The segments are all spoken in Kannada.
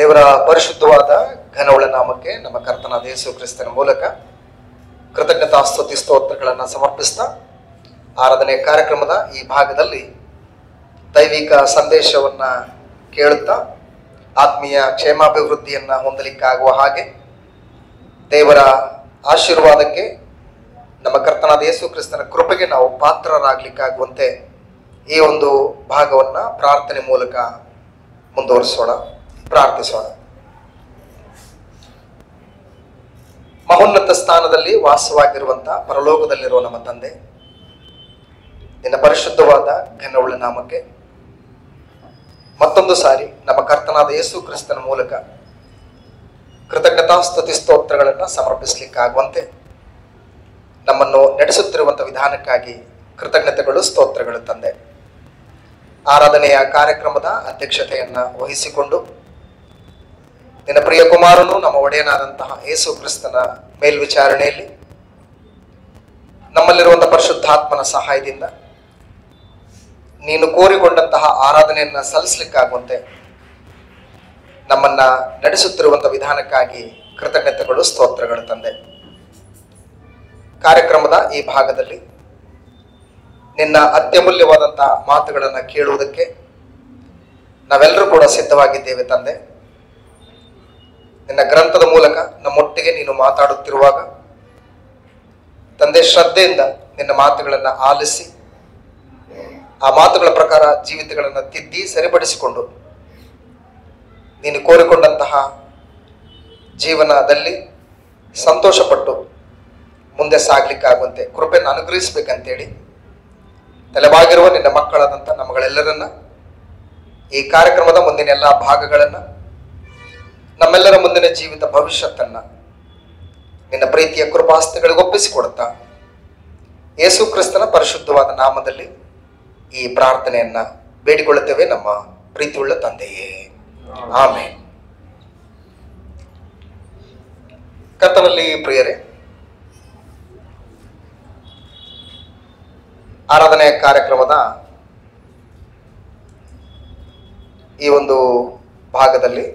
ದೇವರ ಪರಿಶುದ್ಧವಾದ ಘನವುಳ್ಳ ನಾಮಕ್ಕೆ ನಮ್ಮ ಕರ್ತನಾದ ಯೇಸು ಕ್ರಿಸ್ತನ ಮೂಲಕ ಕೃತಜ್ಞತಾ ಸ್ತುತಿ ಸ್ತೋತ್ರಗಳನ್ನು ಸಮರ್ಪಿಸ್ತಾ ಆರಾಧನೆ ಕಾರ್ಯಕ್ರಮದ ಈ ಭಾಗದಲ್ಲಿ ದೈವಿಕ ಸಂದೇಶವನ್ನ ಕೇಳುತ್ತಾ ಆತ್ಮೀಯ ಕ್ಷೇಮಾಭಿವೃದ್ಧಿಯನ್ನ ಹೊಂದಲಿಕ್ಕಾಗುವ ಹಾಗೆ ದೇವರ ಆಶೀರ್ವಾದಕ್ಕೆ ನಮ್ಮ ಕರ್ತನಾದ ಯೇಸು ಕ್ರಿಸ್ತನ ಕೃಪೆಗೆ ನಾವು ಪಾತ್ರರಾಗಲಿಕ್ಕಾಗುವಂತೆ ಈ ಒಂದು ಭಾಗವನ್ನ ಪ್ರಾರ್ಥನೆ ಮೂಲಕ ಮುಂದುವರಿಸೋಣ, ಪ್ರಾರ್ಥಿಸೋಣ. ಮಹೋನ್ನತ ಸ್ಥಾನದಲ್ಲಿ ವಾಸವಾಗಿರುವಂತಹ ಪರಲೋಕದಲ್ಲಿರುವ ನಮ್ಮ ತಂದೆ, ನಿನ್ನ ಪರಿಶುದ್ಧವಾದ ಘನವುಳ್ಳ ನಾಮಕ್ಕೆ ಮತ್ತೊಂದು ಸಾರಿ ನಮ್ಮ ಕರ್ತನಾದ ಯೇಸು ಕ್ರಿಸ್ತನ ಮೂಲಕ ಕೃತಜ್ಞತಾ ಸ್ತುತಿ ಸ್ತೋತ್ರಗಳನ್ನು ಸಮರ್ಪಿಸಲಿಕ್ಕಾಗುವಂತೆ ನಮ್ಮನ್ನು ನಡೆಸುತ್ತಿರುವಂತಹ ವಿಧಾನಕ್ಕಾಗಿ ಕೃತಜ್ಞತೆಗಳು, ಸ್ತೋತ್ರಗಳು ತಂದೆ. ಆರಾಧನೆಯ ಕಾರ್ಯಕ್ರಮದ ಅಧ್ಯಕ್ಷತೆಯನ್ನ ವಹಿಸಿಕೊಂಡು ನಿನ್ನ ಪ್ರಿಯ ಕುಮಾರನು ನಮ್ಮ ಒಡೆಯನಾದಂತಹ ಯೇಸು ಕ್ರಿಸ್ತನ ಮೇಲ್ವಿಚಾರಣೆಯಲ್ಲಿ ನಮ್ಮಲ್ಲಿರುವಂತಹ ಪರಿಶುದ್ಧಾತ್ಮನ ಸಹಾಯದಿಂದ ನೀನು ಕೋರಿಕೊಂಡಂತಹ ಆರಾಧನೆಯನ್ನ ಸಲ್ಲಿಸಲಿಕ್ಕಾಗುವಂತೆ ನಮ್ಮನ್ನ ನಡೆಸುತ್ತಿರುವಂತಹ ವಿಧಾನಕ್ಕಾಗಿ ಕೃತಜ್ಞತೆಗಳು, ಸ್ತೋತ್ರಗಳು ತಂದೆ. ಕಾರ್ಯಕ್ರಮದ ಈ ಭಾಗದಲ್ಲಿ ನಿನ್ನ ಅತ್ಯಮೂಲ್ಯವಾದಂತಹ ಮಾತುಗಳನ್ನು ಕೇಳುವುದಕ್ಕೆ ನಾವೆಲ್ಲರೂ ಕೂಡ ಸಿದ್ಧವಾಗಿದ್ದೇವೆ ತಂದೆ. ನಿನ್ನ ಗ್ರಂಥದ ಮೂಲಕ ನಮ್ಮೊಟ್ಟಿಗೆ ನೀನು ಮಾತಾಡುತ್ತಿರುವಾಗ ತಂದೆ, ಶ್ರದ್ಧೆಯಿಂದ ನಿನ್ನ ಮಾತುಗಳನ್ನು ಆಲಿಸಿ ಆ ಮಾತುಗಳ ಪ್ರಕಾರ ಜೀವಿತಗಳನ್ನು ತಿದ್ದಿ ಸರಿಪಡಿಸಿಕೊಂಡು ನೀನು ಕೋರಿಕೊಂಡಂತಹ ಜೀವನದಲ್ಲಿ ಸಂತೋಷಪಟ್ಟು ಮುಂದೆ ಸಾಗ್ಲಿಕ್ಕಾಗುವಂತೆ ಕೃಪೆಯನ್ನು ಅನುಗ್ರಹಿಸಬೇಕಂತೇಳಿ ತಲೆಬಾಗಿರುವ ನಿನ್ನ ಮಕ್ಕಳಾದಂಥ ನಮ್ಮಗಳೆಲ್ಲರನ್ನ ಈ ಕಾರ್ಯಕ್ರಮದ ಮುಂದಿನ ಎಲ್ಲ ಭಾಗಗಳನ್ನ, ನಮ್ಮೆಲ್ಲರ ಮುಂದಿನ ಜೀವಿತ ಭವಿಷ್ಯತ್ತನ್ನ ನಿನ್ನ ಪ್ರೀತಿಯ ಕೃಪಾಸ್ತಿಗಳಿಗೆ ಒಪ್ಪಿಸಿಕೊಡುತ್ತಾ ಯೇಸು ಕ್ರಿಸ್ತನ ಪರಿಶುದ್ಧವಾದ ನಾಮದಲ್ಲಿ ಈ ಪ್ರಾರ್ಥನೆಯನ್ನ ಬೇಡಿಕೊಳ್ಳುತ್ತೇವೆ ನಮ್ಮ ಪ್ರೀತಿಯುಳ್ಳ ತಂದೆಯೇ, ಆಮೆನ್. ಕರ್ತನಲ್ಲಿ ಪ್ರಿಯರೇ, ಆರಾಧನೆ ಕಾರ್ಯಕ್ರಮದ ಈ ಒಂದು ಭಾಗದಲ್ಲಿ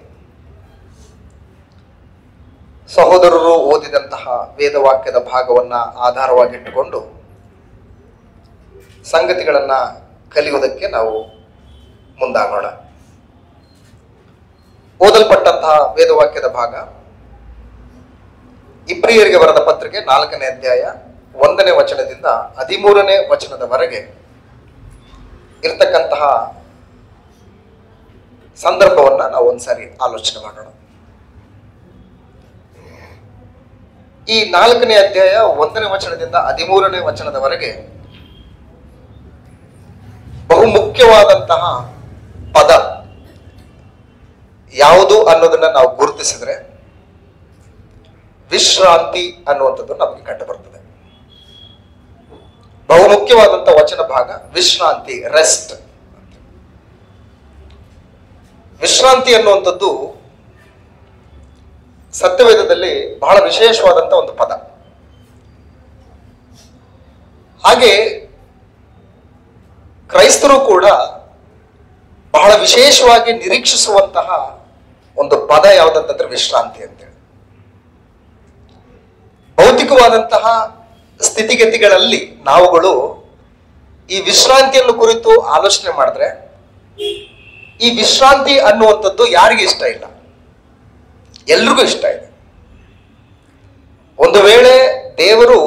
ಸಹೋದರರು ಓದಿದಂತಹ ವೇದವಾಕ್ಯದ ಭಾಗವನ್ನ ಆಧಾರವಾಗಿಟ್ಟುಕೊಂಡು ಸಂಗತಿಗಳನ್ನ ಕಲಿಯುವುದಕ್ಕೆ ನಾವು ಮುಂದಾಗೋಣ. ಓದಲ್ಪಟ್ಟಂತಹ ವೇದವಾಕ್ಯದ ಭಾಗ ಇಬ್ರಿಯರಿಗೆ ಬರೆದ ಪತ್ರಿಕೆ 4ನೇ ಅಧ್ಯಾಯ 1ನೇ ವಚನದಿಂದ 13ನೇ ವಚನದವರೆಗೆ ಇರ್ತಕ್ಕಂತಹ ಸಂದರ್ಭವನ್ನ ನಾವು ಒಂದ್ಸಾರಿ ಆಲೋಚನೆ ಮಾಡೋಣ. ಈ 4ನೇ ಅಧ್ಯಾಯ 1ನೇ ವಚನದಿಂದ 13ನೇ ವಚನದವರೆಗೆ ಬಹುಮುಖ್ಯವಾದಂತಹ ಪದ ಯಾವುದು ಅನ್ನೋದನ್ನ ನಾವು ಗುರುತಿಸಿದ್ರೆ ವಿಶ್ರಾಂತಿ ಅನ್ನುವಂಥದ್ದು ನಮಗೆ ಕಂಡು ಬರ್ತದೆ. ಬಹುಮುಖ್ಯವಾದಂತಹ ವಚನ ಭಾಗ ವಿಶ್ರಾಂತಿ, ರೆಸ್ಟ್. ವಿಶ್ರಾಂತಿ ಅನ್ನುವಂಥದ್ದು ಸತ್ಯವೇದದಲ್ಲಿ ಬಹಳ ವಿಶೇಷವಾದಂತ ಒಂದು ಪದ. ಹಾಗೆ ಕ್ರೈಸ್ತರು ಕೂಡ ಬಹಳ ವಿಶೇಷವಾಗಿ ನಿರೀಕ್ಷಿಸುವಂತಹ ಒಂದು ಪದ ಯಾವುದಂತಂದ್ರೆ ವಿಶ್ರಾಂತಿ ಅಂತೇಳಿ. ಭೌತಿಕವಾದಂತಹ ಸ್ಥಿತಿಗತಿಗಳಲ್ಲಿ ನಾವುಗಳು ಈ ವಿಶ್ರಾಂತಿಯನ್ನು ಕುರಿತು ಆಲೋಚನೆ ಮಾಡಿದ್ರೆ ಈ ವಿಶ್ರಾಂತಿ ಅನ್ನುವಂಥದ್ದು ಯಾರಿಗೆ ಇಷ್ಟ ಇಲ್ಲ? ಎಲ್ರಿಗೂ ಇಷ್ಟ ಇದೆ. ಒಂದು ವೇಳೆ ದೇವರು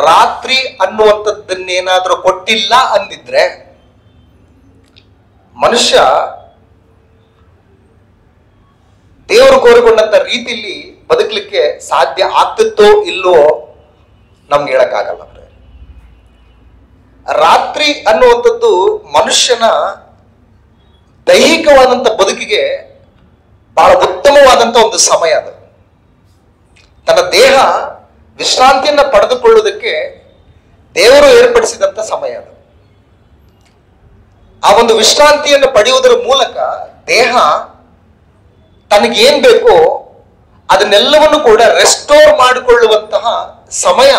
ರಾತ್ರಿ ಅನ್ನುವಂಥದ್ದನ್ನೇನಾದ್ರೂ ಕೊಟ್ಟಿಲ್ಲ ಅಂದಿದ್ರೆ ಮನುಷ್ಯ ದೇವರು ಕೋರಿಕೊಂಡಂತ ರೀತಿಯಲ್ಲಿ ಬದುಕಲಿಕ್ಕೆ ಸಾಧ್ಯ ಆಗ್ತಿತ್ತೋ ಇಲ್ಲವೋ ನಮ್ಗೆ ಹೇಳಕ್ಕಾಗಲ್ಲ. ರಾತ್ರಿ ಅನ್ನುವಂಥದ್ದು ಮನುಷ್ಯನ ದೈಹಿಕವಾದಂಥ ಬದುಕಿಗೆ ಬಹಳ ಉತ್ತಮವಾದಂಥ ಒಂದು ಸಮಯ. ಅದು ತನ್ನ ದೇಹ ವಿಶ್ರಾಂತಿಯನ್ನ ಪಡೆದುಕೊಳ್ಳುವುದಕ್ಕೆ ದೇವರು ಏರ್ಪಡಿಸಿದಂಥ ಸಮಯ. ಅದು ಆ ಒಂದು ವಿಶ್ರಾಂತಿಯನ್ನು ಪಡೆಯುವುದರ ಮೂಲಕ ದೇಹ ತನಗೇನ್ ಬೇಕೋ ಅದನ್ನೆಲ್ಲವನ್ನು ಕೂಡ ರೆಸ್ಟೋರ್ ಮಾಡಿಕೊಳ್ಳುವಂತಹ ಸಮಯ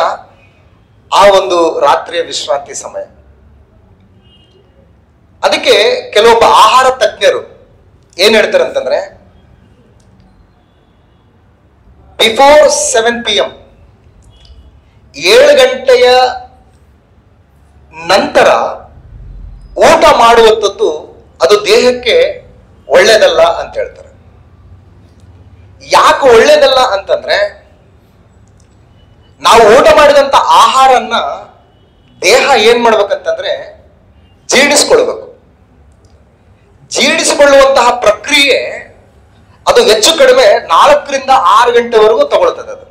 ಆ ಒಂದು ರಾತ್ರಿಯ ವಿಶ್ರಾಂತಿ ಸಮಯ. ಅದಕ್ಕೆ ಕೆಲವೊಬ್ಬ ಆಹಾರ ತಜ್ಞರು ಏನ್ ಹೇಳ್ತಾರೆ ಅಂತಂದ್ರೆ, ಬಿಫೋರ್ 7 PM 7 ಗಂಟೆಯ ನಂತರ ಊಟ ಮಾಡುವಂಥದ್ದು ಅದು ದೇಹಕ್ಕೆ ಒಳ್ಳೇದಲ್ಲ ಅಂತ ಹೇಳ್ತಾರೆ. ಯಾಕೆ ಒಳ್ಳೇದಲ್ಲ ಅಂತಂದ್ರೆ, ನಾವು ಊಟ ಮಾಡಿದಂತ ಆಹಾರನ್ನ ದೇಹ ಏನ್ ಮಾಡ್ಬೇಕಂತಂದ್ರೆ ಜೀರ್ಣಿಸ್ಕೊಳ್ಬೇಕು. ಜೀರ್ಣಿಸಿಕೊಳ್ಳುವಂತಹ ಪ್ರಕ್ರಿಯೆ ಅದು ಹೆಚ್ಚು ಕಡಿಮೆ 4 ರಿಂದ 6 ಗಂಟೆವರೆಗೂ ತಗೊಳ್ತದೆ. ಅದು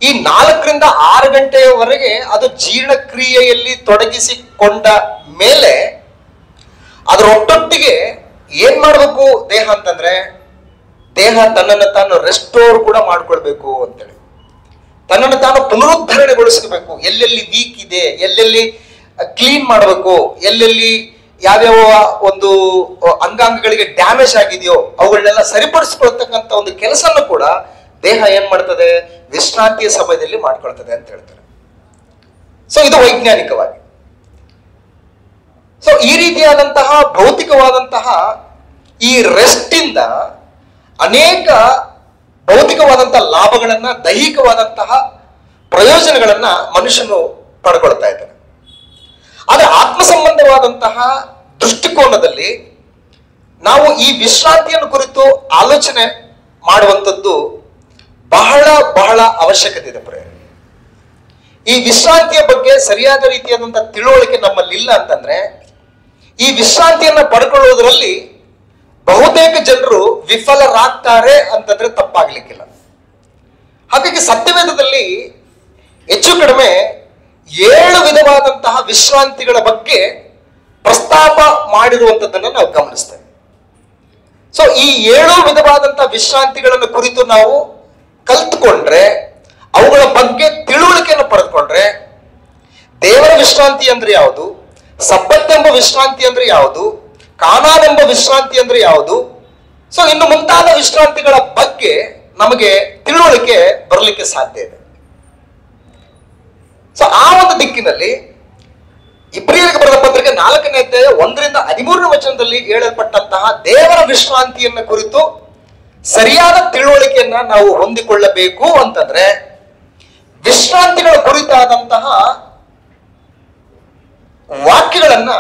ಈ 4 ರಿಂದ 6 ಗಂಟೆಯವರೆಗೆ ಅದು ಜೀರ್ಣಕ್ರಿಯೆಯಲ್ಲಿ ತೊಡಗಿಸಿಕೊಂಡ ಮೇಲೆ ಅದರೊಟ್ಟೊಟ್ಟಿಗೆ ಏನ್ ಮಾಡಬೇಕು ದೇಹ ಅಂತಂದ್ರೆ, ದೇಹ ತನ್ನನ್ನು ತಾನು ರೆಸ್ಟೋರ್ ಕೂಡ ಮಾಡ್ಕೊಳ್ಬೇಕು ಅಂತೇಳಿ, ತನ್ನನ್ನು ತಾನು ಪುನರುದ್ಧರಣೆಗೊಳಿಸಬೇಕು. ಎಲ್ಲೆಲ್ಲಿ ವೀಕ್ ಇದೆ, ಎಲ್ಲೆಲ್ಲಿ ಕ್ಲೀನ್ ಮಾಡಬೇಕು, ಎಲ್ಲೆಲ್ಲಿ ಯಾವ್ಯಾವ ಒಂದು ಅಂಗಾಂಗಗಳಿಗೆ ಡ್ಯಾಮೇಜ್ ಆಗಿದೆಯೋ ಅವುಗಳನ್ನೆಲ್ಲ ಸರಿಪಡಿಸ್ಕೊಳ್ತಕ್ಕಂಥ ಒಂದು ಕೆಲಸನೂ ಕೂಡ ದೇಹ ಏನ್ ಮಾಡ್ತದೆ, ವಿಶ್ರಾಂತಿಯ ಸಮಯದಲ್ಲಿ ಮಾಡ್ಕೊಳ್ತದೆ ಅಂತ ಹೇಳ್ತಾರೆ. ಸೊ ಇದು ವೈಜ್ಞಾನಿಕವಾಗಿ. ಸೊ ಈ ರೀತಿಯಾದಂತಹ ಭೌತಿಕವಾದಂತಹ ಈ ರೆಸ್ಟ್ ಇಂದ ಅನೇಕ ಭೌತಿಕವಾದಂತಹ ಲಾಭಗಳನ್ನ, ದೈಹಿಕವಾದಂತಹ ಪ್ರಯೋಜನಗಳನ್ನ ಮನುಷ್ಯನು ಪಡ್ಕೊಳ್ತಾ ಇದ್ದಾನೆ. ಆದ್ರೆ ಆತ್ಮ ಸಂಬಂಧವಾದಂತಹ ದೃಷ್ಟಿಕೋನದಲ್ಲಿ ನಾವು ಈ ವಿಶ್ರಾಂತಿಯನ್ನು ಕುರಿತು ಆಲೋಚನೆ ಮಾಡುವಂಥದ್ದು ಬಹಳ ಬಹಳ ಅವಶ್ಯಕತೆ ಇದೆ. ಈ ವಿಶ್ರಾಂತಿಯ ಬಗ್ಗೆ ಸರಿಯಾದ ರೀತಿಯಾದಂತಹ ತಿಳುವಳಿಕೆ ನಮ್ಮಲ್ಲಿ ಇಲ್ಲ ಅಂತಂದ್ರೆ, ಈ ವಿಶ್ರಾಂತಿಯನ್ನ ಪಡ್ಕೊಳ್ಳೋದ್ರಲ್ಲಿ ಬಹುತೇಕ ಜನರು ವಿಫಲರಾಗ್ತಾರೆ ಅಂತಂದ್ರೆ ತಪ್ಪಾಗ್ಲಿಕ್ಕಿಲ್ಲ. ಹಾಗಾಗಿ ಸತ್ಯವೇದದಲ್ಲಿ ಹೆಚ್ಚು ಕಡಿಮೆ 7 ವಿಧವಾದಂತಹ ವಿಶ್ರಾಂತಿಗಳ ಬಗ್ಗೆ ಪ್ರಸ್ತಾಪ ಮಾಡಿರುವಂಥದ್ದನ್ನು ನಾವು ಗಮನಿಸ್ತೇವೆ. ಸೊ ಈ 7 ವಿಧವಾದಂತಹ ವಿಶ್ರಾಂತಿಗಳನ್ನು ಕುರಿತು ನಾವು ಕಲ್ತ್ಕೊಂಡ್ರೆ, ಅವುಗಳ ಬಗ್ಗೆ ತಿಳುವಳಿಕೆಯನ್ನು ಪಡೆದುಕೊಂಡ್ರೆ, ದೇವರ ವಿಶ್ರಾಂತಿ ಅಂದ್ರೆ ಯಾವುದು, ಸಬ್ಬತ್ ಎಂಬ ವಿಶ್ರಾಂತಿ ಅಂದ್ರೆ ಯಾವುದು, ಕಾನಾನ್ ಎಂಬ ವಿಶ್ರಾಂತಿ ಅಂದ್ರೆ ಯಾವುದು, ಸೊ ಇನ್ನು ಮುಂತಾದ ವಿಶ್ರಾಂತಿಗಳ ಬಗ್ಗೆ ನಮಗೆ ತಿಳುವಳಿಕೆ ಬರಲಿಕ್ಕೆ ಸಾಧ್ಯ ಇದೆ. ಸೊ ಆ ಒಂದು ದಿಕ್ಕಿನಲ್ಲಿ ಇಬ್ರಿಯರಿಗೆ ಬರೆದ ಪತ್ರಿಕೆ 4ನೇ ಅಧ್ಯಾಯ 1 ರಿಂದ 13ನೇ ವಚನದಲ್ಲಿ ಹೇಳಲ್ಪಟ್ಟಂತಹ ದೇವರ ವಿಶ್ರಾಂತಿಯನ್ನ ಕುರಿತು ಸರಿಯಾದ ತಿಳುವಳಿಕೆಯನ್ನ ನಾವು ಹೊಂದಿಕೊಳ್ಳಬೇಕು ಅಂತಂದ್ರೆ, ವಿಶ್ರಾಂತಿಗಳ ಕುರಿತಾದಂತಹ ವಾಕ್ಯಗಳನ್ನ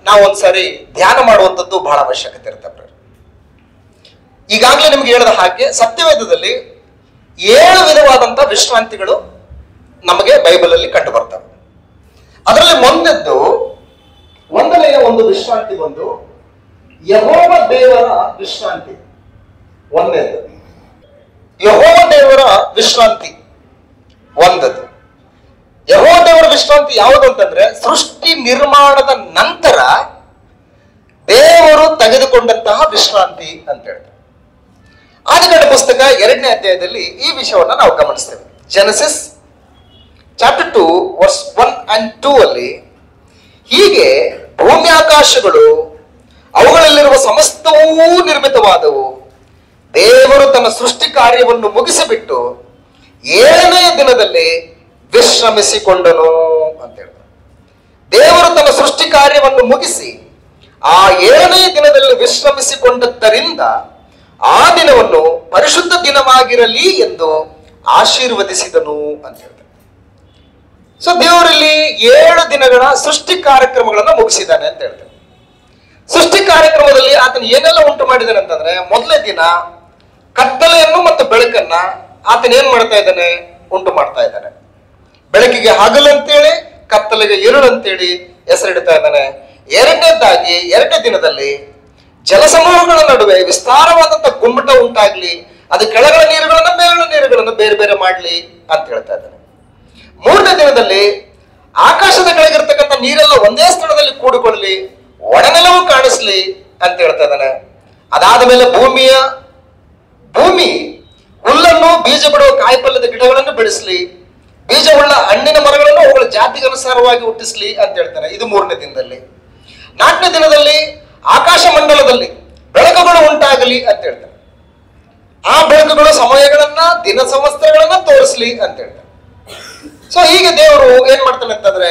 ನಾವು ಒಂದ್ಸರಿ ಧ್ಯಾನ ಮಾಡುವಂಥದ್ದು ಬಹಳ ಅವಶ್ಯಕತೆ ಇರುತ್ತೆ. ಈಗಾಗಲೇ ನಿಮ್ಗೆ ಹೇಳಿದ ಹಾಗೆ ಸತ್ಯವೇದದಲ್ಲಿ 7 ವಿಧವಾದಂತಹ ವಿಶ್ರಾಂತಿಗಳು ನಮಗೆ ಬೈಬಲ್ ಅಲ್ಲಿ ಕಂಡು ಬರ್ತವೆ. ಅದರಲ್ಲಿ ಒಂದನೆಯ ಒಂದು ವಿಶ್ರಾಂತಿ ಬಂದು ಯೆಹೋವ ದೇವರ ವಿಶ್ರಾಂತಿ. ಒಂದನೇದು ಯೆಹೋವ ದೇವರ ವಿಶ್ರಾಂತಿ. ಯೆಹೋವ ದೇವರ ವಿಶ್ರಾಂತಿ ಯಾವುದು ಅಂತಂದ್ರೆ, ಸೃಷ್ಟಿ ನಿರ್ಮಾಣದ ನಂತರ ದೇವರು ತೆಗೆದುಕೊಂಡಂತಹ ವಿಶ್ರಾಂತಿ ಅಂತ ಹೇಳ್ತಾರೆ. ಆದಿಕಾಂಡ ಪುಸ್ತಕ 2ನೇ ಅಧ್ಯಾಯದಲ್ಲಿ ಈ ವಿಷಯವನ್ನ ನಾವು ಗಮನಿಸ್ತೇವೆ. ಜೆನೆಸಿಸ್ ಚಾಪ್ಟರ್ 2 ವರ್ಸ್ 1 and 2 ಅಲ್ಲಿ ಹೀಗೆ ಭೂಮಿ ಆಕಾಶಗಳು ಅವುಗಳಲ್ಲಿರುವ ಸಮಸ್ತವೂ ನಿರ್ಮಿತವಾದವು. ದೇವರು ತನ್ನ ಸೃಷ್ಟಿ ಕಾರ್ಯವನ್ನು ಮುಗಿಸಿಬಿಟ್ಟು 7ನೇ ದಿನದಲ್ಲಿ ವಿಶ್ರಮಿಸಿಕೊಂಡನು ಅಂತ ಹೇಳ್ತಾರೆ. ದೇವರು ತನ್ನ ಸೃಷ್ಟಿ ಕಾರ್ಯವನ್ನು ಮುಗಿಸಿ ಆ 7ನೇ ದಿನದಲ್ಲಿ ವಿಶ್ರಮಿಸಿಕೊಂಡದ್ದರಿಂದ ಆ ದಿನವನ್ನು ಪರಿಶುದ್ಧ ದಿನವಾಗಿರಲಿ ಎಂದು ಆಶೀರ್ವದಿಸಿದನು ಅಂತ ಹೇಳ್ತಾರೆ. ಸೊ ದೇವರಲ್ಲಿ 7 ದಿನಗಳ ಸೃಷ್ಟಿ ಕಾರ್ಯಕ್ರಮಗಳನ್ನ ಮುಗಿಸಿದ್ದಾನೆ ಅಂತ ಹೇಳ್ತಾರೆ. ಸೃಷ್ಟಿ ಕಾರ್ಯಕ್ರಮದಲ್ಲಿ ಆತನ ಏನೆಲ್ಲ ಉಂಟು ಮಾಡಿದ್ದಾನೆ ಅಂತಂದ್ರೆ, ಮೊದಲನೇ ದಿನ ಕತ್ತಲೆಯನ್ನು ಮತ್ತು ಬೆಳಕನ್ನ ಆತನ ಏನ್ ಮಾಡ್ತಾ ಇದ್ದಾನೆ, ಉಂಟು ಮಾಡ್ತಾ ಇದ್ದಾನೆ. ಬೆಳಕಿಗೆ ಹಗಲು ಅಂತೇಳಿ, ಕತ್ತಲೆಗೆ ഇരുಳು ಅಂತೇಳಿ ಹೆಸರಿಡ್ತಾ ಇದ್ದಾನೆ. ಎರಡನೇದಾಗಿ 2ನೇ ದಿನದಲ್ಲಿ ಜಲಸಮೂಹಗಳ ನಡುವೆ ವಿಸ್ತಾರವಾದಂತಹ ಗುಮ್ಮಟ ಉಂಟಾಗ್ಲಿ, ಅದು ಕೆಳಗಳ ನೀರುಗಳನ್ನ ಮೇಲಿನ ನೀರುಗಳನ್ನು ಬೇರೆ ಬೇರೆ ಮಾಡ್ಲಿ ಅಂತ ಹೇಳ್ತಾ ಇದ್ದಾನೆ. 3ನೇ ದಿನದಲ್ಲಿ ಆಕಾಶದ ಕೆಳಗಿರ್ತಕ್ಕಂಥ ನೀರೆಲ್ಲ ಒಂದೇ ಸ್ಥಳದಲ್ಲಿ ಕೂಡಿಕೊಳ್ಳಲಿ, ಒಣನೆಲವು ಕಾಣಿಸ್ಲಿ ಅಂತ ಹೇಳ್ತಾ ಇದ್ದಾನೆ. ಅದಾದ ಮೇಲೆ ಭೂಮಿ ಹುಲ್ಲನ್ನು, ಬೀಜ ಬಿಡುವ ಕಾಯಿಪಲ್ಯದ ಗಿಡಗಳನ್ನು ಬೆಳೆಸಲಿ, ಬೀಜವುಳ್ಳ ಹಣ್ಣಿನ ಮರಗಳನ್ನು ಅವುಗಳ ಜಾತಿಗೆ ಅನುಸಾರವಾಗಿ ಹುಟ್ಟಿಸ್ಲಿ ಅಂತ ಹೇಳ್ತಾನೆ. ಇದು 3ನೇ ದಿನದಲ್ಲಿ. 4ನೇ ದಿನದಲ್ಲಿ ಆಕಾಶ ಮಂಡಲದಲ್ಲಿ ಬೆಳಕುಗಳು ಉಂಟಾಗಲಿ ಅಂತ ಹೇಳ್ತಾನೆ. ಆ ಬೆಳಕುಗಳು ಸಮಯಗಳನ್ನ, ದಿನ ಸಂವತ್ಸರಗಳನ್ನ ತೋರಿಸ್ಲಿ ಅಂತ ಹೇಳ್ತಾನೆ. ಸೊ ಹೀಗೆ ದೇವರು ಏನ್ ಮಾಡ್ತಾನೆ ಅಂತಂದ್ರೆ,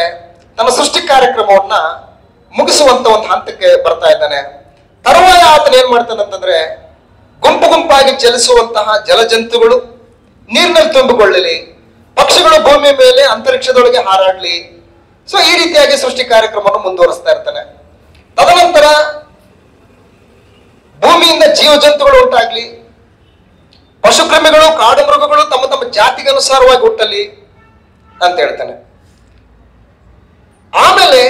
ತನ್ನ ಸೃಷ್ಟಿ ಕಾರ್ಯಕ್ರಮವನ್ನ ಮುಗಿಸುವಂತ ಒಂದು ಹಂತಕ್ಕೆ ಬರ್ತಾ ಇದ್ದಾನೆ. ತರುವಾಯ ಆತನ ಏನ್ ಮಾಡ್ತಾನೆ ಅಂತಂದ್ರೆ, ಗುಂಪು ಗುಂಪಾಗಿ ಚಲಿಸುವಂತಹ ಜಲಜಂತುಗಳು, ನೀರಿನಲ್ಲಿ ತುಂಬಿಕೊಳ್ಳಲಿ, ಪಕ್ಷಿಗಳು ಭೂಮಿಯ ಮೇಲೆ ಅಂತರಿಕ್ಷದೊಳಗೆ ಹಾರಾಡ್ಲಿ. ಸೊ ಈ ರೀತಿಯಾಗಿ ಸೃಷ್ಟಿ ಕಾರ್ಯಕ್ರಮವನ್ನು ಮುಂದುವರಿಸ್ತಾ ಇರ್ತಾನೆ. ತದನಂತರ ಭೂಮಿಯಿಂದ ಜೀವ ಜಂತುಗಳು ಉಂಟಾಗ್ಲಿ, ಪಶುಕ್ರಮಿಗಳು ಕಾಡು ಮೃಗಗಳು ತಮ್ಮ ತಮ್ಮ ಜಾತಿಗೆ ಅನುಸಾರವಾಗಿ ಹುಟ್ಟಲಿ ಅಂತ ಹೇಳ್ತಾನೆ. ಆಮೇಲೆ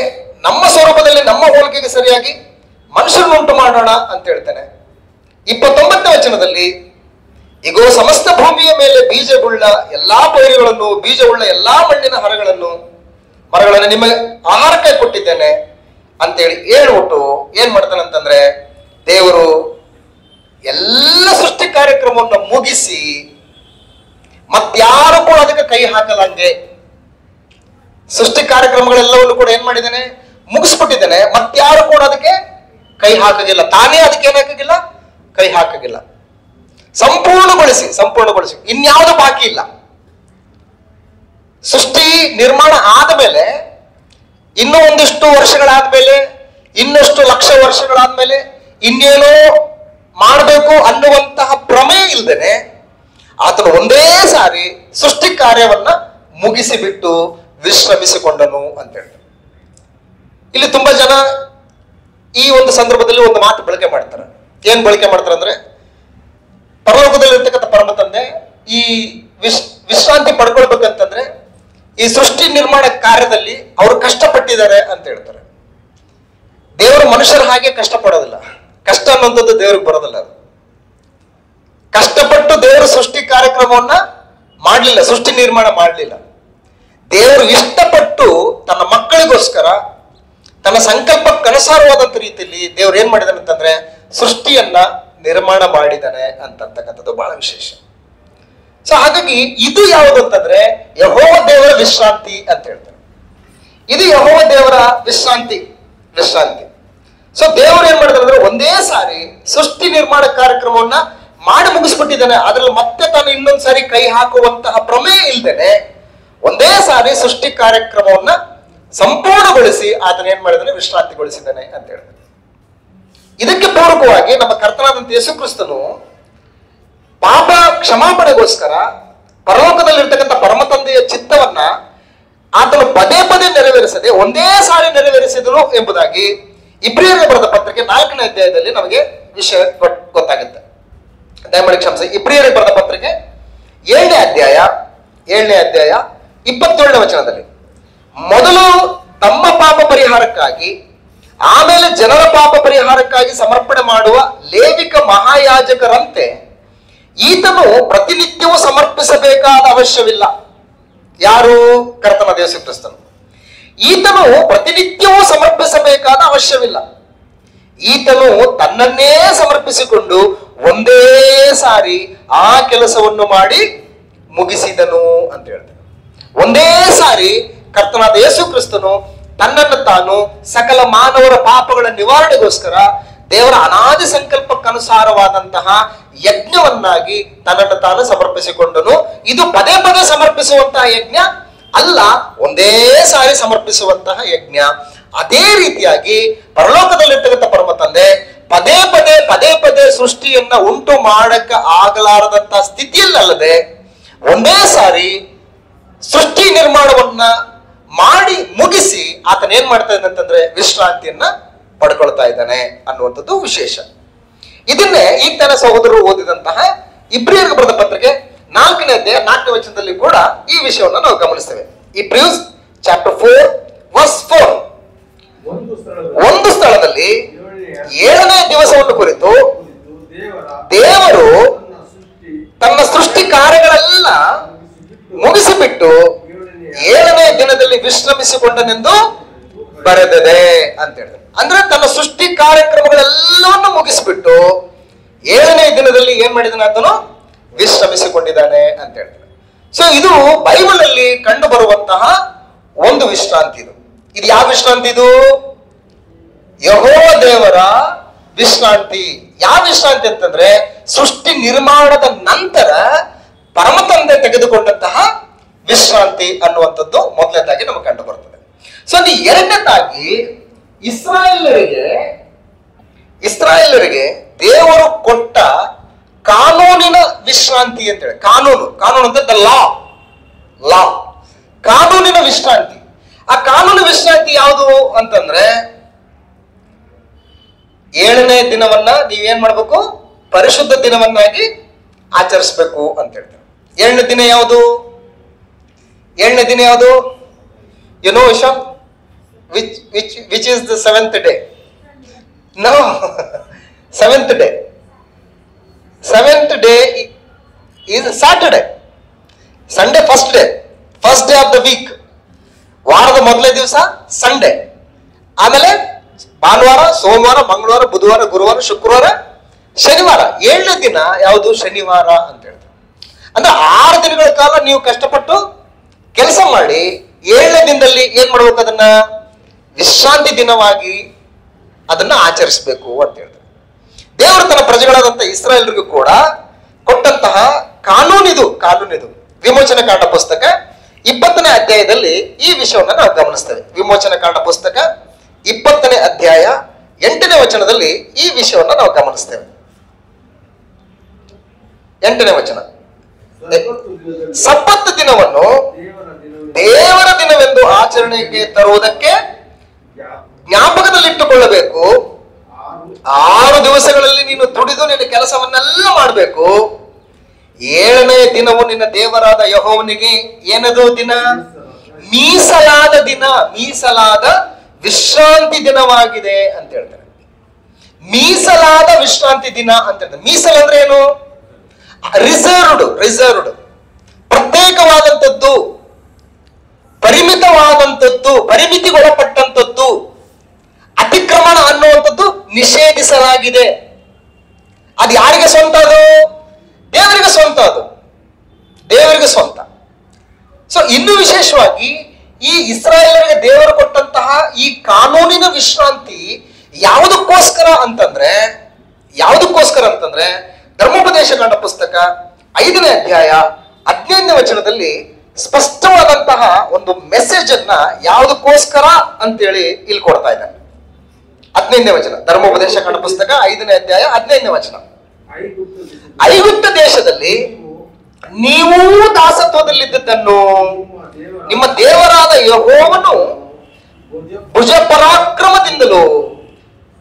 ನಮ್ಮ ಸ್ವರೂಪದಲ್ಲಿ ನಮ್ಮ ಹೋಲಿಕೆಗೆ ಸರಿಯಾಗಿ ಮನುಷ್ಯರನ್ನು ಉಂಟು ಮಾಡೋಣ ಅಂತ ಹೇಳ್ತಾನೆ. 29ನೇ ವಚನದಲ್ಲಿ ಈಗೋ ಸಮಸ್ತ ಭೂಮಿಯ ಮೇಲೆ ಬೀಜವುಳ್ಳ ಎಲ್ಲಾ ಪೈರುಗಳನ್ನು, ಬೀಜವುಳ್ಳ ಎಲ್ಲಾ ಮಣ್ಣಿನ ಮರಗಳನ್ನು ನಿಮಗೆ ಆಹಾರಕ್ಕಾಗಿ ಕೊಟ್ಟಿದ್ದೇನೆ ಅಂತೇಳಿ ಹೇಳ್ಬಿಟ್ಟು ಏನ್ ಮಾಡ್ತಾನೆ ಅಂತಂದ್ರೆ, ದೇವರು ಎಲ್ಲ ಸೃಷ್ಟಿ ಕಾರ್ಯಕ್ರಮವನ್ನು ಮುಗಿಸಿ ಮತ್ಯಾರು ಕೂಡ ಅದಕ್ಕೆ ಕೈ ಹಾಕಲಾಂಗೆ ಸೃಷ್ಟಿ ಕಾರ್ಯಕ್ರಮಗಳೆಲ್ಲವನ್ನು ಕೂಡ ಏನ್ ಮಾಡಿದ್ದಾನೆ, ಮುಗಿಸ್ಬಿಟ್ಟಿದ್ದಾನೆ. ಮತ್ಯಾರು ಕೂಡ ಅದಕ್ಕೆ ಕೈ ಹಾಕಗಿಲ್ಲ, ತಾನೇ ಅದಕ್ಕೆ ಏನಾಗಿಲ್ಲ, ಕೈ ಹಾಕಗಿಲ್ಲ. ಸಂಪೂರ್ಣಗೊಳಿಸಿ ಇನ್ಯಾವುದು ಬಾಕಿ ಇಲ್ಲ. ಸೃಷ್ಟಿ ನಿರ್ಮಾಣ ಆದ ಮೇಲೆ ಇನ್ನೂ ಒಂದಿಷ್ಟು ವರ್ಷಗಳಾದ್ಮೇಲೆ, ಇನ್ನಷ್ಟು ಲಕ್ಷ ವರ್ಷಗಳಾದ್ಮೇಲೆ ಇನ್ನೇನೋ ಮಾಡಬೇಕು ಅನ್ನುವಂತಹ ಪ್ರಮೇಯ ಇಲ್ದೇನೆ ಆತನು ಒಂದೇ ಸಾರಿ ಸೃಷ್ಟಿ ಕಾರ್ಯವನ್ನ ಮುಗಿಸಿಬಿಟ್ಟು ವಿಶ್ರಮಿಸಿಕೊಂಡನು ಅಂತ ಹೇಳ್ತಾರೆ. ಇಲ್ಲಿ ತುಂಬಾ ಜನ ಈ ಒಂದು ಸಂದರ್ಭದಲ್ಲಿ ಒಂದು ಮಾತು ಬಳಕೆ ಮಾಡ್ತಾರೆ. ಏನ್ ಬಳಕೆ ಮಾಡ್ತಾರೆ ಅಂದ್ರೆ, ಪರಲೋಕದಲ್ಲಿ ಇರ್ತಕ್ಕಂಥ ಪರಮ ತಂದೆ ಈ ವಿಶ್ರಾಂತಿ ಪಡ್ಕೊಳ್ಬೇಕಂತಂದ್ರೆ ಈ ಸೃಷ್ಟಿ ನಿರ್ಮಾಣ ಕಾರ್ಯದಲ್ಲಿ ಅವರು ಕಷ್ಟಪಟ್ಟಿದ್ದಾರೆ ಅಂತ ಹೇಳ್ತಾರೆ. ದೇವರು ಮನುಷ್ಯರ ಹಾಗೆ ಕಷ್ಟಪಡೋದಿಲ್ಲ. ಕಷ್ಟ ಅನ್ನುವಂಥದ್ದು ದೇವ್ರಿಗೆ ಬರೋದಿಲ್ಲ. ಅದು ಕಷ್ಟಪಟ್ಟು ದೇವರು ಸೃಷ್ಟಿ ಕಾರ್ಯಕ್ರಮವನ್ನ ಮಾಡಲಿಲ್ಲ, ಸೃಷ್ಟಿ ನಿರ್ಮಾಣ ಮಾಡಲಿಲ್ಲ. ದೇವರು ಇಷ್ಟಪಟ್ಟು ತನ್ನ ಮಕ್ಕಳಿಗೋಸ್ಕರ ತನ್ನ ಸಂಕಲ್ಪಕ್ಕನುಸಾರವಾದಂತ ರೀತಿಯಲ್ಲಿ ದೇವ್ರು ಏನ್ ಮಾಡಿದಾನೆ ಅಂತಂದ್ರೆ ಸೃಷ್ಟಿಯನ್ನ ನಿರ್ಮಾಣ ಮಾಡಿದಾನೆ ಅಂತಕ್ಕಂಥದ್ದು ಬಹಳ ವಿಶೇಷ. ಸೊ ಹಾಗಾಗಿ ಇದು ಯಾವುದು ಅಂತಂದ್ರೆ ಯೆಹೋವ ದೇವರ ವಿಶ್ರಾಂತಿ ಅಂತ ಹೇಳ್ತಾರೆ. ಇದು ಯೆಹೋವ ದೇವರ ವಿಶ್ರಾಂತಿ. ಸೊ ದೇವರು ಏನ್ ಮಾಡಿದಾರೆ ಅಂದ್ರೆ ಒಂದೇ ಸಾರಿ ಸೃಷ್ಟಿ ನಿರ್ಮಾಣ ಕಾರ್ಯಕ್ರಮವನ್ನ ಮಾಡಿ ಮುಗಿಸ್ಬಿಟ್ಟಿದ್ದಾನೆ. ಅದ್ರಲ್ಲಿ ಮತ್ತೆ ತಾನು ಇನ್ನೊಂದ್ ಸಾರಿ ಕೈ ಹಾಕುವಂತಹ ಪ್ರಮೇಯ ಇಲ್ದೇನೆ ಒಂದೇ ಸಾರಿ ಸೃಷ್ಟಿ ಕಾರ್ಯಕ್ರಮವನ್ನ ಸಂಪೂರ್ಣಗೊಳಿಸಿ ಆತನ ಏನ್ ಮಾಡಿದಾನೆ, ವಿಶ್ರಾಂತಿಗೊಳಿಸಿದ್ದಾನೆ ಅಂತ ಹೇಳ್ತಾರೆ. ಇದಕ್ಕೆ ಪೂರಕವಾಗಿ ನಮ್ಮ ಕರ್ತನಾದಂತ ಯೇಸು ಕ್ರಿಸ್ತನು ಪಾಪ ಕ್ಷಮಾಪಣೆಗೋಸ್ಕರ ಪರಲೋಕದಲ್ಲಿರ್ತಕ್ಕಂಥ ಪರಮ ತಂದೆಯ ಚಿತ್ತವನ್ನ ಆತನು ಪದೇ ಪದೇ ನೆರವೇರಿಸದೆ ಒಂದೇ ಸಾರಿ ನೆರವೇರಿಸಿದನು ಎಂಬುದಾಗಿ ಇಬ್ರಿಯರಿಗೆ ಬರೆದ ಪತ್ರಿಕೆ 4ನೇ ಅಧ್ಯಾಯದಲ್ಲಿ ನಮಗೆ ವಿಷಯ ಗೊತ್ತಾಗುತ್ತೆ. ದಯಮಾಡಿ ಕ್ಷಮಿಸಿ. ಇಬ್ರಿಯರಿಗೆ ಬರೆದ ಪತ್ರಿಕೆ 7ನೇ ಅಧ್ಯಾಯ 27ನೇ ವಚನದಲ್ಲಿ, ಮೊದಲು ತಮ್ಮ ಪಾಪ ಪರಿಹಾರಕ್ಕಾಗಿ ಆಮೇಲೆ ಜನರ ಪಾಪ ಪರಿಹಾರಕ್ಕಾಗಿ ಸಮರ್ಪಣೆ ಮಾಡುವ ಲೇವಿಕ ಮಹಾಯಾಜಕರಂತೆ ಈತನು ಪ್ರತಿನಿತ್ಯವೂ ಸಮರ್ಪಿಸಬೇಕಾದ ಅವಶ್ಯವಿಲ್ಲ. ಯಾರು? ಕರ್ತನಾದ ಯೇಸು ಕ್ರಿಸ್ತನು. ಈತನು ಪ್ರತಿನಿತ್ಯವೂ ಸಮರ್ಪಿಸಬೇಕಾದ ಅವಶ್ಯವಿಲ್ಲ. ಈತನು ತನ್ನನ್ನೇ ಸಮರ್ಪಿಸಿಕೊಂಡು ಒಂದೇ ಸಾರಿ ಆ ಕೆಲಸವನ್ನು ಮಾಡಿ ಮುಗಿಸಿದನು ಅಂತ ಹೇಳ್ತಾನೆ. ಒಂದೇ ಸಾರಿ ಕರ್ತನಾದ ಯೇಸು ಕ್ರಿಸ್ತನು ತನ್ನನ್ನು ತಾನು ಸಕಲ ಮಾನವರ ಪಾಪಗಳ ನಿವಾರಣೆಗೋಸ್ಕರ ದೇವರ ಅನಾದಿ ಸಂಕಲ್ಪಕ್ಕನುಸಾರವಾದಂತಹ ಯಜ್ಞವನ್ನಾಗಿ ತನ್ನನ್ನು ತಾನು ಸಮರ್ಪಿಸಿಕೊಂಡನು. ಇದು ಪದೇ ಪದೇ ಸಮರ್ಪಿಸುವಂತಹ ಯಜ್ಞ ಅಲ್ಲ, ಒಂದೇ ಸಾರಿ ಸಮರ್ಪಿಸುವಂತಹ ಯಜ್ಞ. ಅದೇ ರೀತಿಯಾಗಿ ಪರಲೋಕದಲ್ಲಿರ್ತಕ್ಕಂಥ ಪರಮ ತಂದೆ ಪದೇ ಪದೇ ಸೃಷ್ಟಿಯನ್ನ ಉಂಟು ಮಾಡಕ್ಕ ಆಗಲಾರದಂತಹ ಸ್ಥಿತಿಯಲ್ಲದೆ ಒಂದೇ ಸಾರಿ ಸೃಷ್ಟಿ ನಿರ್ಮಾಣವನ್ನ ಮಾಡಿ ಮುಗಿಸಿ ಆತನ ಏನ್ ಮಾಡ್ತಾ ಇದ್ದಾನೆ ಅಂತಂದ್ರೆ ವಿಶ್ರಾಂತಿಯನ್ನ ಪಡ್ಕೊಳ್ತಾ ಇದ್ದಾನೆ ಅನ್ನುವಂಥದ್ದು ವಿಶೇಷ. ಇದನ್ನೇ ಈಗ ತಾನೇ ಸಹೋದರರು ಓದಿದಂತಹ ಇಬ್ರಿಯರಿಗೆ ಬರೆದ ಪತ್ರಿಕೆ 4ನೇ ಅಧ್ಯಾಯ 4ನೇ ವಚನದಲ್ಲಿ ಕೂಡ ಈ ವಿಷಯವನ್ನು ನಾವು ಗಮನಿಸ್ತೇವೆ. ಇಬ್ರಿಯಸ್ ಚಾಪ್ಟರ್ 4 ವರ್ಸ್ 4 ಒಂದು ಸ್ಥಳದಲ್ಲಿ 7ನೇ ದಿವಸವನ್ನು ಕುರಿತು ದೇವರು ತನ್ನ ಸೃಷ್ಟಿ ಕಾರ್ಯಗಳೆಲ್ಲ ಮುಗಿಸಿಬಿಟ್ಟು 7ನೇ ದಿನದಲ್ಲಿ ವಿಶ್ರಮಿಸಿಕೊಂಡನೆಂದು ಬರೆದಿದೆ ಅಂತ ಹೇಳಿದ್ರೆ, ಅಂದ್ರೆ ತನ್ನ ಸೃಷ್ಟಿ ಕಾರ್ಯಕ್ರಮಗಳೆಲ್ಲವನ್ನು ಮುಗಿಸ್ಬಿಟ್ಟು 7ನೇ ದಿನದಲ್ಲಿ ಏನ್ ಮಾಡಿದಾನೆ, ಆತನು ವಿಶ್ರಮಿಸಿಕೊಂಡಿದ್ದಾನೆ ಅಂತ ಹೇಳ್ತಾರೆ. ಸೊ ಇದು ಬೈಬಲ್ ಅಲ್ಲಿ ಕಂಡು ಬರುವಂತಹ ಒಂದು ವಿಶ್ರಾಂತಿ. ಇದು ಯಾವ ವಿಶ್ರಾಂತಿ? ಇದು ಯೆಹೋವ ದೇವರ ವಿಶ್ರಾಂತಿ. ಯಾವ ವಿಶ್ರಾಂತಿ ಅಂತಂದ್ರೆ ಸೃಷ್ಟಿ ನಿರ್ಮಾಣದ ನಂತರ ಪರಮ ತಂದೆ ತೆಗೆದುಕೊಂಡಂತಹ ವಿಶ್ರಾಂತಿ ಅನ್ನುವಂಥದ್ದು ಮೊದಲನೇದಾಗಿ ನಮಗೆ ಕಂಡು ಬರ್ತದೆ. ಸೊ ಅದು ಎರಡನೇದಾಗಿ ಇಸ್ರಾಯೇಲರಿಗೆ ದೇವರು ಕೊಟ್ಟ ಕಾನೂನಿನ ಕಾನೂನಿನ ವಿಶ್ರಾಂತಿ ಅಂತ ಹೇಳಿ. ಕಾನೂನು ಅಂತ ದ ಲಾ. ಕಾನೂನಿನ ವಿಶ್ರಾಂತಿ. ಆ ಕಾನೂನು ವಿಶ್ರಾಂತಿ ಯಾವುದು ಅಂತಂದ್ರೆ 7ನೇ ದಿನವನ್ನ ನೀವೇನ್ ಮಾಡ್ಬೇಕು? ಪರಿಶುದ್ಧ ದಿನವನ್ನಾಗಿ ಆಚರಿಸ್ಬೇಕು ಅಂತ ಹೇಳ್ತಾರೆ. 7ನೇ ದಿನ ಯಾವುದು? 7ನೇ ದಿನ ಯಾವುದು? You know Vishal, which is the 7th day? No. 7th day. 7th day is Saturday. Sunday first day of the week. ವಾರದ ಮೊದಲನೇ ದಿವಸ ಸಂಡೇ. ಆಮೇಲೆ ಭಾನುವಾರ, ಸೋಮವಾರ, ಮಂಗಳವಾರ, ಬುಧವಾರ, ಗುರುವಾರ, ಶುಕ್ರವಾರ, ಶನಿವಾರ. 7ನೇ ದಿನ ಯಾವುದು? ಶನಿವಾರ ಅಂತ ಹೇಳ್ತಾರೆ. ಅಂದ್ರೆ 6 ದಿನಗಳ ಕಾಲ ನೀವು ಕಷ್ಟಪಟ್ಟು ಕೆಲಸ ಮಾಡಿ 7ನೇ ದಿನದಲ್ಲಿ ಏನ್ ಮಾಡ್ಬೇಕು? ಅದನ್ನ ವಿಶ್ರಾಂತಿ ದಿನವಾಗಿ ಅದನ್ನ ಆಚರಿಸಬೇಕು ಅಂತ ಹೇಳ್ತಾರೆ. ದೇವರು ತನ್ನ ಪ್ರಜೆಗಳಾದಂತ ಇಸ್ರಾಯೇಲರಿಗೂ ಕೂಡ ಕೊಟ್ಟಂತಹ ಕಾನೂನಿದು. ವಿಮೋಚನ ಕಾಂಡ ಪುಸ್ತಕ 20ನೇ ಅಧ್ಯಾಯದಲ್ಲಿ ಈ ವಿಷಯವನ್ನು ನಾವು ಗಮನಿಸ್ತೇವೆ. ವಿಮೋಚನ ಕಾಂಡ ಪುಸ್ತಕ 20ನೇ ಅಧ್ಯಾಯ 8ನೇ ವಚನದಲ್ಲಿ ಈ ವಿಷಯವನ್ನು ನಾವು ಗಮನಿಸ್ತೇವೆ. 8ನೇ ವಚನ, ಸಬ್ಬತ್ ದಿನವನ್ನು ದೇವರ ದಿನವೆಂದು ಆಚರಣೆಗೆ ತರುವುದಕ್ಕೆ ಜ್ಞಾಪಕದಲ್ಲಿಟ್ಟುಕೊಳ್ಳಬೇಕು. 6 ದಿವಸಗಳಲ್ಲಿ ನೀನು ದುಡಿದು ನಿನ್ನ ಕೆಲಸವನ್ನೆಲ್ಲ ಮಾಡಬೇಕು. 7ನೇ ದಿನವು ನಿನ್ನ ದೇವರಾದ ಯೆಹೋವನಿಗೆ ಏನದು ದಿನ? ಮೀಸಲಾದ ದಿನ, ಮೀಸಲಾದ ವಿಶ್ರಾಂತಿ ದಿನವಾಗಿದೆ ಅಂತ ಹೇಳ್ತಾರೆ. ಮೀಸಲಾದ ವಿಶ್ರಾಂತಿ ದಿನ ಅಂತ ಹೇಳ್ತಾರೆ. ಮೀಸಲ್ ಅಂದ್ರೆ ಏನು? ರಿಸರ್ವ್ಡ್, ಪ್ರತ್ಯೇಕವಾದಂಥದ್ದು, ಪರಿಮಿತವಾದಂಥದ್ದು, ಪರಿಮಿತಿಗೊಳಪಟ್ಟಂಥದ್ದು. ಅತಿಕ್ರಮಣ ಅನ್ನುವಂಥದ್ದು ನಿಷೇಧಿಸಲಾಗಿದೆ. ಅದು ಯಾರಿಗೆ ಸ್ವಂತ? ಅದು ದೇವರಿಗೆ ಸ್ವಂತ. ದೇವರಿಗೆ ಸ್ವಂತ. ಸೊ ಇನ್ನು ವಿಶೇಷವಾಗಿ ಈ ಇಸ್ರಾಯೇಲರಿಗೆ ದೇವರು ಕೊಟ್ಟಂತಹ ಈ ಕಾನೂನಿನ ವಿಶ್ರಾಂತಿ ಯಾವುದಕ್ಕೋಸ್ಕರ ಅಂತಂದ್ರೆ ಧರ್ಮೋಪದೇಶ ಕಾಂಡ ಪುಸ್ತಕ 5ನೇ ಅಧ್ಯಾಯ 15ನೇ ವಚನದಲ್ಲಿ ಸ್ಪಷ್ಟವಾದಂತಹ ಒಂದು ಮೆಸೇಜ್ ಅನ್ನ ಯಾವುದಕ್ಕೋಸ್ಕರ ಅಂತೇಳಿ ಇಲ್ಲಿ ಕೊಡ್ತಾ ಇದ್ದಾನೆ. 15ನೇ ವಚನ, ಧರ್ಮೋಪದೇಶ ಕಾಂಡ ಪುಸ್ತಕ 5ನೇ ಅಧ್ಯಾಯ 15ನೇ ವಚನ. ಐಗುಪ್ತ ದೇಶದಲ್ಲಿ ನೀವು ದಾಸತ್ವದಲ್ಲಿದ್ದದ್ದನ್ನು ನಿಮ್ಮ ದೇವರಾದ ಯೆಹೋವನು ಭುಜ ಪರಾಕ್ರಮದಿಂದಲೂ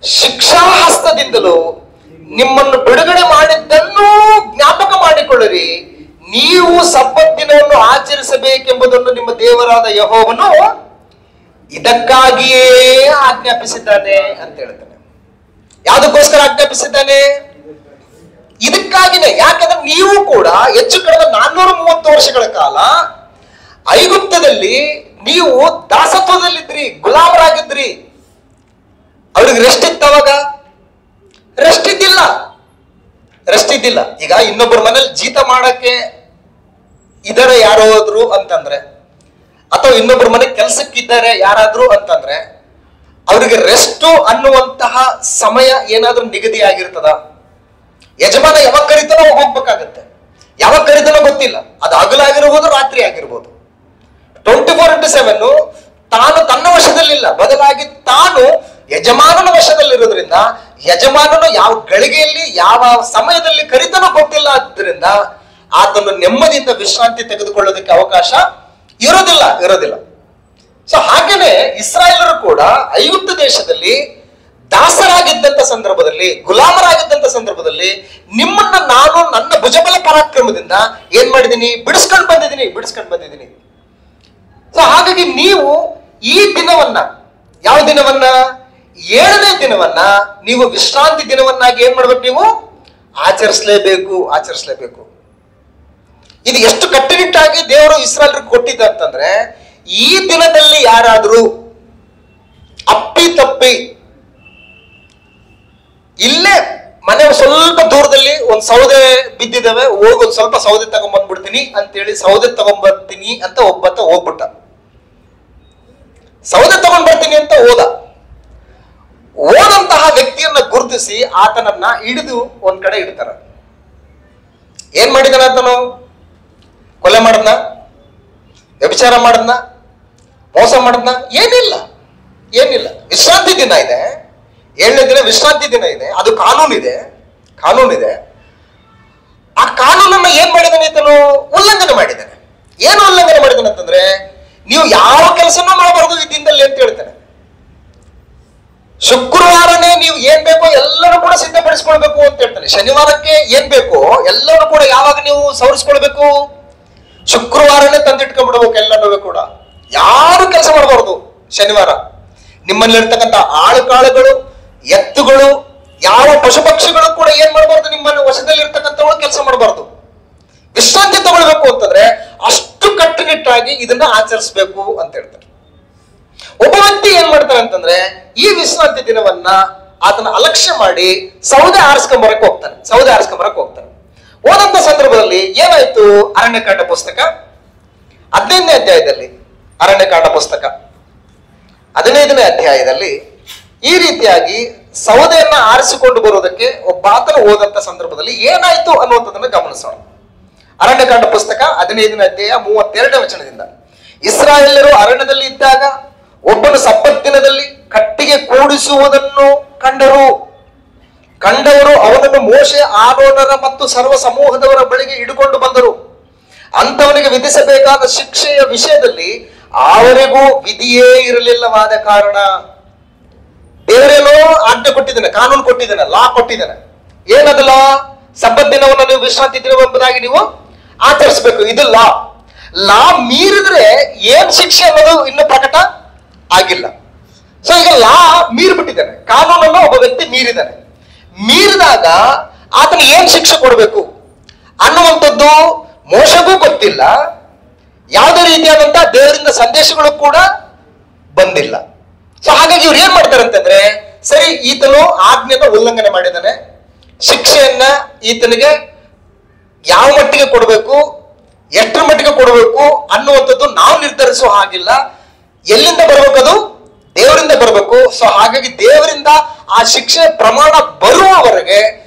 ಶಿಕ್ಷಾಹಸ್ತದಿಂದಲೂ ನಿಮ್ಮನ್ನು ಬಿಡುಗಡೆ ಮಾಡಿದ್ದನ್ನು ಜ್ಞಾಪಕ ಮಾಡಿಕೊಳ್ಳಿರಿ. ನೀವು ಸಬ್ಬತ್ ದಿನವನ್ನು ಆಚರಿಸಬೇಕೆಂಬುದನ್ನು ನಿಮ್ಮ ದೇವರಾದ ಯೆಹೋವನು ಇದಕ್ಕಾಗಿಯೇ ಆಜ್ಞಾಪಿಸಿದ್ದಾನೆ ಅಂತ ಹೇಳ್ತಾನೆ. ಯಾವುದಕ್ಕೋಸ್ಕರ ಆಜ್ಞಾಪಿಸಿದ್ದಾನೆ? ಇದಕ್ಕಾಗಿನೇ. ಯಾಕಂದ್ರೆ ನೀವು ಕೂಡ ಹೆಚ್ಚು ಕಡಿಮೆ 430 ವರ್ಷಗಳ ಕಾಲ ಐಗುಪ್ತದಲ್ಲಿ ನೀವು ದಾಸತ್ವದಲ್ಲಿದ್ರಿ, ಗುಲಾಮರಾಗಿದ್ರಿ. ಅವ್ರಿಗೆ ರೆಸ್ಟ್ ಇತ್ತು ಅವಾಗ? ರೆಸ್ಟ್ ಇದ್ದಿಲ್ಲ. ಈಗ ಇನ್ನೊಬ್ಬರ ಮನೇಲಿ ಜೀತ ಮಾಡಕ್ಕೆ ಇದಾರೆ ಯಾರಾದ್ರು ಅಂತಂದ್ರೆ, ಅಥವಾ ಇನ್ನೊಬ್ಬರ ಮನೆ ಕೆಲ್ಸಕ್ಕಿದ್ದಾರೆ ಯಾರಾದ್ರೂ ಅಂತಂದ್ರೆ, ಅವರಿಗೆ ರೆಸ್ಟ್ ಅನ್ನುವಂತಹ ಸಮಯ ಏನಾದ್ರೂ ನಿಗದಿ ಆಗಿರ್ತದ? ಯಜಮಾನ ಯಾವಾಗ ಕರಿತಾನೋ ಹೋಗ್ಬೇಕಾಗತ್ತೆ. ಯಾವಾಗ ಕರಿತಾನೋ ಗೊತ್ತಿಲ್ಲ. ಅದು ಹಗಲಾಗಿರ್ಬೋದು, ರಾತ್ರಿ ಆಗಿರ್ಬೋದು. 24/7 ತಾನು ತನ್ನ ವಶದಲ್ಲಿಲ್ಲ, ಬದಲಾಗಿ ತಾನು ಯಜಮಾನನ ವಶದಲ್ಲಿರೋದ್ರಿಂದ ಯಜಮಾನನು ಯಾವ ಗಳಿಗೆಯಲ್ಲಿ ಯಾವ ಸಮಯದಲ್ಲಿ ಕರಿತಾನೋ ಗೊತ್ತಿಲ್ಲ. ಆದ್ದರಿಂದ ಆತನು ನೆಮ್ಮದಿಯಿಂದ ವಿಶ್ರಾಂತಿ ತೆಗೆದುಕೊಳ್ಳೋದಕ್ಕೆ ಅವಕಾಶ ಇರೋದಿಲ್ಲ. ಸೊ ಹಾಗೇನೆ ಇಸ್ರಾಯೇಲರು ಕೂಡ ಐಗುಪ್ತ ದೇಶದಲ್ಲಿ ದಾಸರಾಗಿದ್ದಂತ ಸಂದರ್ಭದಲ್ಲಿ, ಗುಲಾಮರಾಗಿದ್ದಂತ ಸಂದರ್ಭದಲ್ಲಿ ನಿಮ್ಮನ್ನ ನಾನು ನನ್ನ ಭುಜಬಲ ಪರಾಕ್ರಮದಿಂದ ಏನ್ ಮಾಡಿದ್ದೀನಿ? ಬಿಡಿಸ್ಕೊಂಡು ಬಂದಿದ್ದೀನಿ. ಸೊ ಹಾಗಾಗಿ ನೀವು ಈ ದಿನವನ್ನ, ಯಾವ ದಿನವನ್ನ? 7ನೇ ದಿನವನ್ನ ನೀವು ವಿಶ್ರಾಂತಿ ದಿನವನ್ನಾಗಿ ಏನ್ ಮಾಡ್ಬೇಕು? ನೀವು ಆಚರಿಸಲೇಬೇಕು. ಇದು ಎಷ್ಟು ಕಟ್ಟುನಿಟ್ಟಾಗಿ ದೇವರು ಇಸ್ರಾಯೇಲರಿಗೆ ಕೊಟ್ಟಿದ್ದ ಅಂತಂದ್ರೆ, ಈ ದಿನದಲ್ಲಿ ಯಾರಾದ್ರೂ ಅಪ್ಪಿ ಇಲ್ಲೇ ಮನೆ ಸ್ವಲ್ಪ ದೂರದಲ್ಲಿ ಒಂದ್ ಸೌದೆ ಬಿದ್ದಿದ್ದಾವೆ, ಹೋಗಿ ಒಂದ್ ಸ್ವಲ್ಪ ಸೌದೆ ತಗೊಂಡ್ಬಂದ್ಬಿಡ್ತೀನಿ ಅಂತೇಳಿ ಸೌದೆ ತಗೊಂಡ್ಬರ್ತೀನಿ ಅಂತ ಹೋಗ್ಬಿಟ್ಟ. ಸೌದೆ ತಗೊಂಡ್ಬರ್ತೀನಿ ಅಂತ ಹೋದಂತಹ ವ್ಯಕ್ತಿಯನ್ನ ಗುರುತಿಸಿ ಆತನನ್ನ ಹಿಡಿದು ಒಂದ್ ಕಡೆ ಇಡ್ತಾರ. ಏನ್ ಮಾಡಿದಾನ ಆತನು? ಕೊಲೆ ಮಾಡದ್ನ? ವ್ಯಭಿಚಾರ ಮಾಡದ್ನ? ಮೋಸ ಮಾಡದ್ನ? ಏನಿಲ್ಲ. ವಿಶ್ರಾಂತಿ ದಿನ ಇದೆ. 7ನೇ ದಿನ ವಿಶ್ರಾಂತಿ ದಿನ ಇದೆ. ಅದು ಕಾನೂನಿದೆ. ಆ ಕಾನೂನನ್ನ ಏನ್ ಮಾಡಿದಾನೆ ಈತನು? ಉಲ್ಲಂಘನೆ ಮಾಡಿದ್ದಾನೆ. ಏನು ಉಲ್ಲಂಘನೆ ಮಾಡಿದಾನೆ ಅಂತಂದ್ರೆ, ನೀವು ಯಾವ ಕೆಲಸನೂ ಮಾಡಬಾರದು ಈ ದಿನದಲ್ಲಿ ಅಂತ ಹೇಳ್ತಾನೆ. ಶುಕ್ರವಾರನೇ ನೀವು ಏನ್ ಬೇಕೋ ಎಲ್ಲರೂ ಕೂಡ ಸಿದ್ಧಪಡಿಸ್ಕೊಳ್ಬೇಕು ಅಂತ ಹೇಳ್ತಾನೆ. ಶನಿವಾರಕ್ಕೆ ಏನ್ ಬೇಕೋ ಎಲ್ಲರೂ ಕೂಡ ಯಾವಾಗ ನೀವು ಸವರಿಸ್ಕೊಳ್ಬೇಕು? ಶುಕ್ರವಾರನೇ ತಂದಿಟ್ಕೊಂಡ್ಬಿಡ್ಬೇಕು ಎಲ್ಲನೂ ಕೂಡ. ಯಾರು ಕೆಲಸ ಮಾಡಬಾರದು ಶನಿವಾರ. ನಿಮ್ಮಲ್ಲಿರ್ತಕ್ಕಂಥ ಆಳುಕಾಳುಗಳು, ಎತ್ತುಗಳು, ಯಾವ ಪಶು ಪಕ್ಷಿಗಳು ಕೂಡ ಏನ್ ಮಾಡಬಾರ್ದು? ನಿಮ್ಮನ್ನು ವಶದಲ್ಲಿ ಇರ್ತಕ್ಕಂಥಗಳು ಕೆಲಸ ಮಾಡಬಾರ್ದು. ವಿಶ್ರಾಂತಿ ತಗೊಳ್ಬೇಕು ಅಂತಂದ್ರೆ ಅಷ್ಟು ಕಟ್ಟುನಿಟ್ಟಾಗಿ ಇದನ್ನ ಆಚರಿಸಬೇಕು ಅಂತ ಹೇಳ್ತಾರೆ. ಒಬ್ಬ ವ್ಯಕ್ತಿ ಏನ್ ಮಾಡ್ತಾನೆ ಅಂತಂದ್ರೆ, ಈ ವಿಶ್ರಾಂತಿ ದಿನವನ್ನ ಆತನ ಅಲಕ್ಷ್ಯ ಮಾಡಿ ಸೌದೆ ಆರಿಸ್ಕೊಂಬರಕ್ಕೆ ಹೋಗ್ತಾನೆ. ಹೋದಂತ ಸಂದರ್ಭದಲ್ಲಿ ಏನಾಯ್ತು? ಅರಣ್ಯಕಾಂಡ ಪುಸ್ತಕ 15ನೇ ಅಧ್ಯಾಯದಲ್ಲಿ, ಅರಣ್ಯಕಾಂಡ ಪುಸ್ತಕ 15ನೇ ಅಧ್ಯಾಯದಲ್ಲಿ ಈ ರೀತಿಯಾಗಿ ಸೌದೆಯನ್ನ ಆರಿಸಿಕೊಂಡು ಬರುವುದಕ್ಕೆ ಒಬ್ಬಾತನು ಹೋದಂತ ಸಂದರ್ಭದಲ್ಲಿ ಏನಾಯ್ತು ಅನ್ನುವಂಥದ್ದನ್ನು ಗಮನಿಸೋಣ. ಅರಣ್ಯಕಾಂಡ ಪುಸ್ತಕ 15ನೇ ಅಧ್ಯಾಯ 32ನೇ ವಚನದಿಂದ, ಇಸ್ರಾಯೇಲ್ಯರು ಅರಣ್ಯದಲ್ಲಿ ಇದ್ದಾಗ ಒಬ್ಬನು ಸಬ್ಬತ್ ದಿನದಲ್ಲಿ ಕಟ್ಟಿಗೆ ಕೂಡಿಸುವುದನ್ನು ಕಂಡವರು ಅವನನ್ನು ಮೋಶೆ, ಆರೋನರ ಮತ್ತು ಸರ್ವ ಸಮೂಹದವರ ಬಳಿಗೆ ಹಿಡಿಕೊಂಡು ಬಂದರು. ಅಂತವನಿಗೆ ವಿಧಿಸಬೇಕಾದ ಶಿಕ್ಷೆಯ ವಿಷಯದಲ್ಲಿ ಅವರಿಗೂ ವಿಧಿಯೇ ಇರಲಿಲ್ಲವಾದ ಕಾರಣ, ದೇವರೇನೋ ಆಜ್ಞೆ ಕೊಟ್ಟಿದ್ದಾನೆ, ಕಾನೂನು ಕೊಟ್ಟಿದ್ದಾನೆ, ಲಾ ಕೊಟ್ಟಿದ್ದಾನೆ. ಏನದಲ್ಲ? ಸಬ್ಬತ್ ದಿನವನ್ನು ನೀವು ವಿಶ್ರಾಂತಿ ದಿನವೆಂಬುದಾಗಿ ನೀವು ಆಚರಿಸಬೇಕು. ಇದು ಲಾ ಮೀರಿದ್ರೆ ಏನ್ ಶಿಕ್ಷೆ ಅನ್ನೋದು ಇನ್ನು ಪ್ರಕಟ ಆಗಿಲ್ಲ. ಸೊ ಈಗ ಲಾ ಮೀರ್ಬಿಟ್ಟಿದ್ದಾನೆ, ಕಾನೂನನ್ನು ಒಬ್ಬ ವ್ಯಕ್ತಿ ಮೀರಿದಾಗ ಆತನಿಗೆ ಏನ್ ಶಿಕ್ಷೆ ಕೊಡಬೇಕು ಅನ್ನುವಂಥದ್ದು ಮೋಶೆಗೂ ಗೊತ್ತಿಲ್ಲ. ಯಾವುದೇ ರೀತಿಯಾದಂತ ದೇವರಿಂದ ಸಂದೇಶಗಳು ಕೂಡ ಬಂದಿಲ್ಲ. ಸೊ ಹಾಗಾಗಿ ಇವ್ರು ಏನ್ ಮಾಡ್ತಾರೆ ಅಂತಂದ್ರೆ, ಸರಿ ಈತನು ಆಜ್ಞೆಯನ್ನು ಉಲ್ಲಂಘನೆ ಮಾಡಿದ್ದಾನೆ, ಶಿಕ್ಷೆಯನ್ನ ಈತನಿಗೆ ಯಾವ ಮಟ್ಟಿಗೆ ಕೊಡಬೇಕು, ಎಷ್ಟರ ಮಟ್ಟಿಗೆ ಕೊಡಬೇಕು ಅನ್ನುವಂಥದ್ದು ನಾವು ನಿರ್ಧರಿಸುವ ಹಾಗಿಲ್ಲ. ಎಲ್ಲಿಂದ ಬರ್ಬೇಕದು? ದೇವರಿಂದ ಬರಬೇಕು. ಸೊ ಹಾಗಾಗಿ ದೇವರಿಂದ ಆ ಶಿಕ್ಷೆ ಪ್ರಮಾಣ ಬರುವವರೆಗೆ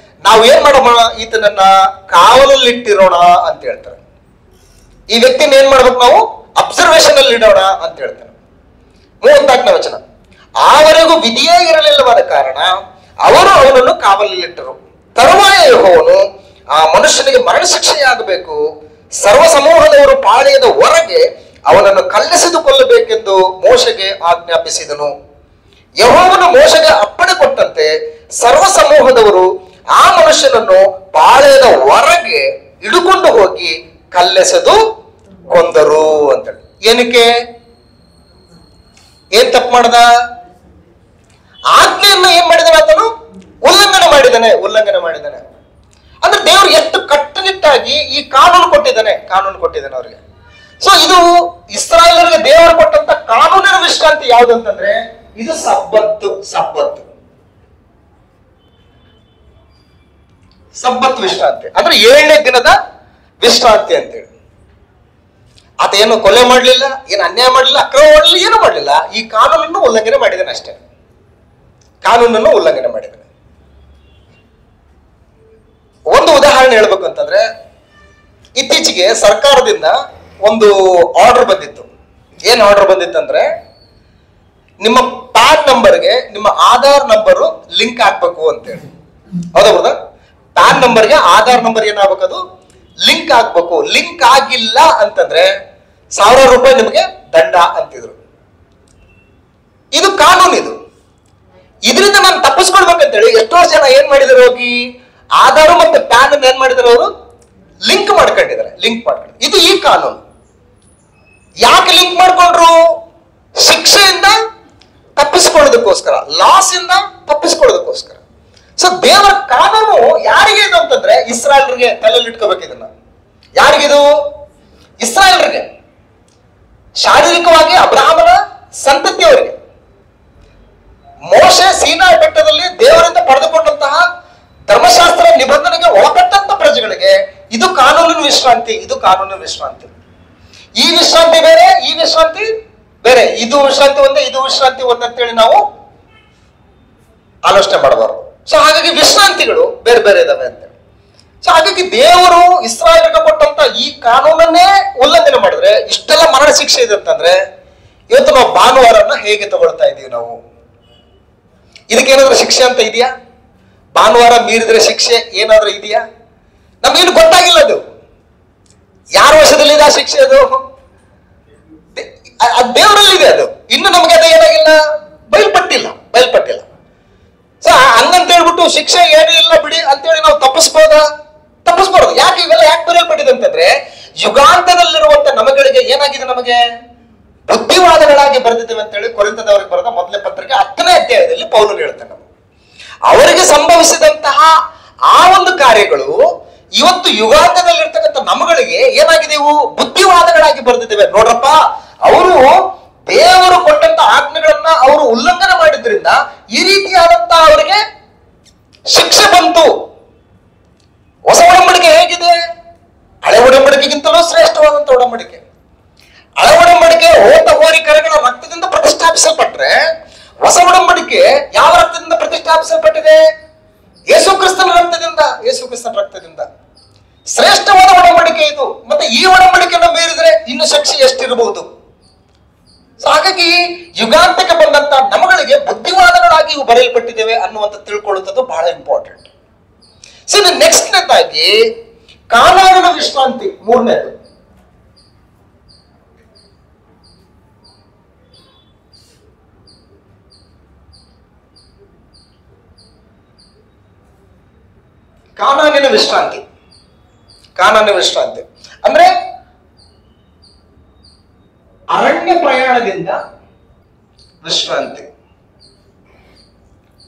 ನಾವು ಏನ್ ಮಾಡೋಣ? ಈತನನ್ನ ಕಾವಲಲ್ಲಿಟ್ಟಿರೋಣ ಅಂತ ಹೇಳ್ತಾರೆ. ಈ ವ್ಯಕ್ತಿನ ಏನ್ ಮಾಡ್ಬೇಕು? ನಾವು ಅಬ್ಸರ್ವೇಷನ್ ಅಲ್ಲಿ ಇಡೋಣ ಅಂತ ಹೇಳ್ತಾರೆ. 34ನೇ ವಚನ, ಆವರೆಗೂ ವಿಧಿಯೇ ಇರಲಿಲ್ಲವಾದ ಕಾರಣ ಅವರು ಅವನನ್ನು ಕಾವಲಲ್ಲಿಟ್ಟರು. ತರುವಾಯ ಯೆಹೋವನು ಆ ಮನುಷ್ಯನಿಗೆ ಮರಣ ಶಿಕ್ಷೆಯಾಗಬೇಕು, ಸರ್ವ ಸಮೂಹದವರು ಪಾಳೆಯದ ಹೊರಗೆ ಅವನನ್ನು ಕಲ್ಲೆಸೆದು ಕೊಲ್ಲಬೇಕೆಂದು ಮೋಶೆಗೆ ಆಜ್ಞಾಪಿಸಿದನು. ಯೆಹೋವನು ಮೋಶೆಗೆ ಅಪ್ಪಣೆ ಕೊಟ್ಟಂತೆ ಸರ್ವ ಸಮೂಹದವರು ಆ ಮನುಷ್ಯನನ್ನು ಪಾಳೆಯದ ಹೊರಗೆ ಹಿಡುಕೊಂಡು ಹೋಗಿ ಕಲ್ಲೆಸೆದು ಕೊಂದರು ಅಂತೇಳಿ. ಏನಕ್ಕೆ? ಏನ್ ತಪ್ಪು ಮಾಡ್ದ? ಆಜ್ಞೆಯನ್ನು ಏನ್ ಮಾಡಿದಾನೆ? ಆತನು ಉಲ್ಲಂಘನೆ ಮಾಡಿದ್ದಾನೆ. ಅಂದ್ರೆ ದೇವರು ಎಷ್ಟು ಕಟ್ಟುನಿಟ್ಟಾಗಿ ಈ ಕಾನೂನು ಕೊಟ್ಟಿದ್ದಾನೆ ಅವರಿಗೆ. ಸೊ ಇದು ಇಸ್ರಾಯೇಲರಿಗೆ ದೇವರು ಕೊಟ್ಟಂತ ಕಾನೂನಿನ ವಿಶ್ರಾಂತಿ ಯಾವುದಂತಂದ್ರೆ ಇದು ಸಬ್ಬತ್ತು ವಿಶ್ರಾಂತಿ. ಅಂದ್ರೆ 7ನೇ ದಿನದ ವಿಶ್ರಾಂತಿ ಅಂತೇಳಿ. ಆತ ಏನು ಕೊಲೆ ಮಾಡಲಿಲ್ಲ, ಏನು ಅನ್ಯಾಯ ಮಾಡಲಿಲ್ಲ, ಅಕ್ರಮ ಮಾಡಲಿಲ್ಲ, ಏನು ಮಾಡಲಿಲ್ಲ. ಈ ಕಾನೂನನ್ನು ಉಲ್ಲಂಘನೆ ಮಾಡಿದ್ದಾನೆ ಅಷ್ಟೇ. ಒಂದು ಉದಾಹರಣೆ ಹೇಳ್ಬೇಕು ಅಂತಂದ್ರೆ, ಇತ್ತೀಚೆಗೆ ಸರ್ಕಾರದಿಂದ ಒಂದು ಆರ್ಡರ್ ಬಂದಿತ್ತು. ಏನ್ ಆರ್ಡರ್ ಬಂದಿತ್ತಂದ್ರೆ, ನಿಮ್ಮ ಪ್ಯಾನ್ ನಂಬರ್ಗೆ ನಿಮ್ಮ ಆಧಾರ್ ನಂಬರ್ ಲಿಂಕ್ ಆಗ್ಬೇಕು ಅಂತೇಳಿ. ಹೌದಾ? ಪ್ಯಾನ್ ನಂಬರ್ಗೆ ಆಧಾರ್ ನಂಬರ್ ಏನಾಗಬೇಕು? ಅದು ಲಿಂಕ್ ಆಗ್ಬೇಕು. ಲಿಂಕ್ ಆಗಿಲ್ಲ ಅಂತಂದ್ರೆ 1000 ರೂಪಾಯಿ ನಿಮಗೆ ದಂಡ ಅಂತಿದ್ರು. ಇದು ಕಾನೂನು. ಇದರಿಂದ ನಾನು ತಪ್ಪಿಸ್ಕೊಳ್ಬೇಕಂತೇಳಿ ಎಷ್ಟೋ ಜನ ಏನ್ ಮಾಡಿದಾರೆ, ಹೋಗಿ ಆಧಾರ್ ಮತ್ತೆ ಪ್ಯಾನ್ ಅನ್ನು ಏನ್ ಮಾಡಿದಾರೆ, ಅವರು ಲಿಂಕ್ ಮಾಡ್ಕೊಂಡಿದ್ದಾರೆ. ಇದು ಈ ಕಾನೂನು. ಯಾಕೆ ಲಿಂಕ್ ಮಾಡ್ಕೊಂಡ್ರು? ಶಿಕ್ಷೆಯಿಂದ ತಪ್ಪಿಸ್ಕೊಳ್ಳೋದಕ್ಕೋಸ್ಕರ, ಲಾಸ್ ಇಂದ ತಪ್ಪಿಸ್ಕೊಳ್ಳೋದಕ್ಕೋಸ್ಕರ. ಸೊ ದೇವರ ಕಾನೂನು ಯಾರಿಗೆ ಇದು ಅಂತಂದ್ರೆ ಇಸ್ರಾಯೇಲರಿಗೆ ತಲೆಯಲ್ಲಿ ಇಟ್ಕೋಬೇಕು. ಇದನ್ನ ಯಾರಿಗಿದು? ಇಸ್ರಾಯೇಲರಿಗೆ, ಶಾರೀರಿಕವಾಗಿ ಅಬ್ರಹಾಮನ ಸಂತತಿಯವರಿಗೆ. ಮೋಶೆ ಸೀನಾಯಿ ಬೆಟ್ಟದಲ್ಲಿ ದೇವರಿಂದ ಪಡೆದುಕೊಂಡಂತಹ ಧರ್ಮಶಾಸ್ತ್ರ ನಿಬಂಧನೆಗೆ ಒಳಪಟ್ಟಂತ ಪ್ರಜೆಗಳಿಗೆ ಇದು ಕಾನೂನಿನ ವಿಶ್ರಾಂತಿ. ಈ ವಿಶ್ರಾಂತಿ ಬೇರೆ, ಈ ವಿಶ್ರಾಂತಿ ಬೇರೆ. ಇದು ವಿಶ್ರಾಂತಿ ಒಂದೇ, ಇದು ವಿಶ್ರಾಂತಿ ಒಂದೇ ಅಂತೇಳಿ ನಾವು ಆಲೋಚನೆ ಮಾಡಬಾರದು. ಸೊ ಹಾಗಾಗಿ ವಿಶ್ರಾಂತಿಗಳು ಬೇರೆ ಬೇರೆ ಇದಾವೆ ಅಂತೇಳಿ. ಸೊ ಹಾಗಾಗಿ ದೇವರು ಇಸ್ರಾಯೇಲ್ಗೆ ಕೊಟ್ಟಂತ ಈ ಕಾನೂನನ್ನೇ ಉಲ್ಲಂಘನೆ ಮಾಡಿದ್ರೆ ಇಷ್ಟೆಲ್ಲ ಮರಣ ಶಿಕ್ಷೆ ಇದೆ ಅಂತಂದ್ರೆ, ಇವತ್ತು ನಾವು ಭಾನುವಾರನ್ನ ಹೇಗೆ ತಗೊಳ್ತಾ ಇದೀವಿ? ನಾವು ಇದಕ್ಕೇನಾದ್ರೂ ಶಿಕ್ಷೆ ಅಂತ ಇದೆಯಾ? ಭಾನುವಾರ ಮೀರಿದ್ರೆ ಶಿಕ್ಷೆ ಏನಾದ್ರೂ ಇದೆಯಾ? ನಮಗೇನು ಗೊತ್ತಾಗಿಲ್ಲ ಅದು ಯಾರ ವಶದಲ್ಲಿದೆ ಆ ಶಿಕ್ಷೆ, ಅದು ದೇವರಲ್ಲಿದೆ. ಅದು ಇನ್ನು ನಮಗೆ ಅದು ಏನಾಗಿಲ್ಲ, ಬಯಲ್ಪಟ್ಟಿಲ್ಲ. ಸೊ ಹಂಗಂತ ಹೇಳ್ಬಿಟ್ಟು ಶಿಕ್ಷೆ ಏನೂ ಇಲ್ಲ ಬಿಡಿ ಅಂತೇಳಿ ನಾವು ತಪ್ಪಿಸ್ಬೋದು. ಯಾಕೆ ಇವೆಲ್ಲ ಯಾಕೆ ಬರೆಯಲ್ಪಟ್ಟಿದೆ ಅಂತಂದ್ರೆ, ಯುಗಾಂತದಲ್ಲಿರುವಂತ ನಮಗಳಿಗೆ ಏನಾಗಿದೆ, ನಮಗೆ ಬುದ್ಧಿವಾದಗಳಾಗಿ ಬರೆದಿದ್ದೇವೆ ಅಂತೇಳಿ ಕೊರಿಂಥದವರಿಗೆ ಬರೆದ ಮೊದಲನೇ ಪತ್ರಿಕೆ 10ನೇ ಅಧ್ಯಾಯದಲ್ಲಿ ಪೌಲನು ಹೇಳ್ತಾನೆ. ಅವರಿಗೆ ಸಂಭವಿಸಿದಂತಹ ಆ ಒಂದು ಕಾರ್ಯಗಳು ಇವತ್ತು ಯುಗಾಂತದಲ್ಲಿರ್ತಕ್ಕಂಥ ನಮಗಳಿಗೆ ಏನಾಗಿದೆ, ಇವು ಬುದ್ಧಿವಾದಗಳಾಗಿ ಬರೆದಿದ್ದೇವೆ. ನೋಡ್ರಪ್ಪ, ಅವರು ದೇವರು ಕೊಟ್ಟಂತ ಆಜ್ಞೆಗಳನ್ನ ಅವರು ಉಲ್ಲಂಘನೆ ಮಾಡಿದ್ರಿಂದ ಈ ರೀತಿಯಾದಂತ ಅವರಿಗೆ ಶಿಕ್ಷೆ ಬಂತು. ಹೊಸ ಒಡಂಬಡಿಕೆ ಹೇಗಿದೆ? ಹಳೆ ಒಡಂಬಡಿಕೆಗಿಂತಲೂ ಶ್ರೇಷ್ಠವಾದಂತ ಒಡಂಬಡಿಕೆ. ಹಳೆ ಒಡಂಬಡಿಕೆ ಹೋದ ಹೋರಿಕರಗಳ ರಕ್ತದಿಂದ ಪ್ರತಿಷ್ಠಾಪಿಸಲ್ಪಟ್ರೆ, ಹೊಸ ಒಡಂಬಡಿಕೆ ಯಾವ ರಕ್ತದಿಂದ ಪ್ರತಿಷ್ಠಾಪಿಸಲ್ಪಟ್ಟಿದೆ? ಯೇಸು ಕ್ರಿಸ್ತನ ರಕ್ತದಿಂದ. ಶ್ರೇಷ್ಠವಾದ ಒಡಂಬಡಿಕೆ ಇದು. ಮತ್ತೆ ಈ ಒಡಂಬಡಿಕೆಯನ್ನು ಮೀರಿದ್ರೆ ಇನ್ನು ಶಿಕ್ಷೆ ಎಷ್ಟಿರಬಹುದು? ಹಾಗಾಗಿ ಯುಗಾಂತಕ್ಕೆ ಬಂದಂತ ನಮಗಳಿಗೆ ಬುದ್ಧಿವಾದಗಳಾಗಿ ಇವು ಬರೆಯಲ್ಪಟ್ಟಿದ್ದೇವೆ ಅನ್ನುವಂತ ತಿಳ್ಕೊಳ್ಳುತ್ತದೆ ಬಹಳ ಇಂಪಾರ್ಟೆಂಟ್. ಸೊ ನೆಕ್ಸ್ಟ್ನೇದಾಗಿ ಕಾನಾನಿನ ವಿಶ್ರಾಂತಿ, ಮೂರನೇದು. ಕಾನಾನಿನ ವಿಶ್ರಾಂತಿ ಅಂದ್ರೆ ಅರಣ್ಯ ಪ್ರಯಾಣದಿಂದ ವಿಶ್ರಾಂತಿ.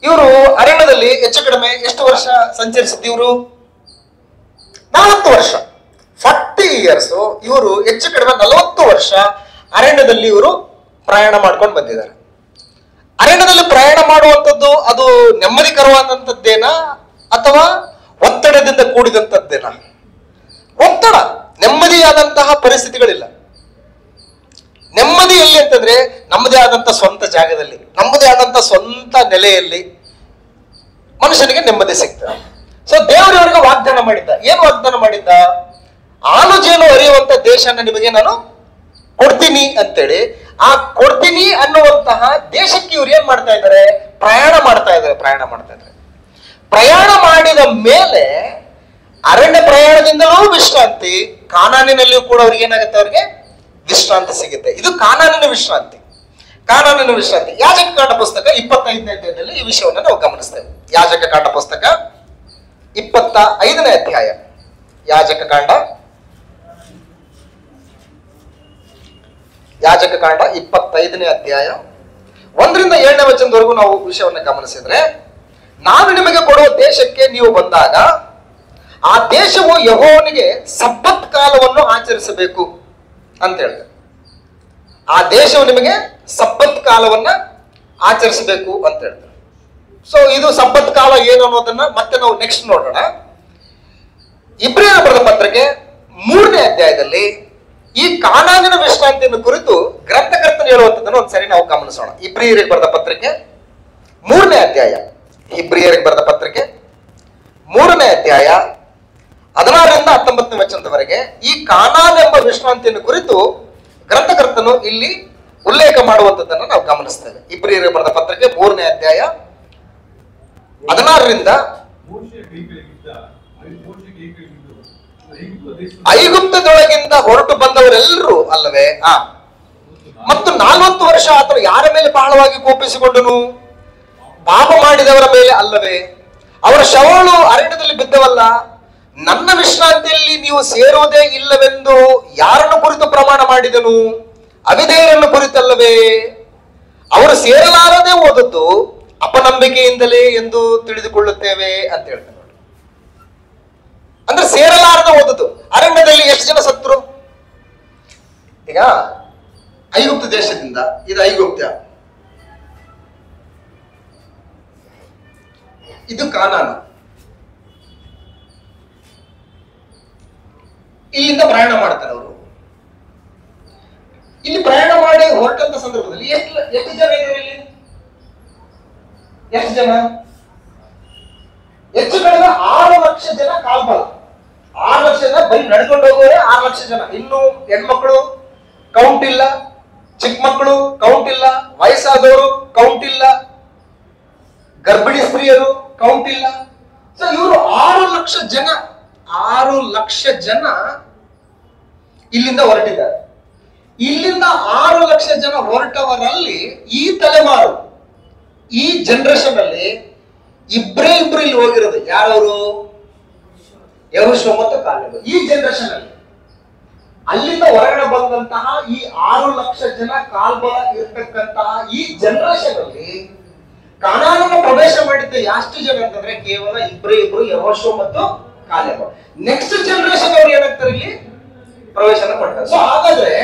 ಇವರು ಅರಣ್ಯದಲ್ಲಿ ಹೆಚ್ಚು ಕಡಿಮೆ ಎಷ್ಟು ವರ್ಷ ಸಂಚರಿಸಿದ್ರು? 40 ವರ್ಷ, 40 ಇಯರ್ಸ್. ಇವರು ಹೆಚ್ಚು ಕಡಿಮೆ 40 ವರ್ಷ ಅರಣ್ಯದಲ್ಲಿ ಇವರು ಪ್ರಯಾಣ ಮಾಡ್ಕೊಂಡು ಬಂದಿದ್ದಾರೆ. ಅರಣ್ಯದಲ್ಲಿ ಪ್ರಯಾಣ ಮಾಡುವಂಥದ್ದು ಅದು ನೆಮ್ಮದಿಕರವಾದಂಥದ್ದೇನ ಅಥವಾ ಒತ್ತಡದಿಂದ ಕೂಡಿದಂಥದ್ದೇನ? ಒತ್ತಡ, ನೆಮ್ಮದಿಯಾದಂತಹ ಪರಿಸ್ಥಿತಿಗಳಿಲ್ಲ. ನೆಮ್ಮದಿ ಎಲ್ಲಿ ಅಂತಂದ್ರೆ ನಮ್ಮದೇ ಆದಂತ ಸ್ವಂತ ಜಾಗದಲ್ಲಿ, ನಮ್ಮದೇ ಆದಂತ ಸ್ವಂತ ನೆಲೆಯಲ್ಲಿ ಮನುಷ್ಯನಿಗೆ ನೆಮ್ಮದಿ ಸಿಗ್ತದೆ. ಸೊ ದೇವರವರಿಗೆ ವಾಗ್ದಾನ ಮಾಡಿದ್ದ. ಏನು ವಾಗ್ದಾನ ಮಾಡಿದ್ದ? ಹಾಲು ಜೇನು ಹರಿಯುವಂತ ದೇಶನ ನಿಮಗೆ ನಾನು ಕೊಡ್ತೀನಿ ಅಂತೇಳಿ. ಆ ಕೊಡ್ತೀನಿ ಅನ್ನುವಂತಹ ದೇಶಕ್ಕೆ ಇವ್ರು ಏನ್ ಮಾಡ್ತಾ ಇದ್ದಾರೆ? ಪ್ರಯಾಣ ಮಾಡ್ತಾ ಇದ್ದಾರೆ. ಪ್ರಯಾಣ ಮಾಡಿದ ಮೇಲೆ ಅರಣ್ಯ ಪ್ರಯಾಣದಿಂದಲೂ ವಿಶ್ರಾಂತಿ, ಕಾನಾನಿನಲ್ಲಿಯೂ ಕೂಡ ಅವ್ರಿಗೆ ಏನಾಗುತ್ತೆ? ಅವ್ರಿಗೆ ವಿಶ್ರಾಂತಿ ಸಿಗುತ್ತೆ. ಇದು ಕಾನಾನಿನ ವಿಶ್ರಾಂತಿ. ಯಾಜಕ ಕಾಂಡ ಪುಸ್ತಕ 25ನೇ ಅಧ್ಯಾಯದಲ್ಲಿ ಈ ವಿಷಯವನ್ನು ನಾವು ಗಮನಿಸ್ತೇವೆ. ಯಾಜಕ ಕಾಂಡ ಪುಸ್ತಕ 25ನೇ ಅಧ್ಯಾಯ, ಯಾಜಕ ಕಾಂಡ 25ನೇ ಅಧ್ಯಾಯ 1ರಿಂದ 7ನೇ ವಚನದವರೆಗೂ ನಾವು ವಿಷಯವನ್ನು ಗಮನಿಸಿದ್ರೆ, ನಾನು ನಿಮಗೆ ಕೊಡುವ ದೇಶಕ್ಕೆ ನೀವು ಬಂದಾಗ ಆ ದೇಶವು ಯೆಹೋವನಿಗೆ ಸಬ್ಬತ್ ಕಾಲವನ್ನು ಆಚರಿಸಬೇಕು ಅಂತ ಹೇಳ್ತಾರೆ. ಆ ದೇಶವು ನಿಮಗೆ ಸಬ್ಬತ್ ಕಾಲವನ್ನ ಆಚರಿಸಬೇಕು ಅಂತ ಹೇಳ್ತಾರೆ. ಸೊ ಇದು ಸಬ್ಬತ್ ಕಾಲ ಏನು ಅನ್ನೋದನ್ನ ಮತ್ತೆ ನಾವು ನೆಕ್ಸ್ಟ್ ನೋಡೋಣ. ಇಬ್ರಿಯರ ಬರೆದ ಪತ್ರಿಕೆ 3ನೇ ಅಧ್ಯಾಯದಲ್ಲಿ ಈ ಕಾನಾನಿನ ವಿಶ್ರಾಂತಿಯನ್ನು ಕುರಿತು ಗ್ರಂಥಕರ್ತನು ಹೇಳುವಂಥದ್ದನ್ನು ಒಂದ್ಸರಿ ನಾವು ಗಮನಿಸೋಣ. ಇಬ್ರಿಯರಿಗೆ ಬರೆದ ಪತ್ರಿಕೆ 3ನೇ ಅಧ್ಯಾಯ, ಇಬ್ರಿಯರಿಗೆ ಬರೆದ ಪತ್ರಿಕೆ 3ನೇ ಅಧ್ಯಾಯ 16ರಿಂದ 19ನೇ ವಚನದವರೆಗೆ ಈ ಕಾನಾನ್ ಎಂಬ ವಿಶ್ರಾಂತಿಯನ್ನು ಕುರಿತು ಗ್ರಂಥಕರ್ತನು ಇಲ್ಲಿ ಉಲ್ಲೇಖ ಮಾಡುವಂಥದ್ದನ್ನು ನಾವು ಗಮನಿಸ್ತೇವೆ. ಇಬ್ರಿಯರಿಗೆ ಬರೆದ ಪತ್ರಿಕೆ 3ನೇ ಅಧ್ಯಾಯ 16ರಿಂದ ಐಗುಪ್ತದೊಳಗಿಂದ ಹೊರಟು ಬಂದವರೆಲ್ಲರೂ ಅಲ್ಲವೇ? ಮತ್ತು 40 ವರ್ಷ ಆತನು ಯಾರ ಮೇಲೆ ಬಹಳವಾಗಿ ಕೋಪಿಸಿಕೊಂಡನು? ಪಾಪ ಮಾಡಿದವರ ಮೇಲೆ ಅಲ್ಲವೇ? ಅವರ ಶವಗಳು ಅರಣ್ಯದಲ್ಲಿ ಬಿದ್ದವಲ್ಲ. ನನ್ನ ವಿಶ್ರಾಂತಿಯಲ್ಲಿ ನೀವು ಸೇರುವುದೇ ಇಲ್ಲವೆಂದು ಯಾರನ್ನು ಕುರಿತು ಪ್ರಮಾಣ ಮಾಡಿದನು? ಅವಿಧೇಯರನ್ನು ಕುರಿತಲ್ಲವೇ? ಅವರು ಸೇರಲಾರದೆ ಹೋದದ್ದು ಅಪನಂಬಿಕೆಯಿಂದಲೇ ಎಂದು ತಿಳಿದುಕೊಳ್ಳುತ್ತೇವೆ ಅಂತ ಹೇಳ್ತಾರೆ. ಅಂದ್ರೆ ಸೇರಲಾರದೆ ಹೋದದ್ದು. ಅರಣ್ಯದಲ್ಲಿ ಎಷ್ಟು ಜನ ಸತ್ರು? ಈಗ ಐಗುಪ್ತ ದೇಶದಿಂದ, ಇದು ಐಗುಪ್ತ, ಇದು ಕಾನಾನು. ಇಲ್ಲಿಂದ ಪ್ರಯಾಣ ಮಾಡ್ತಾರೆ ಅವರು. ಇಲ್ಲಿ ಪ್ರಯಾಣ ಮಾಡಿ ಹೊರಟಂತ ಸಂದರ್ಭದಲ್ಲಿ ಎಷ್ಟು ಜನ ಇದ್ದಾರೆ ಇಲ್ಲಿ? ಎಷ್ಟು ಜನ? ಹೆಚ್ಚು ಕಡಿಮೆ 6 ಲಕ್ಷ ಜನ ಕಾಲ್ಬಲ. 6 ಲಕ್ಷ ಜನ ಬರೀ ನಡ್ಕೊಂಡು ಹೋಗೋರೆ 6 ಲಕ್ಷ ಜನ. ಇನ್ನು ಹೆಣ್ಮಕ್ಳು ಕೌಂಟ್ ಇಲ್ಲ, ಚಿಕ್ಕ ಮಕ್ಕಳು ಕೌಂಟ್ ಇಲ್ಲ, ವಯಸ್ಸಾದವರು ಕೌಂಟ್ ಇಲ್ಲ, ಗರ್ಭಿಣಿ ಸ್ತ್ರೀಯರು ಕೌಂಟ್ ಇಲ್ಲ. ಸೊ ಇವರು 6 ಲಕ್ಷ ಜನ 6 ಲಕ್ಷ ಜನ ಇಲ್ಲಿಂದ ಹೊರಟಿದ್ದಾರೆ. ಇಲ್ಲಿಂದ 6 ಲಕ್ಷ ಜನ ಹೊರಟವರಲ್ಲಿ ಈ ತಲೆಮಾರು, ಈ ಜನರೇಷನ್ ಅಲ್ಲಿ ಇಬ್ರು ಇಲ್ಲಿ ಹೋಗಿರೋದು. ಯಾರವರು? ಯೆಹೋಶುವ ಮತ್ತು ಕಾಲೇಬ್. ಈ ಜನರೇಷನ್ ಅಲ್ಲಿ ಅಲ್ಲಿಂದ ಹೊರಗಡೆ ಬಂದಂತಹ ಈ 6 ಲಕ್ಷ ಜನ ಕಾಲ್ಬಲ ಇರ್ತಕ್ಕಂತಹ ಈ ಜನರೇಷನ್ ಅಲ್ಲಿ ಕಾನಾನನ್ನು ಪ್ರವೇಶ ಮಾಡಿದ್ದ ಎಷ್ಟು ಜನ ಅಂತಂದ್ರೆ ಕೇವಲ ಇಬ್ರು, ಯೆಹೋಶುವ ಮತ್ತು ಕಾಲೇಬ್. ನೆಕ್ಸ್ಟ್ ಜನರೇಷನ್ ಅವ್ರು ಏನಾಗ್ತಾರೆ, ಇಲ್ಲಿ ಪ್ರವೇಶನ ಮಾಡ್ತಾರೆ. ಸೊ ಹಾಗಾದ್ರೆ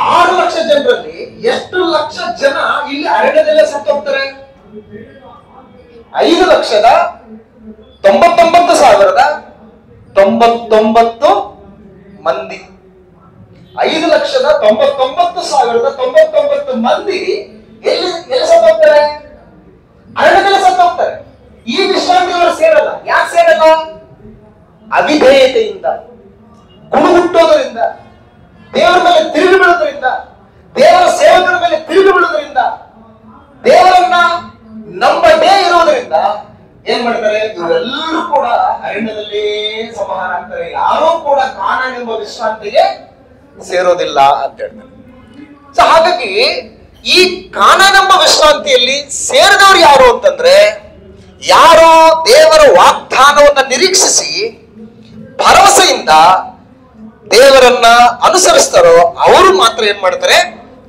6 ಲಕ್ಷ ಜನರಲ್ಲಿ ಎಷ್ಟು ಲಕ್ಷ ಜನ ಇಲ್ಲಿ ಅರಣ್ಯದಲ್ಲೇ ಸತ್ತು ಹೋಗ್ತಾರೆ? 5,99,099 ಮಂದಿ. 5,99,099 ಮಂದಿ ಎಲ್ಲಿ ಸತ್ತು ಹೋಗ್ತಾರೆ? ಅರಣ್ಯದಲ್ಲೇ ಸತ್ತು ಹೋಗ್ತಾರೆ. ಈ ವಿಶ್ರಾಂತಿ ಅವರು ಸೇರಲ್ಲ. ಯಾಕೆ ಸೇರಲ್ಲ? ಅವಿಧೇಯತೆಯಿಂದ, ಗುಣಗುಟ್ಟೋದರಿಂದ, ದೇವರ ಮೇಲೆ ತಿರುಗಿ ಬೀಳೋದ್ರಿಂದ, ದೇವರ ಸೇವಕರ ಮೇಲೆ ತಿರುಗಿ ಬೀಳೋದ್ರಿಂದ, ದೇವರನ್ನ ನಂಬದೇ ಇರೋದ್ರಿಂದ ಏನ್ ಮಾಡ್ತಾರೆ? ಇವರೆಲ್ಲರೂ ಕೂಡ ಅರಣ್ಯದಲ್ಲಿ ಸಂಹಾರ ಆಗ್ತಾರೆ. ಯಾರೂ ಕೂಡ ಕಾನಾನ್ ಎಂಬ ವಿಶ್ರಾಂತಿಗೆ ಸೇರೋದಿಲ್ಲ ಅಂತ ಹೇಳ್ತಾರೆ. ಸೊ ಹಾಗಾಗಿ ಈ ಕಾನಾನ್ ಎಂಬ ವಿಶ್ರಾಂತಿಯಲ್ಲಿ ಸೇರಿದವರು ಯಾರು ಅಂತಂದ್ರೆ, ಯಾರು ದೇವರ ವಾಗ್ದಾನವನ್ನ ನಿರೀಕ್ಷಿಸಿ ಭರವಸೆಯಿಂದ ದೇವರನ್ನ ಅನುಸರಿಸ್ತಾರೋ ಅವರು ಮಾತ್ರ ಏನ್ ಮಾಡ್ತಾರೆ?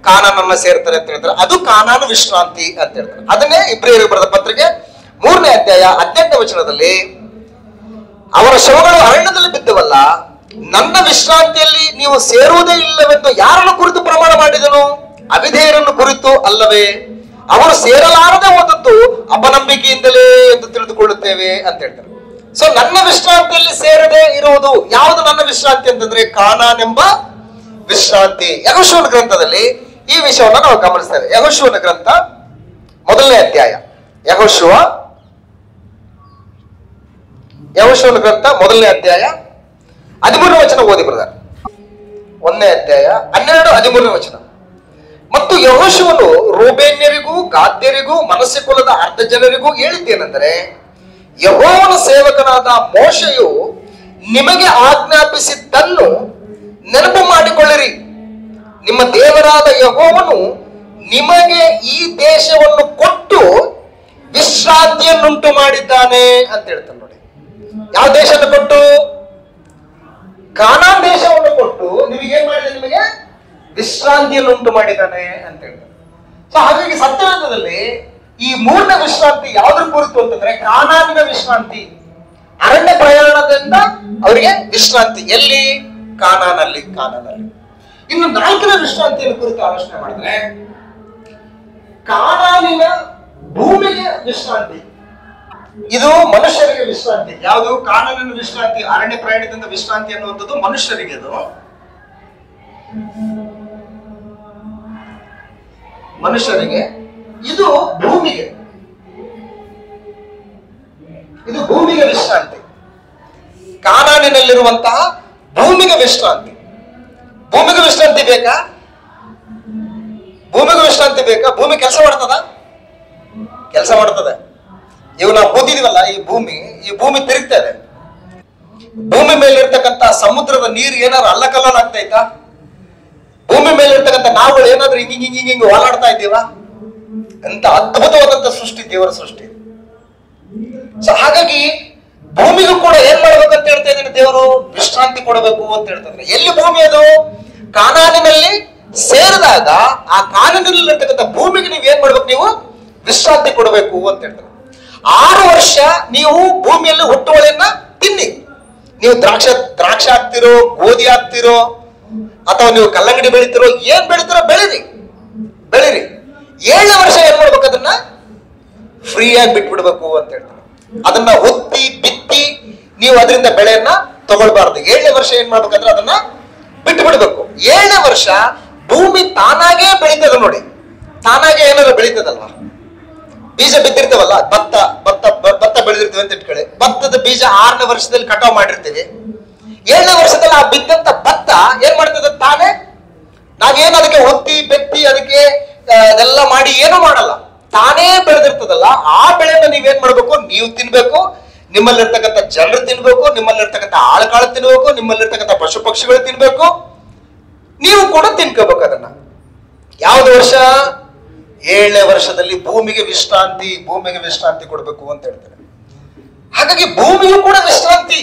ಕಾನಾನನ್ನ ಸೇರ್ತಾರೆ ಅಂತ ಹೇಳ್ತಾರೆ. ಅದು ಕಾನಾನು ವಿಶ್ರಾಂತಿ ಅಂತ ಹೇಳ್ತಾರೆ. ಅದನ್ನೇ ಇಬ್ರಿಯರಿಗೆ ಬರೆದ ಪತ್ರಿಕೆ 3ನೇ ಅಧ್ಯಾಯ 18ನೇ ವಚನದಲ್ಲಿ, ಅವರ ಶವಗಳು ಅರಣ್ಯದಲ್ಲಿ ಬಿದ್ದವಲ್ಲ, ನನ್ನ ವಿಶ್ರಾಂತಿಯಲ್ಲಿ ನೀವು ಸೇರುವುದೇ ಇಲ್ಲವೆಂದು ಯಾರನ್ನು ಕುರಿತು ಪ್ರಮಾಣ ಮಾಡಿದನು? ಅವಿಧೇಯರನ್ನು ಕುರಿತು ಅಲ್ಲವೇ? ಅವರು ಸೇರಲಾರದೆ ಹೋದದ್ದು ಅಪನಂಬಿಕೆಯಿಂದಲೇ ಎಂದು ತಿಳಿದುಕೊಳ್ಳುತ್ತೇವೆ ಅಂತ ಹೇಳ್ತಾರೆ. ಸೊ ನನ್ನ ವಿಶ್ರಾಂತಿಯಲ್ಲಿ ಸೇರದೆ ಇರುವುದು ಯಾವುದು? ನನ್ನ ವಿಶ್ರಾಂತಿ ಅಂತಂದ್ರೆ ಕಾನಾನ್ ಎಂಬ ವಿಶ್ರಾಂತಿ. ಯೆಹೋಶುವನ ಗ್ರಂಥದಲ್ಲಿ ಈ ವಿಷಯವನ್ನ ನಾವು ಗಮನಿಸ್ತೇವೆ. ಯೆಹೋಶುವನ ಗ್ರಂಥ 1ನೇ ಅಧ್ಯಾಯ, ಯೆಹೋಶುವನ ಗ್ರಂಥ 1ನೇ ಅಧ್ಯಾಯ 13ನೇ ವಚನ ಓದಿ ಬ್ರದರ್. 1ನೇ ಅಧ್ಯಾಯ 12-13ನೇ ವಚನ. ಮತ್ತು ಯೆಹೋಶುವನು ರೂಬೇನ್ಯರಿಗೂ ಗಾದ್ಯರಿಗೂ ಮನಸ್ಸೆ ಕುಲದ ಅರ್ಧ ಜನರಿಗೂ ಹೇಳಿದ್ದೇನೆಂದರೆ, ಯೆಹೋವನ ಸೇವಕನಾದ ಮೋಶೆಯು ನಿಮಗೆ ಆಜ್ಞಾಪಿಸಿದ್ದನ್ನು ನೆನಪು ಮಾಡಿಕೊಳ್ಳಿರಿ. ನಿಮ್ಮ ದೇವರಾದ ಯೆಹೋವನು ನಿಮಗೆ ಈ ದೇಶವನ್ನು ಕೊಟ್ಟು ವಿಶ್ರಾಂತಿಯನ್ನುಂಟು ಮಾಡಿದ್ದಾನೆ ಅಂತ ಹೇಳ್ತಾನೆ. ನೋಡಿ, ಯಾವ ದೇಶವನ್ನು ಕೊಟ್ಟು? ಕಾನಾನ್ ದೇಶವನ್ನು ಕೊಟ್ಟು ನಿಮಗೇನ್ ಮಾಡಿದ? ನಿಮಗೆ ವಿಶ್ರಾಂತಿಯನ್ನುಂಟು ಮಾಡಿದ್ದಾನೆ ಅಂತ ಹೇಳ್ತಾರೆ. ಸೊ ಹಾಗಾಗಿ ಸತ್ಯವೇದದಲ್ಲಿ ಈ 3ನೇ ವಿಶ್ರಾಂತಿ ಯಾವ್ದ್ರ ಕುರಿತು ಅಂತಂದ್ರೆ ಕಾನಾನಿನ ವಿಶ್ರಾಂತಿ. ಅರಣ್ಯ ಪ್ರಯಾಣದಿಂದ ಅವರಿಗೆ ವಿಶ್ರಾಂತಿ ಎಲ್ಲಿ? ಕಾನಾನಲ್ಲಿ. ಇನ್ನು 4ನೇ ವಿಶ್ರಾಂತಿಯ ಕುರಿತು ಆಲೋಚನೆ ಮಾಡಿದ್ರೆ ಕಾನಾನಿನ ಭೂಮಿಗೆ ವಿಶ್ರಾಂತಿ. ಇದು ಮನುಷ್ಯರಿಗೆ ವಿಶ್ರಾಂತಿ. ಯಾವುದು? ಕಾನಾನಿನ ವಿಶ್ರಾಂತಿ, ಅರಣ್ಯ ಪ್ರಯಾಣದಿಂದ ವಿಶ್ರಾಂತಿ ಅನ್ನುವಂಥದ್ದು ಮನುಷ್ಯರಿಗೆ. ಅದು ಮನುಷ್ಯರಿಗೆ, ಇದು ಭೂಮಿಗೆ ವಿಶ್ರಾಂತಿ. ಕಾನಾನಿನಲ್ಲಿರುವಂತಹ ಭೂಮಿಗೆ ವಿಶ್ರಾಂತಿ. ಭೂಮಿಗೆ ವಿಶ್ರಾಂತಿ ಬೇಕಾ? ಭೂಮಿ ಕೆಲಸ ಮಾಡ್ತದ? ಕೆಲಸ ಮಾಡ್ತದೆ. ಇವು ನಾವು ಕೂತಿದೀವಲ್ಲ, ಈ ಭೂಮಿ ತಿರುಗ್ತಾ ಇದೆ. ಭೂಮಿ ಮೇಲೆ ಇರ್ತಕ್ಕಂಥ ಸಮುದ್ರದ ನೀರು ಏನಾದ್ರು ಅಲ್ಲಕಲ್ಲಾಗ್ತೈತಾ? ಭೂಮಿ ಮೇಲೆ ಇರ್ತಕ್ಕಂಥ ನಾವುಗಳು ಏನಾದ್ರೂ ಹಿಂಗ್ ಓಲಾಡ್ತಾ ಇದ್ದೀವ? ಅಂತ ಅದ್ಭುತವಾದಂತ ಸೃಷ್ಟಿ, ದೇವರ ಸೃಷ್ಟಿ. ಸೊ ಹಾಗಾಗಿ ಭೂಮಿಗೂ ಕೂಡ ಏನ್ ಮಾಡ್ಬೇಕು ಅಂತ ಹೇಳ್ತಾ ಇದ್ದಾನೆ ದೇವರು? ವಿಶ್ರಾಂತಿ ಕೊಡಬೇಕು ಅಂತ ಹೇಳ್ತಾರೆ. ಎಲ್ಲಿ ಭೂಮಿ? ಅದು ಕಾನಾನಿನಲ್ಲಿ ಸೇರಿದಾಗ ಆ ಕಾನಾನಿನಲ್ಲಿ ಇರ್ತಕ್ಕಂಥ ಭೂಮಿಗೆ ನೀವು ಏನ್ ಮಾಡ್ಬೇಕು? ನೀವು ವಿಶ್ರಾಂತಿ ಕೊಡಬೇಕು ಅಂತ ಹೇಳ್ತಾರೆ. 6 ವರ್ಷ ನೀವು ಭೂಮಿಯಲ್ಲಿ ಹುಟ್ಟುವಳಿಯನ್ನ ತಿನ್ನಿ. ನೀವು ದ್ರಾಕ್ಷಿ ಹಾಕ್ತಿರೋ, ಗೋಧಿ ಹಾಕ್ತಿರೋ, ಅಥವಾ ನೀವು ಕಲ್ಲಂಗಡಿ ಬೆಳಿತಿರೋ, ಏನ್ ಬೆಳಿತಿರೋ ಬೆಳೀರಿ. 7ನೇ ವರ್ಷ ಏನ್ ಮಾಡ್ಬೇಕು? ಅದನ್ನ ಫ್ರೀಯಾಗಿ ಬಿಟ್ಬಿಡ್ಬೇಕು ಅಂತ ಹೇಳ್ತಾರೆ. ಅದನ್ನ ಒತ್ತಿ ಬಿತ್ತಿ ನೀವು ಅದರಿಂದ ಬೆಳೆಯನ್ನ ತಗೊಳ್ಬಾರ್ದು. 7ನೇ ವರ್ಷ ಏನ್ ಮಾಡ್ಬೇಕಂದ್ರೆ ಅದನ್ನ ಬಿಟ್ಟು ಬಿಡ್ಬೇಕು. 7ನೇ ವರ್ಷ ಭೂಮಿ ತಾನಾಗೇ ಬೆಳೀತದ. ನೋಡಿ, ತಾನಾಗೆ ಏನಾದ್ರು ಬೆಳೀತದಲ್ವಾ? ಬೀಜ ಬಿದ್ದಿರ್ತವಲ್ಲ, ಭತ್ತ ಬೆಳೆದಿರ್ತೀವಿ ಅಂತ ಇಟ್ಕೊಳ್ಳಿ. ಭತ್ತದ ಬೀಜ 6ನೇ ವರ್ಷದಲ್ಲಿ ಕಟಾವ್ ಮಾಡಿರ್ತೀವಿ. 7ನೇ ವರ್ಷದಲ್ಲಿ ಆ ಬಿದ್ದಂತ ಭತ್ತ ಏನ್ ಮಾಡ್ತದ? ತಾನೇ. ನಾವೇನು ಅದಕ್ಕೆ ಒತ್ತಿ ಬೆತ್ತಿ ಅದಕ್ಕೆ ಅದೆಲ್ಲ ಮಾಡಿ ಏನು ಮಾಡಲ್ಲ, ತಾನೇ ಬೆಳೆದಿರ್ತದಲ್ಲ. ಆ ಬೆಳೆನ ನೀವೇನ್ ಮಾಡ್ಬೇಕು? ನೀವು ತಿನ್ಬೇಕು, ನಿಮ್ಮಲ್ಲಿರ್ತಕ್ಕಂಥ ಜನರು ತಿನ್ಬೇಕು, ನಿಮ್ಮಲ್ಲಿರ್ತಕ್ಕಂಥ ಆಳುಕಾಳು ತಿನ್ಬೇಕು, ನಿಮ್ಮಲ್ಲಿರ್ತಕ್ಕಂಥ ಪಶು ಪಕ್ಷಿಗಳು ತಿನ್ಬೇಕು, ನೀವು ಕೂಡ ತಿನ್ಕೋಬೇಕು ಅದನ್ನ. ಯಾವ್ದು ವರ್ಷ? 7ನೇ ವರ್ಷದಲ್ಲಿ ಭೂಮಿಗೆ ವಿಶ್ರಾಂತಿ ಕೊಡಬೇಕು ಅಂತ ಹೇಳ್ತಾರೆ. ಹಾಗಾಗಿ ಭೂಮಿಯು ಕೂಡ ವಿಶ್ರಾಂತಿ.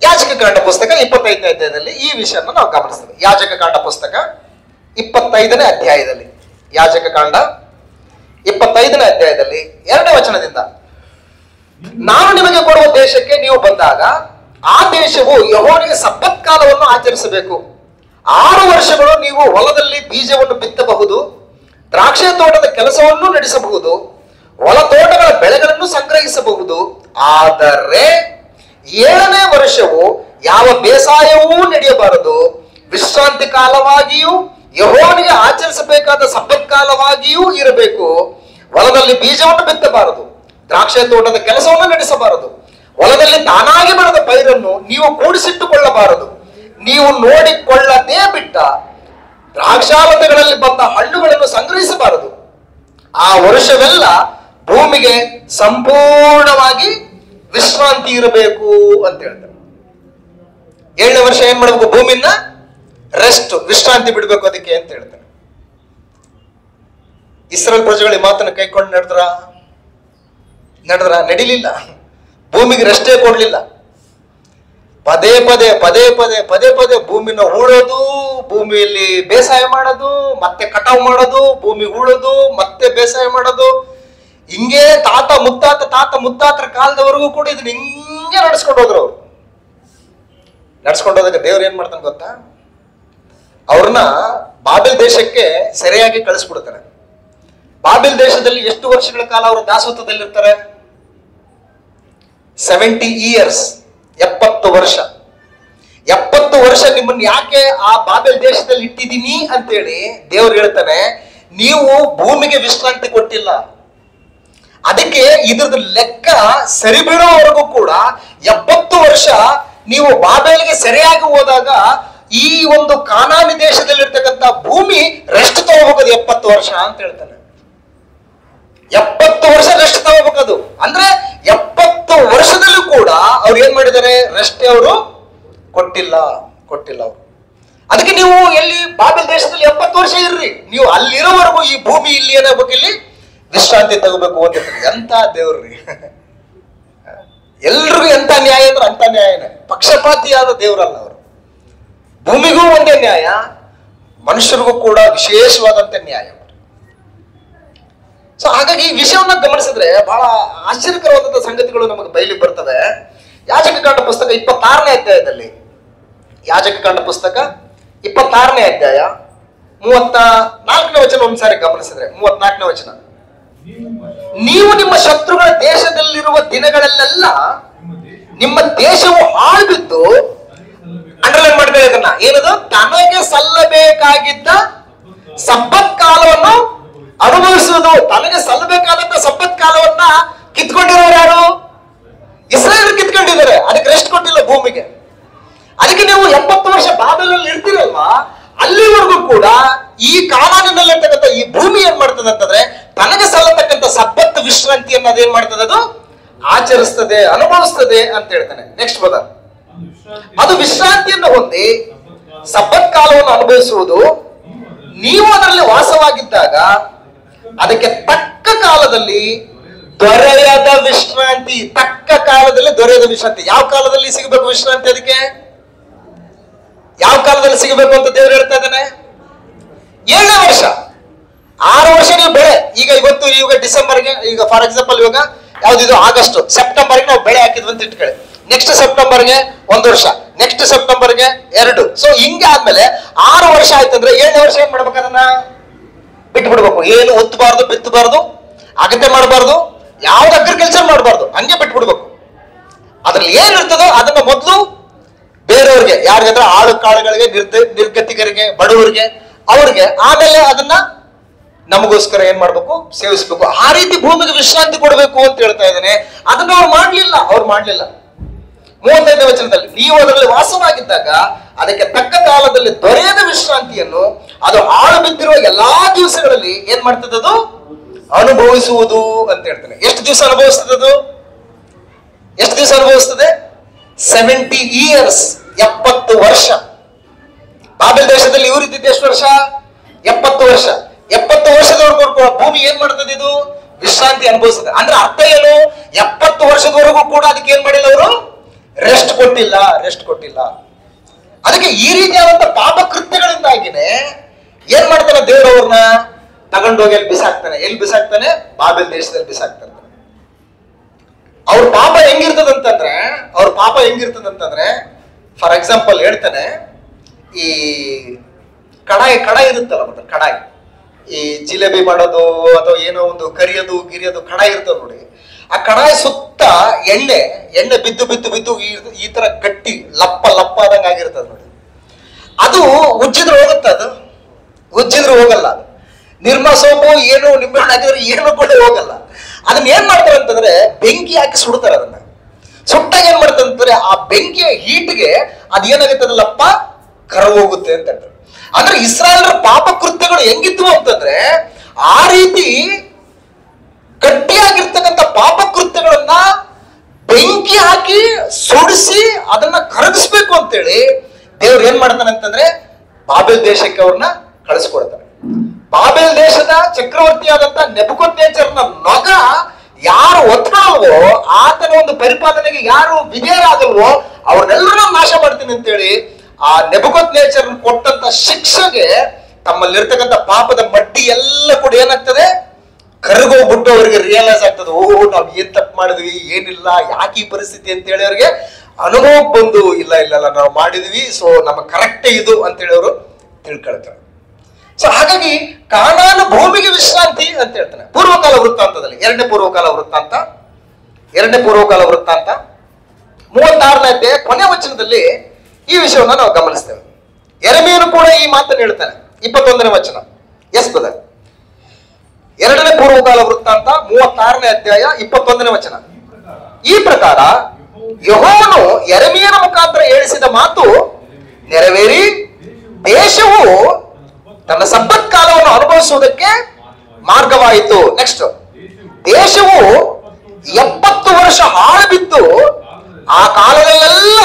ಯಾಜಕಕಾಂಡ ಪುಸ್ತಕ 25ನೇ ಅಧ್ಯಾಯದಲ್ಲಿ ಈ ವಿಷಯನ ನಾವು ಗಮನಿಸ್ತೇವೆ. ಯಾಜಕಕಾಂಡ ಪುಸ್ತಕ 25ನೇ ಅಧ್ಯಾಯದಲ್ಲಿ, ಯಾಜಕಕಾಂಡ 25ನೇ ಅಧ್ಯಾಯದಲ್ಲಿ 2ನೇ ವಚನದಿಂದ, ನಾನು ನಿಮಗೆ ಕೊಡುವ ದೇಶಕ್ಕೆ ನೀವು ಬಂದಾಗ ಆ ದೇಶವು ಯೆಹೋವನಿಗೆ ಸಬ್ಬತ್ ಕಾಲವನ್ನು ಆಚರಿಸಬೇಕು. 6 ವರ್ಷಗಳು ನೀವು ಹೊಲದಲ್ಲಿ ಬೀಜವನ್ನು ಬಿತ್ತಬಹುದು, ದ್ರಾಕ್ಷಿ ತೋಟದ ಕೆಲಸವನ್ನು ನಡೆಸಬಹುದು, ಹೊಲ ತೋಟಗಳ ಬೆಳೆಗಳನ್ನು ಸಂಗ್ರಹಿಸಬಹುದು. ಆದರೆ 7ನೇ ವರ್ಷವು ಯಾವ ಬೇಸಾಯವೂ ನಡೆಯಬಾರದು, ವಿಶ್ರಾಂತಿ ಕಾಲವಾಗಿಯೂ ಯೆಹೋವನಿಗೆ ಆಚರಿಸಬೇಕಾದ ಸಬ್ಬತ್ ಕಾಲವಾಗಿಯೂ ಇರಬೇಕು. ಹೊಲದಲ್ಲಿ ಬೀಜವನ್ನು ಬಿತ್ತಬಾರದು, ದ್ರಾಕ್ಷಿ ತೋಟದ ಕೆಲಸವನ್ನು ನಡೆಸಬಾರದು, ಹೊಲದಲ್ಲಿ ತಾನಾಗಿ ಬೆಳೆದ ಪೈರನ್ನು ನೀವು ಕೂಡಿಸಿಟ್ಟುಕೊಳ್ಳಬಾರದು, ನೀವು ನೋಡಿಕೊಳ್ಳದೇ ಬಿಟ್ಟ ದ್ರಾಕ್ಷಾಲತೆಗಳಲ್ಲಿ ಬಂದ ಹಣ್ಣುಗಳನ್ನು ಸಂಗ್ರಹಿಸಬಾರದು. ಆ ವರ್ಷವೆಲ್ಲ ಭೂಮಿಗೆ ಸಂಪೂರ್ಣವಾಗಿ ವಿಶ್ರಾಂತಿ ಇರಬೇಕು ಅಂತ ಹೇಳ್ತಾರೆ. 7ನೇ ವರ್ಷ ಏನ್ ಮಾಡಬೇಕು? ಭೂಮಿನ ರೆಸ್ಟ್, ವಿಶ್ರಾಂತಿ ಬಿಡಬೇಕು ಅದಕ್ಕೆ ಅಂತ ಹೇಳ್ತಾರೆ. ಇಸ್ರೇಲ್ ಪ್ರಜೆಗಳು ಈ ಮಾತನ್ನು ಕೈಕೊಂಡು ನಡಿಲಿಲ್ಲ. ಭೂಮಿಗೆ ರೆಸ್ಟೇ ಕೊಡ್ಲಿಲ್ಲ. ಪದೇ ಪದೇ ಭೂಮಿನ ಹೂಳೋದು, ಭೂಮಿಯಲ್ಲಿ ಬೇಸಾಯ ಮಾಡೋದು, ಮತ್ತೆ ಕಟಾವು ಮಾಡೋದು, ಭೂಮಿ ಹೂಳೋದು, ಮತ್ತೆ ಬೇಸಾಯ ಮಾಡೋದು, ಹಿಂಗೆ ತಾತ ಮುತ್ತಾತರ ಕಾಲದವರೆಗೂ ಕೂಡ ಇದನ್ನ ಹಿಂಗೆ ನಡ್ಸ್ಕೊಂಡು ಹೋದ್ರು. ಅವ್ರು ನಡ್ಸ್ಕೊಂಡೋದಾಗ ದೇವ್ರು ಏನ್ ಮಾಡ್ತಾನೆ ಗೊತ್ತಾ? ಅವ್ರನ್ನ ಬಾಬೆಲ್ ದೇಶಕ್ಕೆ ಸರಿಯಾಗಿ ಕಳಿಸ್ಬಿಡ್ತಾರೆ. ಬಾಬೆಲ್ ದೇಶದಲ್ಲಿ ಎಷ್ಟು ವರ್ಷಗಳ ಕಾಲ ಅವರು ದಾಸತ್ವದಲ್ಲಿರ್ತಾರೆ? 70 years, 70 ವರ್ಷ. 70 ವರ್ಷ ನಿಮ್ಮನ್ನ ಯಾಕೆ ಆ ಬಾಬೆಲ್ ದೇಶದಲ್ಲಿ ಇಟ್ಟಿದ್ದೀನಿ ಅಂತೇಳಿ ದೇವ್ರು ಹೇಳ್ತಾನೆ, ನೀವು ಭೂಮಿಗೆ ವಿಶ್ರಾಂತಿ ಕೊಟ್ಟಿಲ್ಲ. ಅದಕ್ಕೆ ಇದ್ರದ್ದು ಲೆಕ್ಕ ಸರಿ ಬೀಳೋವರೆಗೂ ಕೂಡ 70 ವರ್ಷ ನೀವು ಬಾಬೆಲ್ಗೆ ಸರಿಯಾಗಿ ಹೋದಾಗ ಈ ಒಂದು ಕಾನಾನಿ ದೇಶದಲ್ಲಿರ್ತಕ್ಕಂಥ ಭೂಮಿ ರೆಸ್ಟ್ ತಗೋಬೇಕದು 70 ವರ್ಷ ಅಂತ ಹೇಳ್ತಾನೆ. 70 ವರ್ಷ ರೆಸ್ಟ್ ತಗೋಬೇಕದು. ಅಂದ್ರೆ 70 ವರ್ಷದಲ್ಲೂ ಕೂಡ ಅವ್ರು ಏನ್ ಮಾಡಿದ್ದಾರೆ? ರೆಸ್ಟ್ ಅವರು ಕೊಟ್ಟಿಲ್ಲ ಅವ್ರು. ಅದಕ್ಕೆ ನೀವು ಎಲ್ಲಿ ಬಾಬೆಲ್ ದೇಶದಲ್ಲಿ 70 ವರ್ಷ ಇರ್ರಿ, ನೀವು ಅಲ್ಲಿರೋವರೆಗೂ ಈ ಭೂಮಿ ಇಲ್ಲಿ ಏನಾಗಬೇಕು? ಇಲ್ಲಿ ವಿಶ್ರಾಂತಿ ತಗೋಬೇಕು ಅಂತ. ಎಂತ ದೇವ್ರಿ! ಎಲ್ರಿಗೂ ಎಂತ ನ್ಯಾಯ ಅಂದ್ರೆ ಅಂತ ನ್ಯಾಯನೇ. ಪಕ್ಷಪಾತಿಯಾದ ದೇವ್ರಲ್ಲ ಅವರು. ಭೂಮಿಗೂ ಒಂದೇ ನ್ಯಾಯ, ಮನುಷ್ಯರಿಗೂ ಕೂಡ ವಿಶೇಷವಾದಂತ ನ್ಯಾಯ. ಸೊ ಹಾಗಾಗಿ ಈ ವಿಷಯವನ್ನ ಗಮನಿಸಿದ್ರೆ ಬಹಳ ಆಶ್ಚರ್ಯಕರವಾದಂತಹ ಸಂಗತಿಗಳು ನಮಗೆ ಬಯಲಿಗೆ ಬರ್ತವೆ. ಯಾಜಕಕಾಂಡ ಪುಸ್ತಕ 26ನೇ ಅಧ್ಯಾಯದಲ್ಲಿ, ಯಾಜಕಕಾಂಡ ಪುಸ್ತಕ 26ನೇ ಅಧ್ಯಾಯ 34ನೇ ವಚನ ಒಂದ್ಸಾರಿ ಗಮನಿಸಿದ್ರೆ, 34ನೇ ವಚನ, ನೀವು ನಿಮ್ಮ ಶತ್ರುಗಳ ದೇಶದಲ್ಲಿರುವ ದಿನಗಳಲ್ಲೆಲ್ಲ ನಿಮ್ಮ ದೇಶವು ಹಾಳುಬಿದ್ದು, ಅಂಡರ್ಲೈನ್ ಮಾಡಬೇಕು ಇದನ್ನ, ಏನದು? ತನಗೆ ಸಲ್ಲಬೇಕಾಗಿದ್ದ ಸಬ್ಬತ್ ಕಾಲವನ್ನು ಅನುಭವಿಸುವುದು. ತನಗೆ ಸಲ್ಲಬೇಕಾದಂತ ಸಬ್ಬತ್ ಕಾಲವನ್ನ ಕಿತ್ಕೊಂಡಿರೋರು ಯಾರು? ಇಸ್ರಾಯೇಲ್ ಕಿತ್ಕೊಂಡಿದ್ದಾರೆ. ಅದಕ್ಕೆ ರೆಸ್ಟ್ ಕೊಟ್ಟಿಲ್ಲ ಭೂಮಿಗೆ. ಅದಕ್ಕೆ ನೀವು 70 ವರ್ಷ ಬಾಬೆಲಲ್ಲಿ ಇರ್ತೀರಲ್ವಾ, ಅಲ್ಲಿವರೆಗೂ ಕೂಡ ಈ ಕಾನಾನಿನಲ್ಲಿರ್ತಕ್ಕಂಥ ಈ ಭೂಮಿ ಏನ್ ಮಾಡ್ತದೆ ಅಂತಂದ್ರೆ, ತನಗೆ ಸಲ್ಲತಕ್ಕಂಥ ಸಬ್ಬತ್ ವಿಶ್ರಾಂತಿಯನ್ನು ಅದೇನ್ ಮಾಡ್ತದೆ? ಅದು ಆಚರಿಸ್ತದೆ, ಅನುಭವಿಸ್ತದೆ ಅಂತ ಹೇಳ್ತಾನೆ. ನೆಕ್ಸ್ಟ್ ಪದ, ಅದು ವಿಶ್ರಾಂತಿಯನ್ನು ಹೊಂದಿ ಸಬ್ಬತ್ ಕಾಲವನ್ನು ಅನುಭವಿಸುವುದು. ನೀವು ಅದರಲ್ಲಿ ವಾಸವಾಗಿದ್ದಾಗ ಅದಕ್ಕೆ ತಕ್ಕ ಕಾಲದಲ್ಲಿ ದೊರೆಯದ ವಿಶ್ರಾಂತಿ. ತಕ್ಕ ಕಾಲದಲ್ಲಿ ದೊರೆಯದ ವಿಶ್ರಾಂತಿ. ಯಾವ ಕಾಲದಲ್ಲಿ ಸಿಗಬೇಕು ವಿಶ್ರಾಂತಿ? ಅದಕ್ಕೆ ಯಾವ ಕಾಲದಲ್ಲಿ ಸಿಗಬೇಕು ಅಂತ ದೇವರು ಹೇಳ್ತಾ ಇದ್ದಾನೆ? 7ನೇ ವರ್ಷ. 6 ವರ್ಷ ನೀವು ಬೆಳೆ, ಈಗ ಡಿಸೆಂಬರ್ಗೆ, ಈಗ ಫಾರ್ ಎಕ್ಸಾಂಪಲ್ ಇವಾಗ ಯಾವ್ದಿದು ಆಗಸ್ಟ್, ಸೆಪ್ಟೆಂಬರ್ಗೆ ನಾವು ಬೆಳೆ ಹಾಕಿದ್ವಿ ಅಂತ ಇಟ್ಕೊಳ್ಳಿ. ನೆಕ್ಸ್ಟ್ ಸೆಪ್ಟೆಂಬರ್ಗೆ 1 ವರ್ಷ, ನೆಕ್ಸ್ಟ್ ಸೆಪ್ಟೆಂಬರ್ಗೆ 2. ಸೊ ಹಿಂಗೆ ಆದ್ಮೇಲೆ 6 ವರ್ಷ ಆಯ್ತಂದ್ರೆ 7ನೇ ವರ್ಷ ಏನ್ ಮಾಡ್ಬೇಕು? ಅದನ್ನ ಬಿಟ್ಬಿಡ್ಬೇಕು. ಏನು ಒತ್ತಬಾರ್ದು, ಬಿತ್ತಬಾರ್ದು, ಅಗತ್ಯ ಮಾಡಬಾರ್ದು, ಯಾವ್ದು ಅಗ್ರಿಕಲ್ಚರ್ ಮಾಡಬಾರ್ದು, ಹಂಗೆ ಬಿಟ್ಬಿಡ್ಬೇಕು. ಅದ್ರಲ್ಲಿ ಏನಿರ್ತದೋ ಅದನ್ನ ಮೊದಲು ಬೇರೆಯವ್ರಿಗೆ, ಯಾರಿಗಾದ್ರೆ ಆಳು ಕಾಳುಗಳಿಗೆ, ನಿರ್ಗತಿಕರಿಗೆ, ಬಡವರಿಗೆ, ಅವ್ರಿಗೆ, ಆಮೇಲೆ ಅದನ್ನ ನಮಗೋಸ್ಕರ ಏನ್ ಮಾಡ್ಬೇಕು? ಸೇವಿಸ್ಬೇಕು. ಆ ರೀತಿ ಭೂಮಿಗೆ ವಿಶ್ರಾಂತಿ ಕೊಡಬೇಕು ಅಂತ ಹೇಳ್ತಾ ಇದ್ದಾನೆ. ಅದನ್ನ ಅವ್ರು ಮಾಡ್ಲಿಲ್ಲ. 35ನೇ ವಚನದಲ್ಲಿ, ನೀವು ಅದರಲ್ಲಿ ವಾಸವಾಗಿದ್ದಾಗ ಅದಕ್ಕೆ ತಕ್ಕ ಕಾಲದಲ್ಲಿ ದೊರೆಯದ ವಿಶ್ರಾಂತಿಯನ್ನು ಅದು ಹಾಳು ಬಿದ್ದಿರುವ ಎಲ್ಲಾ ದಿವಸಗಳಲ್ಲಿ ಏನ್ ಮಾಡ್ತದೆ? ಅದು ಅನುಭವಿಸುವುದು ಅಂತ ಹೇಳ್ತಾನೆ. ಎಷ್ಟು ದಿವಸ ಅನುಭವಿಸ್ತದೆ ಅದು? ಎಷ್ಟು ದಿವಸ ಅನುಭವಿಸ್ತದೆ? 70 years, 70 ವರ್ಷ. ಬಾಬೆಲ್ ದೇಶದಲ್ಲಿ ಇವರು ಇದ್ದಿದ್ದು ಎಷ್ಟು ವರ್ಷ? 70 ವರ್ಷ. 70 ವರ್ಷದವರೆಗೂ ಭೂಮಿ ಏನ್ ಮಾಡ್ತದೆ? ಇದು ವಿಶ್ರಾಂತಿ ಅನುಭವಿಸ್ತದೆ. ಅಂದ್ರೆ ಅರ್ಥ ಏನು? 70 ವರ್ಷದವರೆಗೂ ಕೂಡ ಅದಕ್ಕೆ ಏನ್ ಮಾಡಿಲ್ಲ ಅವರು? ರೆಸ್ಟ್ ಕೊಟ್ಟಿಲ್ಲ. ಅದಕ್ಕೆ ಈ ರೀತಿಯಾದಂತ ಪಾಪ ಕೃತ್ಯಗಳಿಂದಾಗಿನೇ ಏನ್ ಮಾಡ್ತಾನೆ ದೇವರವ್ರನ್ನ ತಗೊಂಡೋಗಿ ಎಲ್ಲಿ ಬಿಸಾಕ್ತಾನೆ? ಬಾಬೆಲ್ ದೇಶದಲ್ಲಿ ಬಿಸಾಕ್ತಾನೆ. ಅವ್ರ ಪಾಪ ಹೆಂಗಿರ್ತದಂತಂದ್ರೆ ಫಾರ್ ಎಕ್ಸಾಂಪಲ್ ಹೇಳ್ತಾನೆ, ಈ ಕಡಾಯಿ ಇರುತ್ತಲ್ಲ, ಮತ್ತೆ ಕಡಾಯಿ, ಈ ಜಿಲೇಬಿ ಮಾಡೋದು ಅಥವಾ ಏನೋ ಒಂದು ಕರಿಯೋದು ಕಡಾಯಿ ಇರ್ತದೆ ನೋಡಿ. ಆ ಕಡಾಯಿ ಸುತ್ತ ಎಣ್ಣೆ ಬಿದ್ದು ಈ ತರ ಗಟ್ಟಿ ಲಪ್ಪ ಆದಂಗ ಆಗಿರ್ತದೆ ನೋಡಿ. ಅದು ಉಜ್ಜಿದ್ರೆ ಹೋಗಲ್ಲ. ಅದು ನಿರ್ಮಾ ಸೋಪು ಏನು ನಿಂಬೆಹಣ್ಣು ಹಾಕಿದ್ರೆ ಏನು ಕೂಡ ಹೋಗಲ್ಲ. ಅದನ್ನ ಏನ್ ಮಾಡ್ತಾರೆ ಅಂತಂದ್ರೆ ಬೆಂಕಿ ಹಾಕಿ ಸುಡ್ತಾರೆ. ಅದನ್ನ ಸುಟ್ಟಾಗ ಏನ್ ಮಾಡ್ತಾರೆ ಅಂತಂದ್ರೆ ಆ ಬೆಂಕಿಯ ಹೀಟ್ಗೆ ಅದೇನಾಗುತ್ತದಲ್ಲಪ್ಪ ಕರಗೋಗುತ್ತೆ ಅಂತ ಹೇಳ್ತಾರೆ. ಅಂದ್ರೆ ಇಸ್ರಾಯೇಲರ ಪಾಪ ಕೃತ್ಯಗಳು ಹೆಂಗಿದ್ವು ಅಂತಂದ್ರೆ ಆ ರೀತಿ ಗಟ್ಟಿಯಾಗಿರ್ತಕ್ಕಂಥ ಪಾಪ ಕೃತ್ಯಗಳನ್ನ ಬೆಂಕಿ ಹಾಕಿ ಸುಡಿಸಿ ಅದನ್ನ ಕರಗಿಸ್ಬೇಕು ಅಂತೇಳಿ ದೇವ್ರು ಏನ್ ಮಾಡ್ತಾನೆ ಅಂತಂದ್ರೆ ಬಾಬೆಲ್ ದೇಶಕ್ಕೆ ಅವ್ರನ್ನ ಕಳಿಸ್ಕೊಡ್ತಾನೆ. ಬಾಬೆಲ್ ದೇಶದ ಚಕ್ರವರ್ತಿಯಾದಂತ ನೆಬೂಕದ್ನೆಚ್ಚರನ ನೊಗ ಯಾರು ಒತ್ತಡವೋ, ಆತನ ಒಂದು ಪರಿಪಾಲನೆಗೆ ಯಾರು ವಿಧೇಯರಾಗಲ್ವೋ ಅವ್ರನ್ನೆಲ್ಲರೂ ನಾಶ ಮಾಡ್ತೀನಿ ಅಂತೇಳಿ ಆ ನೆಬೂಕದ್ನೆಚ್ಚರನ ಕೊಟ್ಟಂತ ಶಿಕ್ಷೆಗೆ ತಮ್ಮಲ್ಲಿರ್ತಕ್ಕಂಥ ಪಾಪದ ಮಡ್ಡಿ ಎಲ್ಲ ಕೂಡ ಏನಾಗ್ತದೆ? ಕರಗೋಗ್ಬಿಟ್ಟು ಅವರಿಗೆ ರಿಯಲೈಸ್ ಆಗ್ತದೆ, ಓಹ್ ನಾವ್ ಏನ್ ತಪ್ಪು ಮಾಡಿದ್ವಿ, ಏನಿಲ್ಲ, ಯಾಕೆ ಈ ಪರಿಸ್ಥಿತಿ ಅಂತ ಹೇಳಿ ಅವ್ರಿಗೆ ಅನುಭವ ಬಂದು ಇಲ್ಲ ನಾವು ಮಾಡಿದ್ವಿ, ಸೊ ನಮಗ್ ಕರೆಕ್ಟೇ ಇದು ಅಂತ ಹೇಳಿ ಅವರು ತಿಳ್ಕೊಳ್ತಾರೆ. ಸೊ ಹಾಗಾಗಿ ಕಾನಾನ ಭೂಮಿಗೆ ವಿಶ್ರಾಂತಿ ಅಂತ ಹೇಳ್ತಾನೆ. ಪೂರ್ವಕಾಲ ವೃತ್ತಾಂತದಲ್ಲಿ ಎರಡನೇ ಪೂರ್ವಕಾಲ ವೃತ್ತಾಂತ 36ನೇ ಅಧ್ಯಾಯ ಕೊನೆ ವಚನದಲ್ಲಿ ಈ ವಿಷಯವನ್ನ ನಾವು ಗಮನಿಸ್ತೇವೆ. ಯೆರೆಮೀಯನು ಕೂಡ ಈ ಮಾತನ್ನು ಹೇಳ್ತಾನೆ. 21ನೇ ವಚನ. S brother. ಎರಡನೇ ಪೂರ್ವಕಾಲ ವೃತ್ತಾಂತ 36ನೇ ಅಧ್ಯಾಯ 21ನೇ ವಚನ. ಈ ಪ್ರಕಾರ ಯೆಹೋವನು ಯೆರೆಮೀಯನ ಮುಖಾಂತರ ಹೇಳಿಸಿದ ಮಾತು ನೆರವೇರಿ ದೇಶವು ತನ್ನ ಸಬ್ಬತ್ ಕಾಲವನ್ನು ಅನುಭವಿಸುವುದಕ್ಕೆ ಮಾರ್ಗವಾಯಿತು. ನೆಕ್ಸ್ಟ್, ದೇಶವು 70 ವರ್ಷ ಹಾಳು ಬಿದ್ದು ಆ ಕಾಲದಲ್ಲೆಲ್ಲ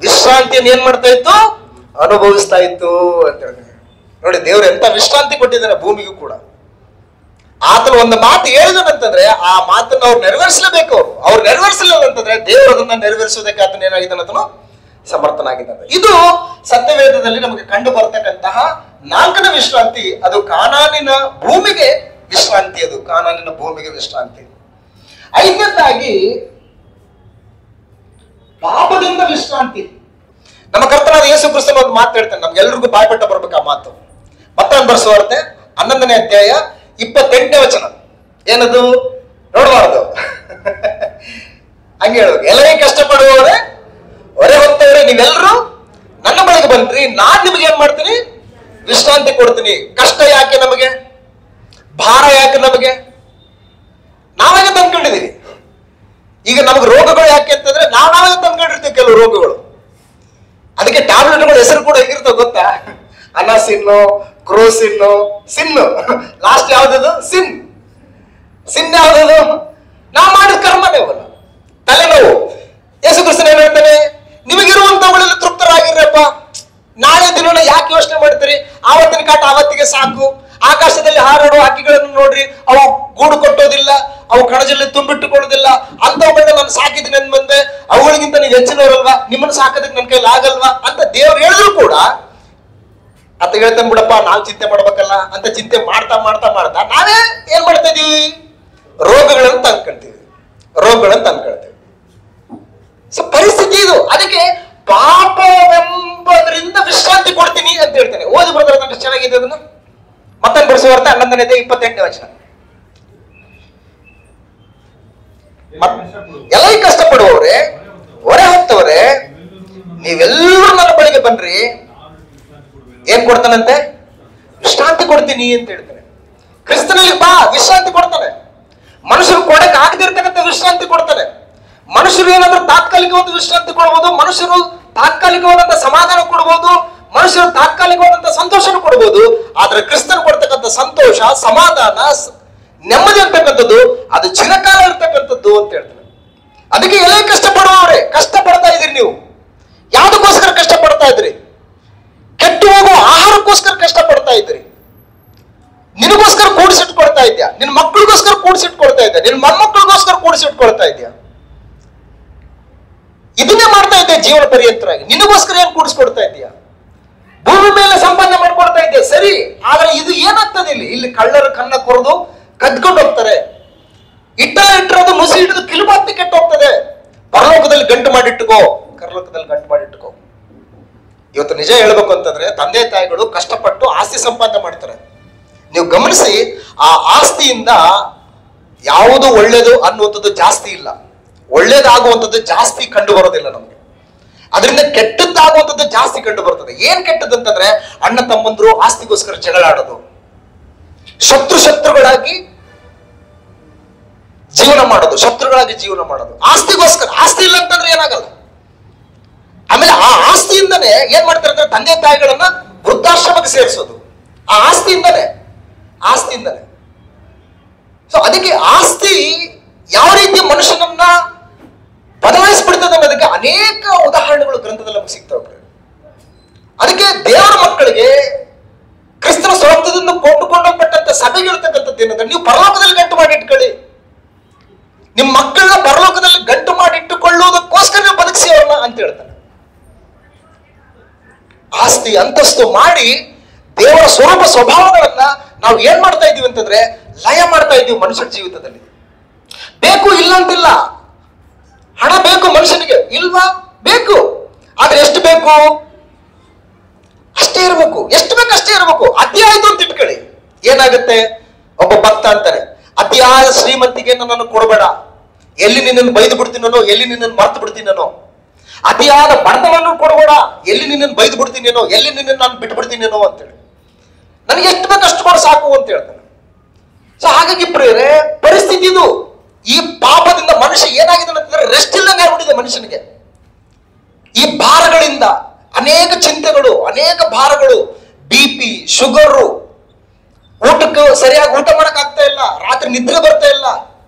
ವಿಶ್ರಾಂತಿಯನ್ನು ಏನ್ ಮಾಡ್ತಾ ಇತ್ತು? ಅನುಭವಿಸ್ತಾ ಇತ್ತು ಅಂತ ಹೇಳ್ತಾರೆ. ನೋಡಿ, ದೇವ್ರು ಎಂತ ವಿಶ್ರಾಂತಿ ಕೊಟ್ಟಿದ್ದಾರೆ ಭೂಮಿಗೂ ಕೂಡ. ಆತನ ಒಂದು ಮಾತು ಹೇಳಿದನಂತಂದ್ರೆ ಆ ಮಾತನ್ನು ಅವ್ರು ನೆರವೇರಿಸಲೇಬೇಕು. ಅವ್ರು ನೆರವೇರಿಸಲಿಲ್ಲ ಅಂತಂದ್ರೆ ದೇವರು ಅದನ್ನ ನೆರವೇರಿಸುವುದಕ್ಕೆ ಆತನ ಏನಾಗಿದ್ದಾನೆ? ಆತನು ಸಮರ್ಥನಾಗಿದ್ದಾನೆ. ಇದು ಸತ್ಯವೇದದಲ್ಲಿ ನಮಗೆ ಕಂಡು ಬರ್ತಕ್ಕಂತಹ 4ನೇ ವಿಶ್ರಾಂತಿ. ಅದು ಕಾನಾನಿನ ಭೂಮಿಗೆ ವಿಶ್ರಾಂತಿ. 5ನೇದಾಗಿ ಪಾಪದಿಂದ ವಿಶ್ರಾಂತಿ. ನಮ್ಮ ಕರ್ತನಾದ ಯೇಸು ಕ್ರಿಸ್ತನ ಒಂದು ಮಾತು ಹೇಳ್ತಾನೆ, ನಮ್ಗೆಲ್ರಿಗೂ ಬಾಯ್ಪಟ್ಟ ಬರ್ಬೇಕು ಆ ಮಾತು. ಮತ್ತಾಯನ ಬರೆಸುವಾರ್ತೆ 11ನೇ ಅಧ್ಯಾಯ 28ನೇ ವಚನ. ಏನದು? ನೋಡಬಾರ್ದು, ಹಂಗೆ ಹೇಳ್ಬೇಕು. ಎಲ್ಲರಿಗೆ ಕಷ್ಟಪಡುವವರೇ, ಹೊರೆ ಹೊತ್ತವರೇ, ನೀವೆಲ್ಲರೂ ನನ್ನ ಬಳಿಗೆ ಬನ್ರಿ, ನಾನ್ ನಿಮಗೆ ಏನ್ ಮಾಡ್ತೀನಿ? ವಿಶ್ರಾಂತಿ ಕೊಡ್ತೀನಿ. ಕಷ್ಟ ಯಾಕೆ ನಮಗೆ? ಭಾರ ಯಾಕೆ ನಮಗೆ? ನಾವಾಗ ತಂದ್ಕೊಂಡಿದೀವಿ. ಈಗ ನಮ್ಗೆ ರೋಗಗಳು ಯಾಕೆ ಅಂತಂದ್ರೆ ನಾವಾಗ ತಂದ್ಕೊಂಡಿರ್ತೀವಿ ಕೆಲವು ರೋಗಗಳು. ಅದಕ್ಕೆ ಟ್ಯಾಬ್ಲೆಟ್ಗಳ ಹೆಸರು ಕೂಡ ಹೇಗಿರ್ತವೆ ಗೊತ್ತಾ? ಅನಾಸಿನ್ನು, ಕ್ರೋಸಿನ್ನು, ಸಿನ್ನು. ಲಾಸ್ಟ್ ಯಾವ್ದದು? ಸಿನ್ ಯಾವ್ದದು? ನಾವು ಮಾಡಿದ ಕರ್ಮನೇ ಅವಲ್ಲ. ತಲೆನೋವು. ಯೇಸು ಕ್ರಿಸ್ತನು ಏನ್ ಹೇಳ್ತಾನೆ? ನಿಮಗಿರುವಂತವುಗಳೆಲ್ಲ ತೃಪ್ತರಾಗಿರಪ್ಪ, ನಾಳೆ ದಿನ ಯಾಕೆ ಯೋಚನೆ ಮಾಡ್ತೀರಿ? ಆವತ್ತಿನ ಕಾಟ ಆವತ್ತಿಗೆ ಸಾಕು. ಆಕಾಶದಲ್ಲಿ ಹಾರಾಡುವ ಹಕ್ಕಿಗಳನ್ನು ನೋಡ್ರಿ, ಅವು ಗೂಡು ಕೊಟ್ಟೋದಿಲ್ಲ, ಅವು ಕಣಜಲ್ಲಿ ತುಂಬಿಟ್ಟುಕೊಳ್ಳೋದಿಲ್ಲ. ಅಂತವುಗಳನ್ನ ನಾನು ಸಾಕಿದ್ದೀನಿ ಅಂದ್ ಬಂದೆ, ಅವುಗಳಿಗಿಂತ ನೀವು ಹೆಚ್ಚಿನವರಲ್ವಾ, ನಿಮ್ಮನ್ನು ಸಾಕೋದಕ್ಕೆ ನನ್ನ ಕೈಲಿ ಆಗಲ್ವಾ ಅಂತ ದೇವ್ರು ಹೇಳಿದ್ರು ಕೂಡ ಅಂತ ಹೇಳ್ತಾನೆ, ಬಿಡಪ್ಪ ನಾವು ಚಿಂತೆ ಮಾಡ್ಬೇಕಲ್ಲ ಅಂತ ಚಿಂತೆ ಮಾಡ್ತಾ ನಾವೇ ಏನ್ ಮಾಡ್ತಾ ಇದೀವಿ? ರೋಗಗಳನ್ನು ತಂದ್ಕೊಳ್ತೀವಿ. ಸೊ ಪರಿಸ್ಥಿತಿ ಇದು. ಅದಕ್ಕೆ ಪಾಪವೆಂಬುದರಿಂದ ವಿಶ್ರಾಂತಿ ಕೊಡ್ತೀನಿ ಅಂತ ಹೇಳ್ತೇನೆ. ಓದಿ ಬ್ರದರ್, ನನಗೆ ಚೆನ್ನಾಗಿದೆ ಅದನ್ನು. ಮತ್ತೊಂದು ಬರೆಸುವಾರ್ತೆ 11ನೇ ಅಧ್ಯಾಯ 28ನೇ ವಚನ. ಎಲ್ಲ ಕಷ್ಟಪಡುವವರೇ, ಹೊರೆ ಹೊತ್ತವರೇ, ನೀವೆಲ್ಲರೂ ನನ್ನ ಬಳಿಗೆ ಬನ್ರಿ, ಏನ್ ಕೊಡ್ತಾನಂತೆ? ವಿಶ್ರಾಂತಿ ಕೊಡ್ತೀನಿ ಅಂತ ಹೇಳ್ತಾನೆ. ಕ್ರಿಸ್ತನಲ್ಲಿ ಬಾ, ವಿಶ್ರಾಂತಿ ಕೊಡ್ತಾನೆ. ಮನುಷ್ಯರು ಕೊಡಕ್ಕೆ ಆಗದಿರ್ತಕ್ಕಂಥ ವಿಶ್ರಾಂತಿ ಕೊಡ್ತಾನೆ. ಮನುಷ್ಯರು ಏನಾದ್ರೂ ತಾತ್ಕಾಲಿಕವಾದ ವಿಶ್ರಾಂತಿ ಕೊಡ್ಬೋದು, ಮನುಷ್ಯರು ತಾತ್ಕಾಲಿಕವಾದಂತ ಸಮಾಧಾನ ಕೊಡ್ಬೋದು, ಮನುಷ್ಯರು ತಾತ್ಕಾಲಿಕವಾದಂತ ಸಂತೋಷನ ಕೊಡ್ಬೋದು. ಆದ್ರೆ ಕ್ರಿಸ್ತನು ಕೊಡ್ತಕ್ಕಂಥ ಸಂತೋಷ, ಸಮಾಧಾನ, ನೆಮ್ಮದಿ ಅಂತಕ್ಕಂಥದ್ದು ಅದು ಚಿರಕಾಲ ಇರ್ತಕ್ಕಂಥದ್ದು ಅಂತ ಹೇಳ್ತಾರೆ. ಅದಕ್ಕೆ ಎಲ್ಲ ಕಷ್ಟಪಡುವವರೇ, ಕಷ್ಟ ಪಡ್ತಾ ಇದ್ರಿ ನೀವು. ಯಾವುದಕ್ಕೋಸ್ಕರ ಕಷ್ಟ ಪಡ್ತಾ ಇದ್ರಿ? ಕೆಟ್ಟು ಹೋಗುವ ಆಹಾರಕ್ಕೋಸ್ಕರ ಕಷ್ಟ ಪಡ್ತಾ ಇದ್ರಿ. ನಿನಗೋಸ್ಕರ ಕೂಡಿಸಿಟ್ಕೊಳ್ತಾ ಇದ್ಯಾ, ನಿನ್ನ ಮಕ್ಕಳಿಗೋಸ್ಕರ ಕೂಡಿಸಿಟ್ಕೊಳ್ತಾ ಇದ್ಯಾ, ನಿನ್ನ ಮೊಮ್ಮಕ್ಕಳಿಗೋಸ್ಕರ ಕೂಡಿಸಿಟ್ಕೊಳ್ತಾ ಇದ್ಯಾ. ಇದನ್ನೇ ಮಾಡ್ತಾ ಇದ್ದೆ ಜೀವನ ಪರ್ಯಂತರಾಗಿ. ನಿನಗೋಸ್ಕರ ಏನ್ ಕೂಡಿಸ್ಕೊಡ್ತಾ ಇದೆಯಾ? ಭೂಮಿ ಮೇಲೆ ಸಂಪಾದನೆ ಮಾಡ್ಕೊಳ್ತಾ ಇದ್ದೆ ಸರಿ, ಆದ್ರೆ ಇದು ಏನಾಗ್ತದೆ ಇಲ್ಲಿ ಕಳ್ಳರ ಕನ್ನ ಕೊರೆದು ಕದ್ಕೊಂಡು ಹೋಗ್ತಾರೆ. ಇಟ್ಟಿರೋದು ಮುಸಿ ಹಿಡಿದು ಕಿಲುಬಾತಿ ಕೆಟ್ಟು ಹೋಗ್ತದೆ. ಪರಲೋಕದಲ್ಲಿ ಗಂಟು ಮಾಡಿಟ್ಟುಕೋ, ಕರ್ಲೋಕದಲ್ಲಿ ಗಂಟು ಮಾಡಿಟ್ಟುಕೋ. ಇವತ್ತು ನಿಜ ಹೇಳ್ಬೇಕು ಅಂತಂದ್ರೆ ತಂದೆ ತಾಯಿಗಳು ಕಷ್ಟಪಟ್ಟು ಆಸ್ತಿ ಸಂಪಾದನೆ ಮಾಡ್ತಾರೆ. ನೀವು ಗಮನಿಸಿ, ಆ ಆಸ್ತಿಯಿಂದ ಯಾವುದು ಒಳ್ಳೇದು ಅನ್ನುವಂಥದ್ದು ಜಾಸ್ತಿ ಇಲ್ಲ, ಒಳ್ಳೇದಾಗುವಂಥದ್ದು ಜಾಸ್ತಿ ಕಂಡು ಬರೋದಿಲ್ಲ ನಮಗೆ. ಅದರಿಂದ ಕೆಟ್ಟದ್ದಾಗುವಂಥದ್ದು ಜಾಸ್ತಿ ಕಂಡು ಬರ್ತದೆ. ಏನ್ ಕೆಟ್ಟದಂತಂದ್ರೆ ಅಣ್ಣ ತಮ್ಮಂದ್ರು ಆಸ್ತಿಗೋಸ್ಕರ ಜಗಳ ಆಡೋದು, ಶತ್ರುಗಳಾಗಿ ಜೀವನ ಮಾಡೋದು, ಆಸ್ತಿಗೋಸ್ಕರ. ಆಸ್ತಿ ಇಲ್ಲ ಅಂತಂದ್ರೆ ಏನಾಗಲ್ಲ. ಆಮೇಲೆ ಆ ಆಸ್ತಿಯಿಂದನೇ ಏನ್ ಮಾಡ್ತಾರೆ ಅಂದ್ರೆ ತಂದೆ ತಾಯಿಗಳನ್ನ ವೃದ್ಧಾಶ್ರಮಕ್ಕೆ ಸೇರಿಸೋದು. ಆ ಆಸ್ತಿಯಿಂದನೇ. ಸೊ ಅದಕ್ಕೆ ಆಸ್ತಿ ಯಾವ ರೀತಿ ಮನುಷ್ಯನನ್ನ ಬದಲಾಯಿಸ್ಬಿಡ್ತದೆ ಅನ್ನೋದಕ್ಕೆ ಅನೇಕ ಉದಾಹರಣೆಗಳು ಗ್ರಂಥದಲ್ಲಿ ನಮಗೆ ಸಿಗ್ತವೆ. ಅದಕ್ಕೆ ದೇವರ ಮಕ್ಕಳಿಗೆ ಕ್ರಿಸ್ತನ ಸ್ವಾರ್ಥದಿಂದ ಕೊಂಡುಕೊಂಡೋಗ್ಬಿಟ್ಟಂತ ಸಭೆಗೆ ಹೇಳ್ತಕ್ಕಂಥದ್ದು ಏನಂದ್ರೆ, ನೀವು ಪರಲೋಕದಲ್ಲಿ ಗಂಟು ಮಾಡಿ ಇಟ್ಕೊಳ್ಳಿ. ನಿಮ್ಮ ಮಕ್ಕಳನ್ನ ಪರಲೋಕದಲ್ಲಿ ಗಂಟು ಮಾಡಿ ಇಟ್ಟುಕೊಳ್ಳುವುದಕ್ಕೋಸ್ಕರ ನೀವು ಬದುಕಿಸಿ ಅವ್ರನ್ನ ಅಂತ ಹೇಳ್ತಾನೆ. ಆಸ್ತಿ ಅಂತಸ್ತು ಮಾಡಿ ದೇವರ ಸ್ವರೂಪ ಸ್ವಭಾವಗಳನ್ನ ನಾವು ಏನ್ ಮಾಡ್ತಾ ಇದೀವಿ ಅಂತಂದ್ರೆ ಲಯ ಮಾಡ್ತಾ ಇದೀವಿ ಮನುಷ್ಯರ ಜೀವಿತದಲ್ಲಿ. ಬೇಕು ಇಲ್ಲ ಅಂತಿಲ್ಲ, ಹಣ ಬೇಕು ಮನುಷ್ಯನಿಗೆ, ಇಲ್ವಾ? ಬೇಕು. ಆದ್ರೆ ಎಷ್ಟು ಬೇಕು? ಅಷ್ಟೇ ಇರಬೇಕು. ಎಷ್ಟು ಬೇಕು ಅಷ್ಟೇ ಇರಬೇಕು. ಅತಿ ಆಯ್ತು ಅಂತ ಇಟ್ಕೊಳ್ಳಿ, ಏನಾಗುತ್ತೆ? ಒಬ್ಬ ಭಕ್ತ ಅಂತಾನೆ, ಅತಿಯಾದ ಶ್ರೀಮಂತಿಗೆ ನನ್ನನ್ನು ಕೊಡಬೇಡ, ಎಲ್ಲಿ ನಿನ್ನನ್ನು ಬೈದು ಬಿಡ್ತೀನೋ, ಎಲ್ಲಿ ನಿನ್ನನ್ನು ಮರ್ತು ಬಿಡ್ತೀನೋ. ಅತಿಯಾದ ಬಡತನವನ್ನು ಕೊಡಬೇಡ, ಎಲ್ಲಿ ನಿನ್ನನ್ನು ಬೈದು ಬಿಡ್ತೀನೇನೋ, ಎಲ್ಲಿ ನಿನ್ನನ್ನು ನಾನು ಬಿಟ್ಟು ಬಿಡ್ತೀನೇನೋ ಅಂತೇಳಿ. ನನಗೆ ಎಷ್ಟು ಬೇಕು ಅಷ್ಟು ಕೊಡ ಸಾಕು ಅಂತ ಹೇಳ್ತಾನೆ. ಸೊ ಹಾಗಾಗಿ ಪ್ರಿಯರೇ, ಪರಿಸ್ಥಿತಿ ಇದು. ಈ ಪಾಪದಿಂದ ಮನುಷ್ಯ ಏನಾಗಿದೆ ಅಂತಂದ್ರೆ ರೆಸ್ಟ್ ಇಲ್ಲಂಗೆ ಆಗ್ಬಿಟ್ಟಿದೆ ಮನುಷ್ಯನಿಗೆ. ಈ ಭಾರಗಳಿಂದ ಅನೇಕ ಚಿಂತೆಗಳು, ಅನೇಕ ಭಾರಗಳು, BP, ಶುಗರು, ಊಟಕ್ಕೆ ಸರಿಯಾಗಿ ಊಟ ಮಾಡಕ್ ಆಗ್ತಾ ಇಲ್ಲ, ರಾತ್ರಿ ನಿದ್ರೆ ಬರ್ತಾ ಇಲ್ಲ,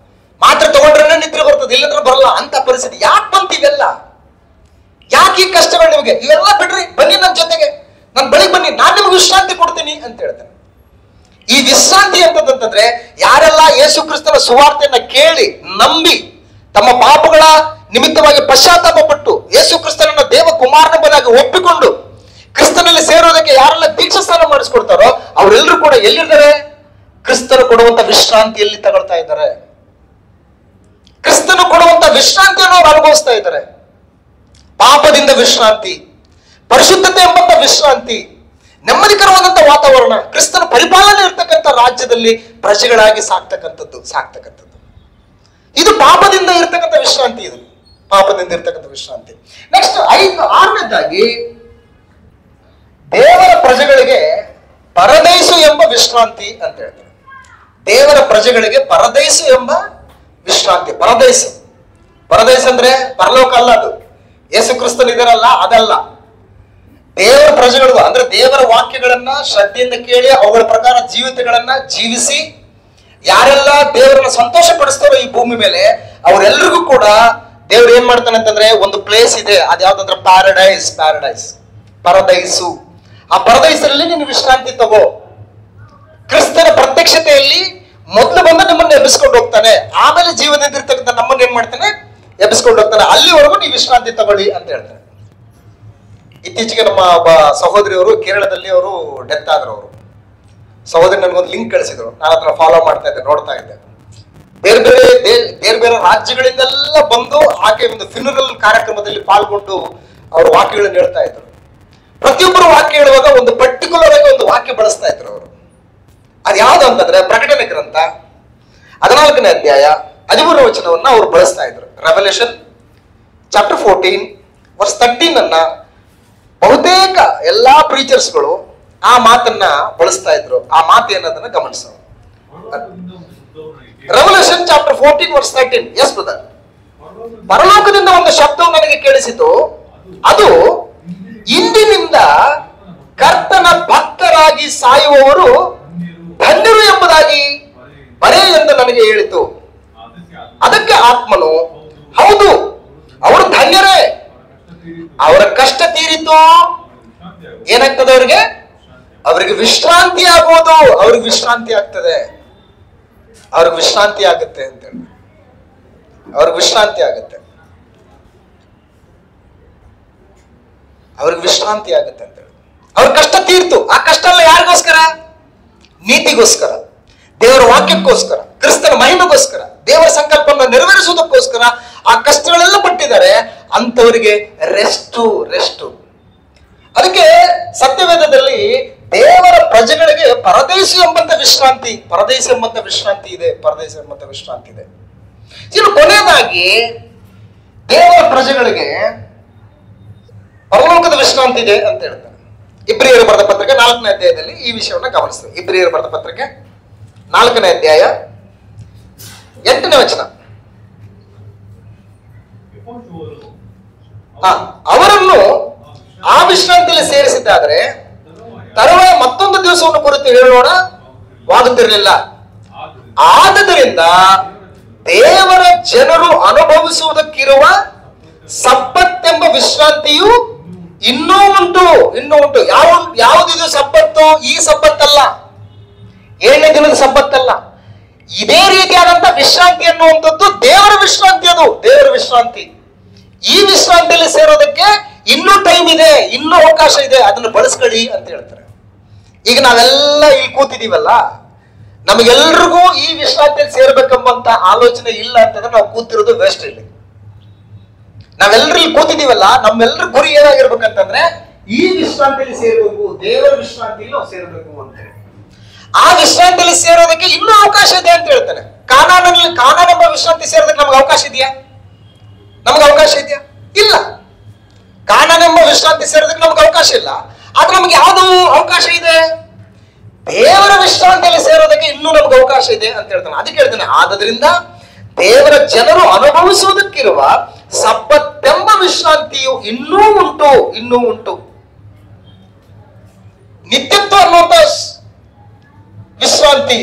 ಮಾತ್ರೆ ತಗೊಂಡ್ರೆ ನಿದ್ರೆ ಬರ್ತದೆ, ಇಲ್ಲಂದ್ರೆ ಬರಲ್ಲ ಅಂತ ಪರಿಸ್ಥಿತಿ. ಯಾಕೆ ಬಂತು ಇವೆಲ್ಲ? ಯಾಕೆ ಈ ಕಷ್ಟಗಳು ನಿಮಗೆ? ಇವೆಲ್ಲ ಬಿಡ್ರಿ, ಬನ್ನಿ ನನ್ನ ಜೊತೆಗೆ, ನನ್ನ ಬಳಿಗೆ ಬನ್ನಿ, ನಾನು ನಿಮ್ಗೆ ವಿಶ್ರಾಂತಿ ಕೊಡ್ತೀನಿ ಅಂತ ಹೇಳ್ತೇನೆ. ಈ ವಿಶ್ರಾಂತಿ ಅಂತಂದ್ರೆ ಯಾರೆಲ್ಲ ಯೇಸು ಕ್ರಿಸ್ತನ ಸುವಾರ್ತೆಯನ್ನ ಕೇಳಿ ನಂಬಿ ತಮ್ಮ ಪಾಪಗಳ ನಿಮಿತ್ತವಾಗಿ ಪಶ್ಚಾತ್ತಾಪ ಪಟ್ಟು ಯೇಸು ಕ್ರಿಸ್ತನನ್ನ ದೇವ ಕುಮಾರನೆಂಬುದಾಗಿ ಒಪ್ಪಿಕೊಂಡು ಕ್ರಿಸ್ತನಲ್ಲಿ ಸೇರೋದಕ್ಕೆ ಯಾರೆಲ್ಲ ದೀಕ್ಷಾ ಸ್ನಾನ ಮಾಡಿಸ್ಕೊಡ್ತಾರೋ ಅವರೆಲ್ಲರೂ ಕೂಡ ಎಲ್ಲಿದ್ದಾರೆ? ಕ್ರಿಸ್ತನು ಕೊಡುವಂತ ವಿಶ್ರಾಂತಿಯಲ್ಲಿ ತಗೊಳ್ತಾ ಇದ್ದಾರೆ. ಕ್ರಿಸ್ತನು ಕೊಡುವಂತ ವಿಶ್ರಾಂತಿಯನ್ನು ಅವರು ಅನುಭವಿಸ್ತಾ ಇದ್ದಾರೆ. ಪಾಪದಿಂದ ವಿಶ್ರಾಂತಿ, ಪರಿಶುದ್ಧತೆ ಎಂಬಂತ ವಿಶ್ರಾಂತಿ, ನೆಮ್ಮದಿಕರವಾದಂತ ವಾತಾವರಣ, ಕ್ರಿಸ್ತನ ಪರಿಪಾಲನೆ ಇರ್ತಕ್ಕಂಥ ರಾಜ್ಯದಲ್ಲಿ ಪ್ರಜೆಗಳಾಗಿ ಸಾಕ್ತಕ್ಕಂಥದ್ದು. ಇದು ಪಾಪದಿಂದ ಇರ್ತಕ್ಕಂಥ ವಿಶ್ರಾಂತಿ. ಇದು ಪಾಪದಿಂದ ಇರ್ತಕ್ಕಂಥ ವಿಶ್ರಾಂತಿ. ನೆಕ್ಸ್ಟ್ 6ನೇದಾಗಿ ದೇವರ ಪ್ರಜೆಗಳಿಗೆ ಪರದೈಸು ಎಂಬ ವಿಶ್ರಾಂತಿ ಅಂತ ಹೇಳ್ತಾರೆ. ದೇವರ ಪ್ರಜೆಗಳಿಗೆ ಪರದೈಸು ಎಂಬ ವಿಶ್ರಾಂತಿ. ಪರದೈಸ ಅಂದ್ರೆ ಪರಲೋಕ ಅಲ್ಲ, ಅದು ಯೇಸು ಕ್ರಿಸ್ತನ್ ಇದರಲ್ಲ, ಅದಲ್ಲ. ದೇವರ ಪ್ರಜೆಗಳು ಅಂದ್ರೆ ದೇವರ ವಾಕ್ಯಗಳನ್ನ ಶ್ರದ್ಧೆಯಿಂದ ಕೇಳಿ ಅವುಗಳ ಪ್ರಕಾರ ಜೀವಿತಗಳನ್ನ ಜೀವಿಸಿ ಯಾರೆಲ್ಲ ದೇವರನ್ನ ಸಂತೋಷ ಪಡಿಸ್ತಾರೋ ಈ ಭೂಮಿ ಮೇಲೆ ಅವರೆಲ್ಲರಿಗೂ ಕೂಡ ದೇವ್ರು ಏನ್ ಮಾಡ್ತಾನೆ ಅಂತಂದ್ರೆ ಒಂದು ಪ್ಲೇಸ್ ಇದೆ, ಅದ್ಯಾವ್ದಂದ್ರೆ ಪರದೈಸು. ಆ ಪರದೈಸಲ್ಲಿ ನೀನು ವಿಶ್ರಾಂತಿ ತಗೋ. ಕ್ರಿಸ್ತನ ಪ್ರತ್ಯಕ್ಷತೆಯಲ್ಲಿ ಮೊದಲು ಬಂದು ನಿಮ್ಮನ್ನ ಎಬ್ಬಿಸ್ಕೊಂಡು ಹೋಗ್ತಾನೆ, ಆಮೇಲೆ ಜೀವನದಿಂದ ಇರ್ತಕ್ಕಂಥ ನಮ್ಮನ್ನ ಏನ್ ಮಾಡ್ತಾನೆ? ಎಬ್ಬಿಸ್ಕೊಂಡು ಹೋಗ್ತಾನೆ. ಅಲ್ಲಿವರೆಗೂ ನೀವು ವಿಶ್ರಾಂತಿ ತಗೊಳ್ಳಿ ಅಂತ ಹೇಳ್ತಾನೆ. ಇತ್ತೀಚೆಗೆ ನಮ್ಮ ಒಬ್ಬ ಸಹೋದರಿಯವರು ಕೇರಳದಲ್ಲಿ ಅವರು ಡೆತ್ ಆದ್ರು. ಅವರು ಸಹೋದರಿ ನನಗೊಂದು ಲಿಂಕ್ ಕಳಿಸಿದ್ರು, ನಾನು ಅದನ್ನ ಫಾಲೋ ಮಾಡ್ತಾ ಇದ್ದೆ, ನೋಡ್ತಾ ಇದ್ದೆ. ಬೇರೆ ಬೇರೆ ರಾಜ್ಯಗಳಿಂದೆಲ್ಲ ಬಂದು ಆಕೆ ಒಂದು ಫ್ಯೂನರಲ್ ಕಾರ್ಯಕ್ರಮದಲ್ಲಿ ಪಾಲ್ಗೊಂಡು ಅವರು ವಾಕ್ಯಗಳನ್ನು ಹೇಳ್ತಾ ಇದ್ರು. ಪ್ರತಿಯೊಬ್ಬರು ವಾಕ್ಯ ಹೇಳುವಾಗ ಒಂದು ಪರ್ಟಿಕ್ಯುಲರ್ ಆಗಿ ಒಂದು ವಾಕ್ಯ ಬಳಸ್ತಾ ಇದ್ರು ಅವರು. ಅದು ಯಾವ್ದು ಅಂತಂದ್ರೆ ಪ್ರಕಟಣೆ ಗ್ರಂಥ 14ನೇ ಅಧ್ಯಾಯ 13ನೇ ವಚನವನ್ನ ಅವರು ಬಳಸ್ತಾ ಇದ್ರು. ರೆವಲ್ಯೂಷನ್ ಚಾಪ್ಟರ್ 14 ಅನ್ನ ಬಹುತೇಕ ಎಲ್ಲಾ ಪ್ರೀಚರ್ಸ್ಗಳು ಆ ಮಾತನ್ನ ಬಳಸ್ತಾ ಇದ್ರು. ಆ ಮಾತು ಏನದನ್ನ ಗಮನಿಸೋಣ. Revolution chapter 14:13. S brother. ಪರಲೋಕದಿಂದ ಒಂದು ಶಬ್ದವು ನನಗೆ ಕೇಳಿಸಿತು, ಅದು ಇಂದಿನಿಂದ ಕರ್ತನ ಭಕ್ತರಾಗಿ ಸಾಯುವವರು ಧನ್ಯರು ಎಂಬುದಾಗಿ ಬರೆ ಎಂದು ನನಗೆ ಹೇಳಿತು. ಅದಕ್ಕೆ ಆತ್ಮನು, ಹೌದು ಅವರು ಧನ್ಯರೇ, ಅವರ ಕಷ್ಟ ತೀರಿತು. ಏನಾಗ್ತದೆ ಅವ್ರಿಗೆ? ಅವರಿಗೆ ವಿಶ್ರಾಂತಿ ಆಗುವುದು. ಅವ್ರಿಗೆ ವಿಶ್ರಾಂತಿ ಆಗ್ತದೆ, ಅವ್ರಿಗೆ ವಿಶ್ರಾಂತಿ ಆಗುತ್ತೆ ಅಂತೇಳಿ, ಅವ್ರಿಗೆ ವಿಶ್ರಾಂತಿ ಆಗುತ್ತೆ, ಅವ್ರಿಗೆ ವಿಶ್ರಾಂತಿ ಆಗುತ್ತೆ ಅಂತೇಳಿ. ಅವ್ರ ಕಷ್ಟ ತೀರ್ತು. ಆ ಕಷ್ಟ ಎಲ್ಲ ಯಾರಿಗೋಸ್ಕರ? ನೀತಿಗೋಸ್ಕರ, ದೇವರ ವಾಕ್ಯಕ್ಕೋಸ್ಕರ, ಕ್ರಿಸ್ತನ ಮಹಿಮೆಗೋಸ್ಕರ, ದೇವರ ಸಂಕಲ್ಪವನ್ನು ನೆರವೇರಿಸುವುದಕ್ಕೋಸ್ಕರ ಆ ಕಷ್ಟಗಳೆಲ್ಲ ಪಟ್ಟಿದ್ದಾರೆ. ಅಂತವರಿಗೆ ರೆಸ್ಟು. ಅದಕ್ಕೆ ಸತ್ಯವೇದದಲ್ಲಿ ದೇವರ ಪ್ರಜೆಗಳಿಗೆ ಪರದೇಶಿ ಎಂಬಂತ ವಿಶ್ರಾಂತಿ ಇದೆ. ಇನ್ನು ಕೊನೆಯದಾಗಿ ದೇವರ ಪ್ರಜೆಗಳಿಗೆ ಪರಲೋಕದ ವಿಶ್ರಾಂತಿ ಇದೆ ಅಂತ ಹೇಳ್ತಾರೆ. ಇಬ್ರಿಯರು ಬರೆದ ಪತ್ರಿಕೆ 4ನೇ ಅಧ್ಯಾಯದಲ್ಲಿ ಈ ವಿಷಯವನ್ನು ಗಮನಿಸ್ತೇವೆ. ಇಬ್ರಿಯರು ಬರೆದ ಪತ್ರಿಕೆ 4ನೇ ಅಧ್ಯಾಯ 8ನೇ ವಚನ. ಅವರನ್ನು ಆ ವಿಶ್ರಾಂತಿಯಲ್ಲಿ ಸೇರಿಸಿದ್ದಾದರೆ ತರುವಾಯ ಮತ್ತೊಂದು ದಿವಸವನ್ನು ಕುರಿತು ಹೇಳೋಣವಾಗುತ್ತಿರಲಿಲ್ಲ. ಆದುದರಿಂದ ದೇವರ ಜನರು ಅನುಭವಿಸುವುದಕ್ಕಿರುವ ಸಬ್ಬತ್ತೆಂಬ ವಿಶ್ರಾಂತಿಯು ಇನ್ನೂ ಉಂಟು. ಯಾವುದಿದು ಸಬ್ಬತ್ತು? ಈ ಸಬ್ಬತ್ತಲ್ಲ, 7ನೇ ದಿನದ ಸಬ್ಬತ್ತಲ್ಲ. ಇದೇ ರೀತಿಯಾದಂತಹ ವಿಶ್ರಾಂತಿ ಅನ್ನುವಂಥದ್ದು ದೇವರ ವಿಶ್ರಾಂತಿ. ಅದು ದೇವರ ವಿಶ್ರಾಂತಿ. ಈ ವಿಶ್ರಾಂತಿಯಲ್ಲಿ ಸೇರೋದಕ್ಕೆ ಇನ್ನೂ ಟೈಮ್ ಇದೆ, ಇನ್ನೂ ಅವಕಾಶ ಇದೆ, ಅದನ್ನು ಬಳಸ್ಕೊಳ್ಳಿ ಅಂತ ಹೇಳ್ತಾರೆ. ಈಗ ನಾವೆಲ್ಲ ಇಲ್ಲಿ ಕೂತಿದೀವಲ್ಲ, ನಮಗೆಲ್ರಿಗೂ ಈ ವಿಶ್ರಾಂತಿಯಲ್ಲಿ ಸೇರ್ಬೇಕೆಂಬಂತ ಆಲೋಚನೆ ಇಲ್ಲ ಅಂತಂದ್ರೆ ನಾವು ಕೂತಿರೋದು ವೇಸ್ಟ್. ಇಲ್ಲಿ ನಾವೆಲ್ಲರೂ ಇಲ್ಲಿ ಕೂತಿದೀವಲ್ಲ, ನಮ್ಮೆಲ್ಲರ ಗುರಿ ಏನಾಗಿರ್ಬೇಕಂತಂದ್ರೆ ಈ ವಿಶ್ರಾಂತಿಯಲ್ಲಿ ಸೇರ್ಬೇಕು, ದೇವರ ವಿಶ್ರಾಂತಿಯಲ್ಲಿ ನಾವು ಸೇರ್ಬೇಕು ಅಂತ ಹೇಳಿ. ಆ ವಿಶ್ರಾಂತಿಯಲ್ಲಿ ಸೇರೋದಕ್ಕೆ ಇನ್ನೂ ಅವಕಾಶ ಇದೆ ಅಂತ ಹೇಳ್ತಾನೆ. ಕಾನಾನೆಂಬ ವಿಶ್ರಾಂತಿ ಸೇರೋದಕ್ಕೆ ನಮ್ಗೆ ಅವಕಾಶ ಇದೆಯಾ? ಇಲ್ಲ. ಕಾನಾನೆಂಬ ವಿಶ್ರಾಂತಿ ಸೇರೋದಕ್ಕೆ ನಮ್ಗೆ ಅವಕಾಶ ಇಲ್ಲ. ಆದ್ರೆ ನಮ್ಗೆ ಯಾವುದು ಅವಕಾಶ ಇದೆ? ದೇವರ ವಿಶ್ರಾಂತಿಯಲ್ಲಿ ಸೇರೋದಕ್ಕೆ ಇನ್ನೂ ನಮ್ಗೆ ಅವಕಾಶ ಇದೆ ಅಂತ ಹೇಳ್ತಾನೆ. ಅದಕ್ಕೆ ಹೇಳ್ತಾನೆ, ಆದ್ರಿಂದ ದೇವರ ಜನರು ಅನುಭವಿಸುವುದಕ್ಕಿರುವ ಸಬ್ಬತ್ತೆಂಬ ವಿಶ್ರಾಂತಿಯು ಇನ್ನೂ ಉಂಟು. ನಿತ್ಯತ್ವ ಅನ್ನುವಂತ ವಿಶ್ರಾಂತಿ,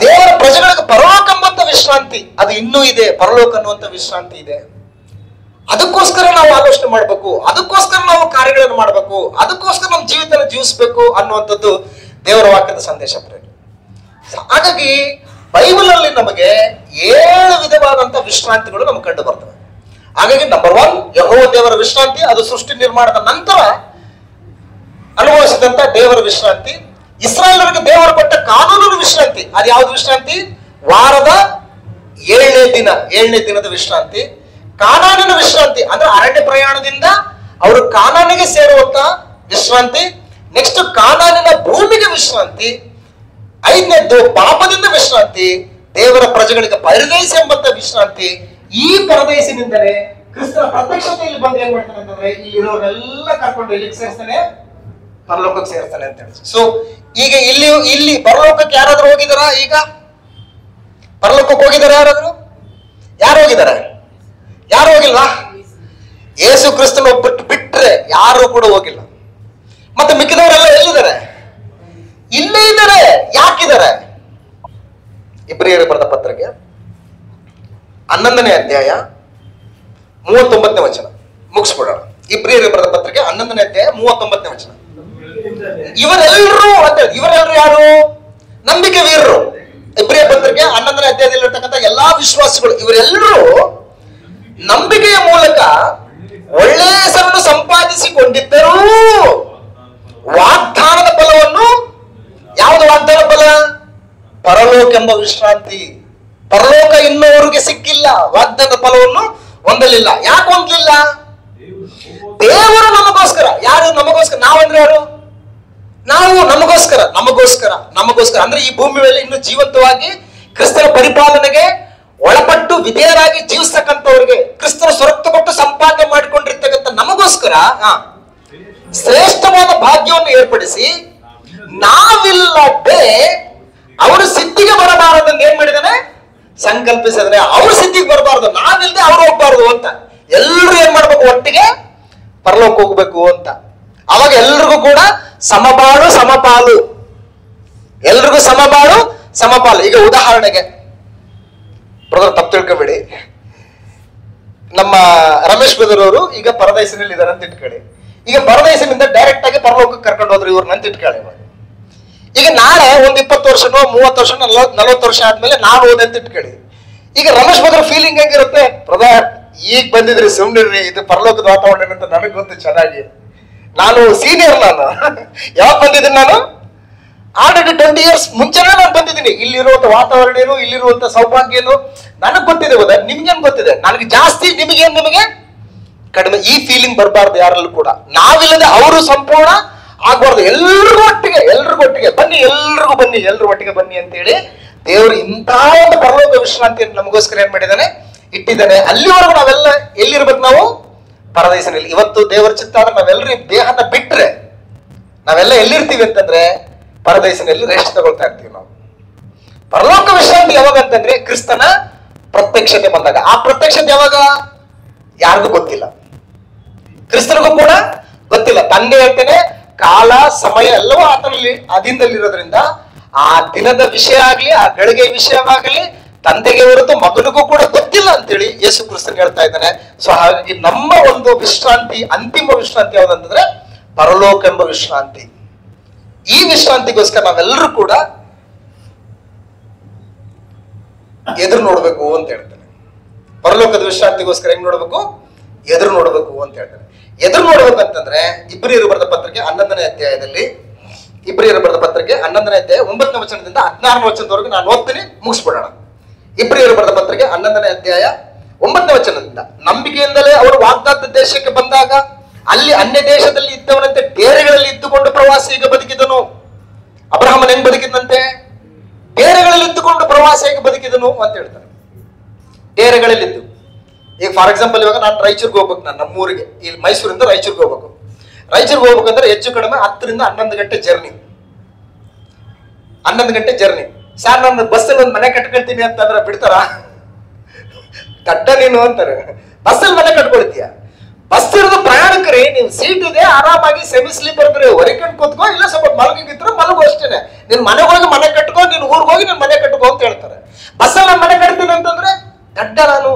ದೇವರ ಪ್ರಜೆಗಳಿಗೆ ಪರಲೋಕ ಎಂಬಂತ ವಿಶ್ರಾಂತಿ ಅದು ಇನ್ನೂ ಇದೆ. ಪರಲೋಕ ಅನ್ನುವಂತ ವಿಶ್ರಾಂತಿ ಇದೆ. ಅದಕ್ಕೋಸ್ಕರ ನಾವು ಆಲೋಚನೆ ಮಾಡಬೇಕು, ಅದಕ್ಕೋಸ್ಕರ ನಾವು ಕಾರ್ಯಗಳನ್ನು ಮಾಡಬೇಕು, ಅದಕ್ಕೋಸ್ಕರ ನಮ್ಮ ಜೀವಿತ ಜೀವಿಸಬೇಕು ಅನ್ನುವಂಥದ್ದು ದೇವರ ವಾಕ್ಯದ ಸಂದೇಶ. ಹಾಗಾಗಿ ಬೈಬಲ್ ಅಲ್ಲಿ ನಮಗೆ 7 ವಿಧವಾದಂತ ವಿಶ್ರಾಂತಿಗಳು ನಮ್ಗೆ ಕಂಡು ಬರ್ತವೆ. ಹಾಗಾಗಿ ನಂಬರ್ 1 ಯೆಹೋವ ದೇವರ ವಿಶ್ರಾಂತಿ, ಅದು ಸೃಷ್ಟಿ ನಿರ್ಮಾಣದ ನಂತರ ಅನುಭವಿಸಿದಂತ ದೇವರ ವಿಶ್ರಾಂತಿ. ಇಸ್ರಾಯೇಲರಿಗೆ ದೇವರು ಕೊಟ್ಟ ಕಾನೂನಿನ ವಿಶ್ರಾಂತಿ, ಅದು ಯಾವ್ದು ವಿಶ್ರಾಂತಿ? ವಾರದ 7ನೇ ದಿನದ ವಿಶ್ರಾಂತಿ. ಕಾನಾನಿನ ವಿಶ್ರಾಂತಿ ಅಂದ್ರೆ ಅರಣ್ಯ ಪ್ರಯಾಣದಿಂದ ಅವರು ಕಾನಾನಿಗೆ ಸೇರುವಂತ ವಿಶ್ರಾಂತಿ. ನೆಕ್ಸ್ಟ್ ಕಾನಾನಿನ ಭೂಮಿಗೆ ವಿಶ್ರಾಂತಿ. 5ನೇದ್ದು ಪಾಪದಿಂದ ವಿಶ್ರಾಂತಿ, ದೇವರ ಪ್ರಜೆಗಳಿಗೆ ಪರದೇಶ ಎಂಬಂತ ವಿಶ್ರಾಂತಿ. ಈ ಪರದೇಶದಿಂದಲೇ ಕ್ರಿಸ್ತನ ಪ್ರತ್ಯಕ್ಷತೆಯಲ್ಲಿ ಬಂದು ಏನ್ ಮಾಡ್ತಾನೆ ಅಂತಂದ್ರೆ ಇಲ್ಲಿರೋರೆಲ್ಲ ಕರ್ಕೊಂಡು ಎಲ್ಲಿಗೆ ಸೇರಿಸ್ತಾನೆ? ಪರಲೋಕಕ್ಕೆ ಸೇರಿಸ್ತಾನೆ ಅಂತ ಹೇಳಿ. ಸೊ ಈಗ ಇಲ್ಲಿ ಪರಲೋಕಕ್ಕೆ ಯಾರಾದ್ರೂ ಹೋಗಿದಾರ? ಈಗ ಪರಲೋಕಕ್ಕೆ ಹೋಗಿದಾರ ಯಾರಾದ್ರೂ? ಯಾರು ಹೋಗಿದಾರೆ? ಯಾರು ಹೋಗಿಲ್ವಾ? ಯೇಸು ಕ್ರಿಸ್ತನ ಬಿಟ್ರೆ ಯಾರು ಕೂಡ ಹೋಗಿಲ್ಲ. ಮತ್ತೆ ಮಿಕ್ಕಿದವರೆಲ್ಲ ಎಲ್ಲಿದ್ದಾರೆ? ಇಲ್ಲೇ ಇದ್ದಾರೆ. ಯಾಕಿದ್ದಾರೆ? ಇಬ್ರಿಯರು ಬರೆದ ಪತ್ರಿಕೆ 11ನೇ ಅಧ್ಯಾಯ 39ನೇ ವಚನ ಮುಗಿಸ್ಬಿಡೋಣ. ಇಬ್ರಿಯರು ಬರೆದ ಪತ್ರಿಕೆ 11ನೇ ಅಧ್ಯಾಯ 39ನೇ ವಚನ. ಇವರೆಲ್ಲರೂ ಯಾರು? ನಂಬಿಕೆ ವೀರರು. ಇಬ್ರಿಯ ಪತ್ರಿಕೆ 11ನೇ ಅಧ್ಯಾಯದಲ್ಲಿರ್ತಕ್ಕಂಥ ಎಲ್ಲಾ ವಿಶ್ವಾಸಿಗಳು ಇವರೆಲ್ಲರೂ ನಂಬಿಕೆಯ ಮೂಲಕ ಒಳ್ಳೆಯ ಹೆಸರನ್ನು ಸಂಪಾದಿಸಿಕೊಂಡಿದ್ದರೂ ವಾಗ್ದಾನದ ಫಲವನ್ನು, ಯಾವುದು ವಾಗ್ದಾನ ಫಲ? ಪರಲೋಕ ಎಂಬ ವಿಶ್ರಾಂತಿ. ಪರಲೋಕ ಇನ್ನೂವರೆಗೆ ಸಿಕ್ಕಿಲ್ಲ, ವಾಗ್ದಾನದ ಫಲವನ್ನು ಹೊಂದಲಿಲ್ಲ. ಯಾಕೆ ಹೊಂದಲಿಲ್ಲ? ದೇವರು ನಮಗೋಸ್ಕರ. ಯಾರು ನಮಗೋಸ್ಕರ? ನಾವಂದ್ರೆ ಯಾರು? ನಾವು ನಮಗೋಸ್ಕರ ಅಂದ್ರೆ ಈ ಭೂಮಿ ಮೇಲೆ ಇನ್ನು ಜೀವಂತವಾಗಿ ಕ್ರಿಸ್ತನ ಪರಿಪಾಲನೆಗೆ ಒಳಪಟ್ಟು ವಿಧೇಯರಾಗಿ ಜೀವಿಸ್ತಕ್ಕಂಥವ್ರಿಗೆ, ಕ್ರಿಸ್ತನ ಸ್ವರಕ್ತ ಕೊಟ್ಟು ಸಂಪಾದನೆ ಮಾಡಿಕೊಂಡಿರ್ತಕ್ಕಂಥ ನಮಗೋಸ್ಕರ ಶ್ರೇಷ್ಠವಾದ ಭಾಗ್ಯವನ್ನು ಏರ್ಪಡಿಸಿ ನಾವಿಲ್ಲದೆ ಅವರು ಸಿದ್ಧಿಗೆ ಬರಬಾರದನ್ನು ಏನ್ ಮಾಡಿದಾನೆ? ಸಂಕಲ್ಪಿಸಿದ್ರೆ ಅವರು ಸಿದ್ಧಿಗೆ ಬರಬಾರದು, ನಾವಿಲ್ಲದೆ ಅವ್ರು ಹೋಗ್ಬಾರ್ದು ಅಂತ. ಎಲ್ಲರೂ ಏನ್ ಮಾಡ್ಬೇಕು? ಒಟ್ಟಿಗೆ ಪರಲೋಕ ಹೋಗ್ಬೇಕು ಅಂತ. ಅವಾಗ ಎಲ್ರಿಗೂ ಕೂಡ ಸಮಪಾಲು. ಎಲ್ರಿಗೂ ಸಮಪಾಲು. ಈಗ ಉದಾಹರಣೆಗೆ ಬ್ರದರ್ ತಪ್ಪು ತಿಳ್ಕೊಬೇಡಿ, ನಮ್ಮ ರಮೇಶ್ ಬ್ರದರ್ ಅವರು ಈಗ ಪರದೈಸಿನಲ್ಲಿ ಇದಾರೆ ಅಂತ ಇಟ್ಕೊಳ್ಳಿ. ಈಗ ಪರದೈಸಿನಿಂದ ಡೈರೆಕ್ಟ್ ಆಗಿ ಪರಲೋಕಕ್ಕೆ ಕರ್ಕೊಂಡು ಹೋದ್ರು ಇವ್ರನ್ನ ಅಂತ ಇಟ್ಕೊಳ್ಳಿ. ಈಗ ನಾಳೆ ಒಂದ್ 20 ವರ್ಷನೋ 30 ವರ್ಷನೋ 40 ವರ್ಷ ಆದ್ಮೇಲೆ ನಾನು ಹೋದೆ ಅಂತ ಇಟ್ಕೊಳ್ಳಿ. ಈಗ ರಮೇಶ್ ಬ್ರದರ್ ಫೀಲಿಂಗ್ ಹೆಂಗಿರುತ್ತೆ? ಬ್ರದರ್ ಈಗ ಬಂದಿದ್ರಿ ಸುಮ್ನಿರ್ರಿ, ಇದು ಪರಲೋಕದ ವಾತಾವರಣ ಅಂತ ನನಗೆ ಗೊತ್ತು ಚೆನ್ನಾಗಿ. ನಾನು ಸೀನಿಯರ್, ನಾನು ಯಾವಾಗ ಬಂದಿದ್ದೀನಿ? ನಾನು ಆಲ್ರೆಡಿ 20 years ಮುಂಚೆನೇ ನಾನು ಬಂದಿದ್ದೀನಿ. ಇಲ್ಲಿರುವಂತ ವಾತಾವರಣ ಏನು, ಇಲ್ಲಿರುವಂತ ಸೌಭಾಗ್ಯ ಏನು ನನಗೆ ಗೊತ್ತಿದೆ. ಹೋದ ನಿಮ್ಗೇನ್ ಗೊತ್ತಿದೆ? ನನಗೆ ಜಾಸ್ತಿ, ನಿಮಗೆ ಕಡಿಮೆ. ಈ ಫೀಲಿಂಗ್ ಬರಬಾರ್ದು ಯಾರಲ್ಲೂ ಕೂಡ. ನಾವಿಲ್ಲದೆ ಅವರು ಸಂಪೂರ್ಣ ಆಗ್ಬಾರ್ದು. ಎಲ್ರಿಗೂ ಒಟ್ಟಿಗೆ ಬನ್ನಿ, ಎಲ್ರು ಒಟ್ಟಿಗೆ ಬನ್ನಿ ಅಂತೇಳಿ ದೇವರು ಇಂಥ ಒಂದು ಪರಲೋಕ ವಿಶ್ರಾಂತಿಯನ್ನು ನಮಗೋಸ್ಕರ ಏನ್ ಮಾಡಿದ್ದಾನೆ, ಇಟ್ಟಿದ್ದಾನೆ. ಅಲ್ಲಿವರೆಗೂ ನಾವೆಲ್ಲ ಎಲ್ಲಿರ್ಬೇಕು? ನಾವು ಪರದೈಸಿನಲ್ಲಿ. ಇವತ್ತು ದೇವರ ಚಿತ್ತ ಆದ್ರೆ ನಾವೆಲ್ಲರೂ ದೇಹನ ಬಿಟ್ರೆ ನಾವೆಲ್ಲ ಎಲ್ಲಿರ್ತೀವಿ ಅಂತಂದ್ರೆ ಪರದೈಸಿನಲ್ಲಿ ರೆಸ್ಟ್ ತಗೊಳ್ತಾ ಇರ್ತೀವಿ ನಾವು. ಪರಲೋಕ ವಿಶ್ರಾಂತಿ ಯಾವಾಗ ಅಂತಂದ್ರೆ ಕ್ರಿಸ್ತನ ಪ್ರತ್ಯಕ್ಷತೆ ಬಂದಾಗ. ಆ ಪ್ರತ್ಯಕ್ಷತೆ ಯಾವಾಗ ಯಾರಿಗೂ ಗೊತ್ತಿಲ್ಲ, ಕ್ರಿಸ್ತನಿಗೂ ಕೂಡ ಗೊತ್ತಿಲ್ಲ. ತಂದೆ ಹೇಳ್ತೇನೆ, ಕಾಲ ಸಮಯ ಎಲ್ಲವೂ ಆತನಲ್ಲಿ ಅಧೀನದಲ್ಲಿರೋದ್ರಿಂದ ಆ ದಿನದ ವಿಷಯ ಆಗ್ಲಿ, ಆ ಗಳಿಗೆ ವಿಷಯವಾಗಲಿ ತಂದೆಗೆ ಹೊರತು ಮಗನಿಗೂ ಕೂಡ ಗೊತ್ತಿಲ್ಲ ಅಂತೇಳಿ ಯೇಸು ಕ್ರಿಸ್ತನ್ ಹೇಳ್ತಾ ಇದ್ದಾನೆ. ಸೊ ಹಾಗಾಗಿ ನಮ್ಮ ಒಂದು ವಿಶ್ರಾಂತಿ, ಅಂತಿಮ ವಿಶ್ರಾಂತಿ ಯಾವ್ದಂತಂದ್ರೆ ಪರಲೋಕ ಎಂಬ ವಿಶ್ರಾಂತಿ. ಈ ವಿಶ್ರಾಂತಿಗೋಸ್ಕರ ನಾವೆಲ್ಲರೂ ಕೂಡ ಎದುರು ನೋಡ್ಬೇಕು ಅಂತ ಹೇಳ್ತಾನೆ. ಪರಲೋಕದ ವಿಶ್ರಾಂತಿಗೋಸ್ಕರ ಹೆಂಗ್ ನೋಡ್ಬೇಕು? ಎದುರು ನೋಡ್ಬೇಕು ಅಂತ ಹೇಳ್ತಾನೆ. ಎದುರು ನೋಡ್ಬೇಕಂತಂದ್ರೆ ಇಬ್ರಿಯರು ಬರೆದ ಪತ್ರಿಕೆ 11ನೇ ಅಧ್ಯಾಯದಲ್ಲಿ, ಇಬ್ರಿಯರು ಬರೆದ ಪತ್ರಿಕೆ 11ನೇ ಅಧ್ಯಾಯ 9ನೇ ವಚನದಿಂದ 16ನೇ ವಚನದವರೆಗೂ ನಾನು ಓದ್ತೀನಿ, ಮುಗಿಸ್ಬಿಡೋಣ. ಇಬ್ರಿಯರು ಬರೆದ ಪತ್ರಿಕೆ 11ನೇ ಅಧ್ಯಾಯ 9ನೇ ವಚನದಿಂದ, ನಂಬಿಕೆಯಿಂದಲೇ ಅವರು ವಾಗ್ದಾತ ದೇಶಕ್ಕೆ ಬಂದಾಗ ಅಲ್ಲಿ ಅನ್ಯ ದೇಶದಲ್ಲಿ ಇದ್ದವನಂತೆ ಡೇರೆಗಳಲ್ಲಿ ಇದ್ದುಕೊಂಡು ಪ್ರವಾಸಿಗೆ ಬದುಕಿದನು. ಅಬ್ರಹಾಮನ್ ಹೆಂಗ್ ಬದುಕಿದಂತೆ? ಡೇರೆಗಳಲ್ಲಿ ಇದ್ದುಕೊಂಡು ಪ್ರವಾಸಿಗೆ ಬದುಕಿದನು ಅಂತ ಹೇಳ್ತಾರೆ. ಡೇರೆಗಳಲ್ಲಿದ್ದು, ಈಗ ಫಾರ್ ಎಕ್ಸಾಂಪಲ್ ಇವಾಗ ನಾನು ರಾಯಚೂರಿಗೆ ಹೋಗ್ಬೇಕು, ನಾನು ನಮ್ಮೂರಿಗೆ, ಇಲ್ಲಿ ಮೈಸೂರಿಂದ ರಾಯಚೂರಿಗೆ ಹೋಗ್ಬೇಕು. ರಾಯಚೂರಿಗೆ ಹೋಗ್ಬೇಕಂದ್ರೆ ಹೆಚ್ಚು ಕಡಿಮೆ 10 ರಿಂದ 11 ಗಂಟೆ ಜರ್ನಿ. 11 ಗಂಟೆ ಜರ್ನಿ. ಸರ್ ನಾನು ಬಸ್ಸಲ್ಲಿ ಒಂದು ಮನೆ ಕಟ್ಕೊಳ್ತೀನಿ ಅಂತಂದ್ರೆ ಬಿಡ್ತಾರ? ಕಟ್ಟ ನೀನು ಅಂತಾರೆ. ಬಸ್ಸಲ್ಲಿ ಮನೆ ಕಟ್ಕೊಳ್ತೀಯ? ಬಸ್ ಇರೋದು ಪ್ರಯಾಣಿಕರಿ, ನೀವು ಸೀಟ್ ಇದೆ, ಆರಾಮಾಗಿ ಸೆಮಿ ಸ್ಲೀಪರ್ ಇದ್ರೆ ಹೊರಕೊಂಡು ಕೂತ್ಕೋ, ಇಲ್ಲ ಸ್ವಲ್ಪ ಮಲಗಿದ್ರೆ ಮಲಗು ಅಷ್ಟೇನೆ. ನೀನ್ ಮನೆಗೆ ಮನೆ ಕಟ್ಕೋ, ನೀನ್ ಊರಿಗೆ ಹೋಗಿ ನೀನ್ ಮನೆ ಕಟ್ಕೋ ಅಂತ ಹೇಳ್ತಾರೆ. ಬಸ್ಸಲ್ಲಿ ನಾನು ಮನೆ ಕಟ್ತೀನಿ ಅಂತಂದ್ರೆ ದಡ್ಡ ನಾನು.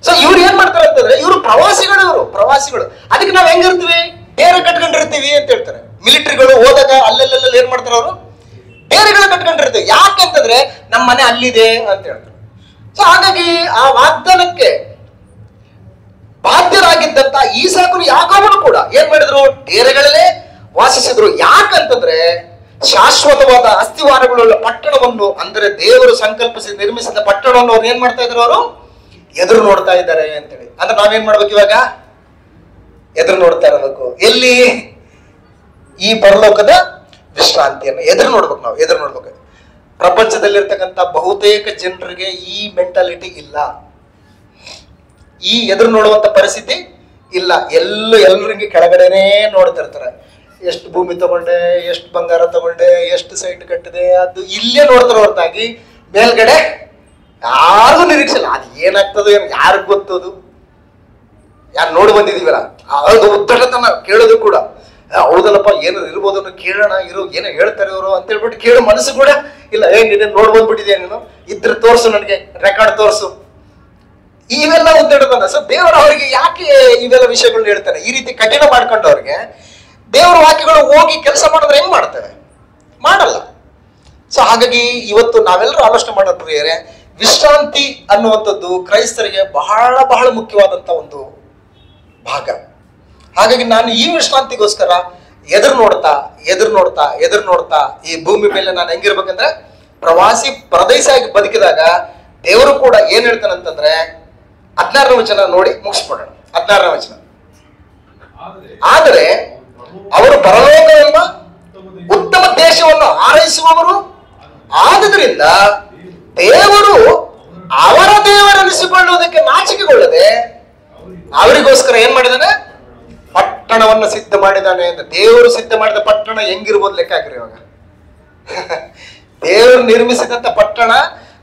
ಸೊ ಇವ್ರು ಏನ್ ಮಾಡ್ತಾರೆ ಅಂತಂದ್ರೆ, ಇವರು ಪ್ರವಾಸಿಗಳು. ಅದಕ್ಕೆ ನಾವ್ ಹೆಂಗಿರ್ತೀವಿ? ಡೇರೆ ಕಟ್ಕೊಂಡಿರ್ತೀವಿ ಅಂತ ಹೇಳ್ತಾರೆ. ಮಿಲಿಟರಿಗಳು ಹೋದಾಗ ಅಲ್ಲೆಲ್ಲ ಏನ್ ಮಾಡ್ತಾರೆ ಅವರು? ಡೇರೆಗಳು ಕಟ್ಕೊಂಡಿರ್ತೀವಿ. ಯಾಕೆಂತಂದ್ರೆ ನಮ್ಮ ಮನೆ ಅಲ್ಲಿದೆ ಅಂತ ಹೇಳ್ತಾರೆ. ಸೊ ಹಾಗಾಗಿ ಆ ವಾಗ್ದಾನಕ್ಕೆ ಬಾಧ್ಯರಾಗಿದ್ದಂತ ಈಸಾಕನು ಯಾಕೋಬನು ಕೂಡ ಏನ್ ಮಾಡಿದ್ರು? ಡೇರೆಗಳಲ್ಲೇ ವಾಸಿಸಿದ್ರು. ಯಾಕಂತಂದ್ರೆ ಶಾಶ್ವತವಾದ ಅಸ್ಥಿವಾರಗಳುಳ್ಳ ಪಟ್ಟಣವನ್ನು, ಅಂದ್ರೆ ದೇವರು ಸಂಕಲ್ಪಿಸಿ ನಿರ್ಮಿಸಿದ ಪಟ್ಟಣವನ್ನು ಅವ್ರು ಏನ್ ಮಾಡ್ತಾ ಇದ್ರು? ಅವರು ಎದುರು ನೋಡ್ತಾ ಇದ್ದಾರೆ ಅಂತೇಳಿ. ಅಂದ್ರೆ ನಾವೇನ್ ಮಾಡ್ಬೇಕು ಇವಾಗ? ಎದುರು ನೋಡ್ತಾ ಇರಬೇಕು. ಎಲ್ಲಿ? ಈ ಪರಲೋಕದ ವಿಶ್ರಾಂತಿಯನ್ನು ಎದುರು ನೋಡ್ಬೇಕು. ನಾವು ಎದುರು ನೋಡ್ಬೇಕು. ಪ್ರಪಂಚದಲ್ಲಿರ್ತಕ್ಕಂಥ ಬಹುತೇಕ ಜನರಿಗೆ ಈ ಮೆಂಟಾಲಿಟಿ ಇಲ್ಲ, ಈ ಎದುರು ನೋಡುವಂತ ಪರಿಸ್ಥಿತಿ ಇಲ್ಲ. ಎಲ್ರಿಗೆ ಕೆಳಗಡೆನೆ ನೋಡ್ತಿರ್ತಾರೆ. ಎಷ್ಟು ಭೂಮಿ ತಗೊಂಡೆ, ಎಷ್ಟು ಬಂಗಾರ ತಗೊಂಡೆ, ಎಷ್ಟು ಸೈಟ್ ಕಟ್ಟಿದೆ, ಅದು ಇಲ್ಲೇ ನೋಡ್ತಾರೆ ಹೊರತಾಗಿ ಮೇಲ್ಗಡೆ ಯಾರಿಗೂ ನಿರೀಕ್ಷೆ ಇಲ್ಲ. ಅದು ಏನಾಗ್ತದೋ ಏನು ಯಾರಿಗ್ ಗೊತ್ತದು? ಯಾರು ನೋಡಿ ಬಂದಿದೀವಲ್ಲ, ಅದು ಉತ್ತಟತನ ಕೇಳೋದು ಕೂಡ, ಹೌದಲ್ಲಪ್ಪ ಏನಾರು ಇರ್ಬೋದು ಕೇಳೋಣ, ಏನೋ ಹೇಳ್ತಾರೆ ಇವರು ಅಂತ ಹೇಳ್ಬಿಟ್ಟು ಕೇಳೋ ಮನಸ್ಸು ಕೂಡ ಇಲ್ಲ. ನೀನು ನೋಡಿ ಬಂದ್ಬಿಟ್ಟಿದ್ಯಾ, ನೀನು ಇದ್ರ ತೋರ್ಸು, ನನಗೆ ರೆಕಾರ್ಡ್ ತೋರ್ಸು, ಇವೆಲ್ಲ ಉತ್ತಟತನ. ಸೊ ದೇವರು ಅವರಿಗೆ ಯಾಕೆ ಇವೆಲ್ಲ ವಿಷಯಗಳನ್ನ ಹೇಳ್ತಾರೆ? ಈ ರೀತಿ ಕಠಿಣ ಮಾಡ್ಕೊಂಡವ್ರಿಗೆ ದೇವರ ವಾಕ್ಯಗಳು ಹೋಗಿ ಕೆಲಸ ಮಾಡಿದ್ರೆ ಹೆಂಗ್ ಮಾಡ್ತೇವೆ? ಮಾಡಲ್ಲ. ಸೊ ಹಾಗಾಗಿ ಇವತ್ತು ನಾವೆಲ್ಲರೂ ಆಲೋಚನೆ ಮಾಡೋದು ಪ್ರಿಯರೇ, ವಿಶ್ರಾಂತಿ ಅನ್ನುವಂಥದ್ದು ಕ್ರೈಸ್ತರಿಗೆ ಬಹಳ ಬಹಳ ಮುಖ್ಯವಾದಂತ ಒಂದು ಭಾಗ. ಹಾಗಾಗಿ ನಾನು ಈ ವಿಶ್ರಾಂತಿಗೋಸ್ಕರ ಎದುರು ನೋಡ್ತಾ ಈ ಭೂಮಿ ಮೇಲೆ ನಾನು ಹೆಂಗಿರ್ಬೇಕಂದ್ರೆ ಪರದೇಶಾಗಿ ಬದುಕಿದಾಗ ದೇವರು ಕೂಡ ಏನ್ ಹೇಳ್ತಾನಂತಂದ್ರೆ 16ನೇ ವಚನ ನೋಡಿ ಮುಗಿಸ್ಬಿಡೋಣ. 16ನೇ ವಚನ, ಆದರೆ ಅವರು ಪರಲೋಕ ಎಂಬ ಉತ್ತಮ ದೇಶವನ್ನು ಹಾರೈಸುವವರು ಆದುದರಿಂದ ದೇವರು ಅವರ ದೇವರೆನಿಸಿಕೊಳ್ಳುವುದಕ್ಕೆ ನಾಚಿಕೆಗೊಳ್ಳದೆ ಅವರಿಗೋಸ್ಕರ ಏನ್ ಮಾಡಿದಾನೆ? ಪಟ್ಟಣವನ್ನು ಸಿದ್ಧ ಮಾಡಿದಾನೆ ಅಂತ. ದೇವರು ಸಿದ್ಧ ಮಾಡಿದ ಪಟ್ಟಣ ಹೆಂಗಿರ್ಬೋದು ಲೆಕ್ಕ ಹಾಕಿರಿ ಇವಾಗ. ದೇವರು ನಿರ್ಮಿಸಿದಂತ ಪಟ್ಟಣ,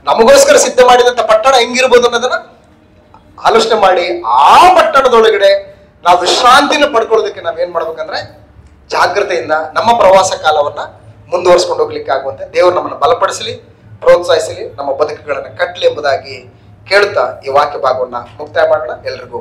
ನಮಗೋಸ್ಕರ ಸಿದ್ಧ ಮಾಡಿದಂತ ಪಟ್ಟಣ ಹೆಂಗಿರ್ಬೋದು ಅನ್ನೋದನ್ನ ಆಲೋಚನೆ ಮಾಡಿ ಆ ಪಟ್ಟಣದೊಳಗಡೆ ನಾವು ವಿಶ್ರಾಂತಿನ ಪಡ್ಕೊಳ್ಳೋದಕ್ಕೆ ನಾವೇನ್ ಮಾಡ್ಬೇಕಂದ್ರೆ ಜಾಗ್ರತೆಯಿಂದ ನಮ್ಮ ಪ್ರವಾಸ ಕಾಲವನ್ನ ಮುಂದುವರ್ಸ್ಕೊಂಡು ಹೋಗ್ಲಿಕ್ಕೆ ಆಗುವಂತೆ ದೇವರು ನಮ್ಮನ್ನು ಬಲಪಡಿಸಲಿ. ಪ್ರೋತ್ಸಾಹಿಸಲಿ, ನಮ್ಮ ಬದುಕುಗಳನ್ನು ಕಟ್ಟಲಿ ಎಂಬುದಾಗಿ ಕೇಳುತ್ತಾ ಈ ವಾಕ್ಯ ಭಾಗವನ್ನು ಮುಕ್ತಾಯ ಮಾಡೋಣ. ಎಲ್ರಿಗೂ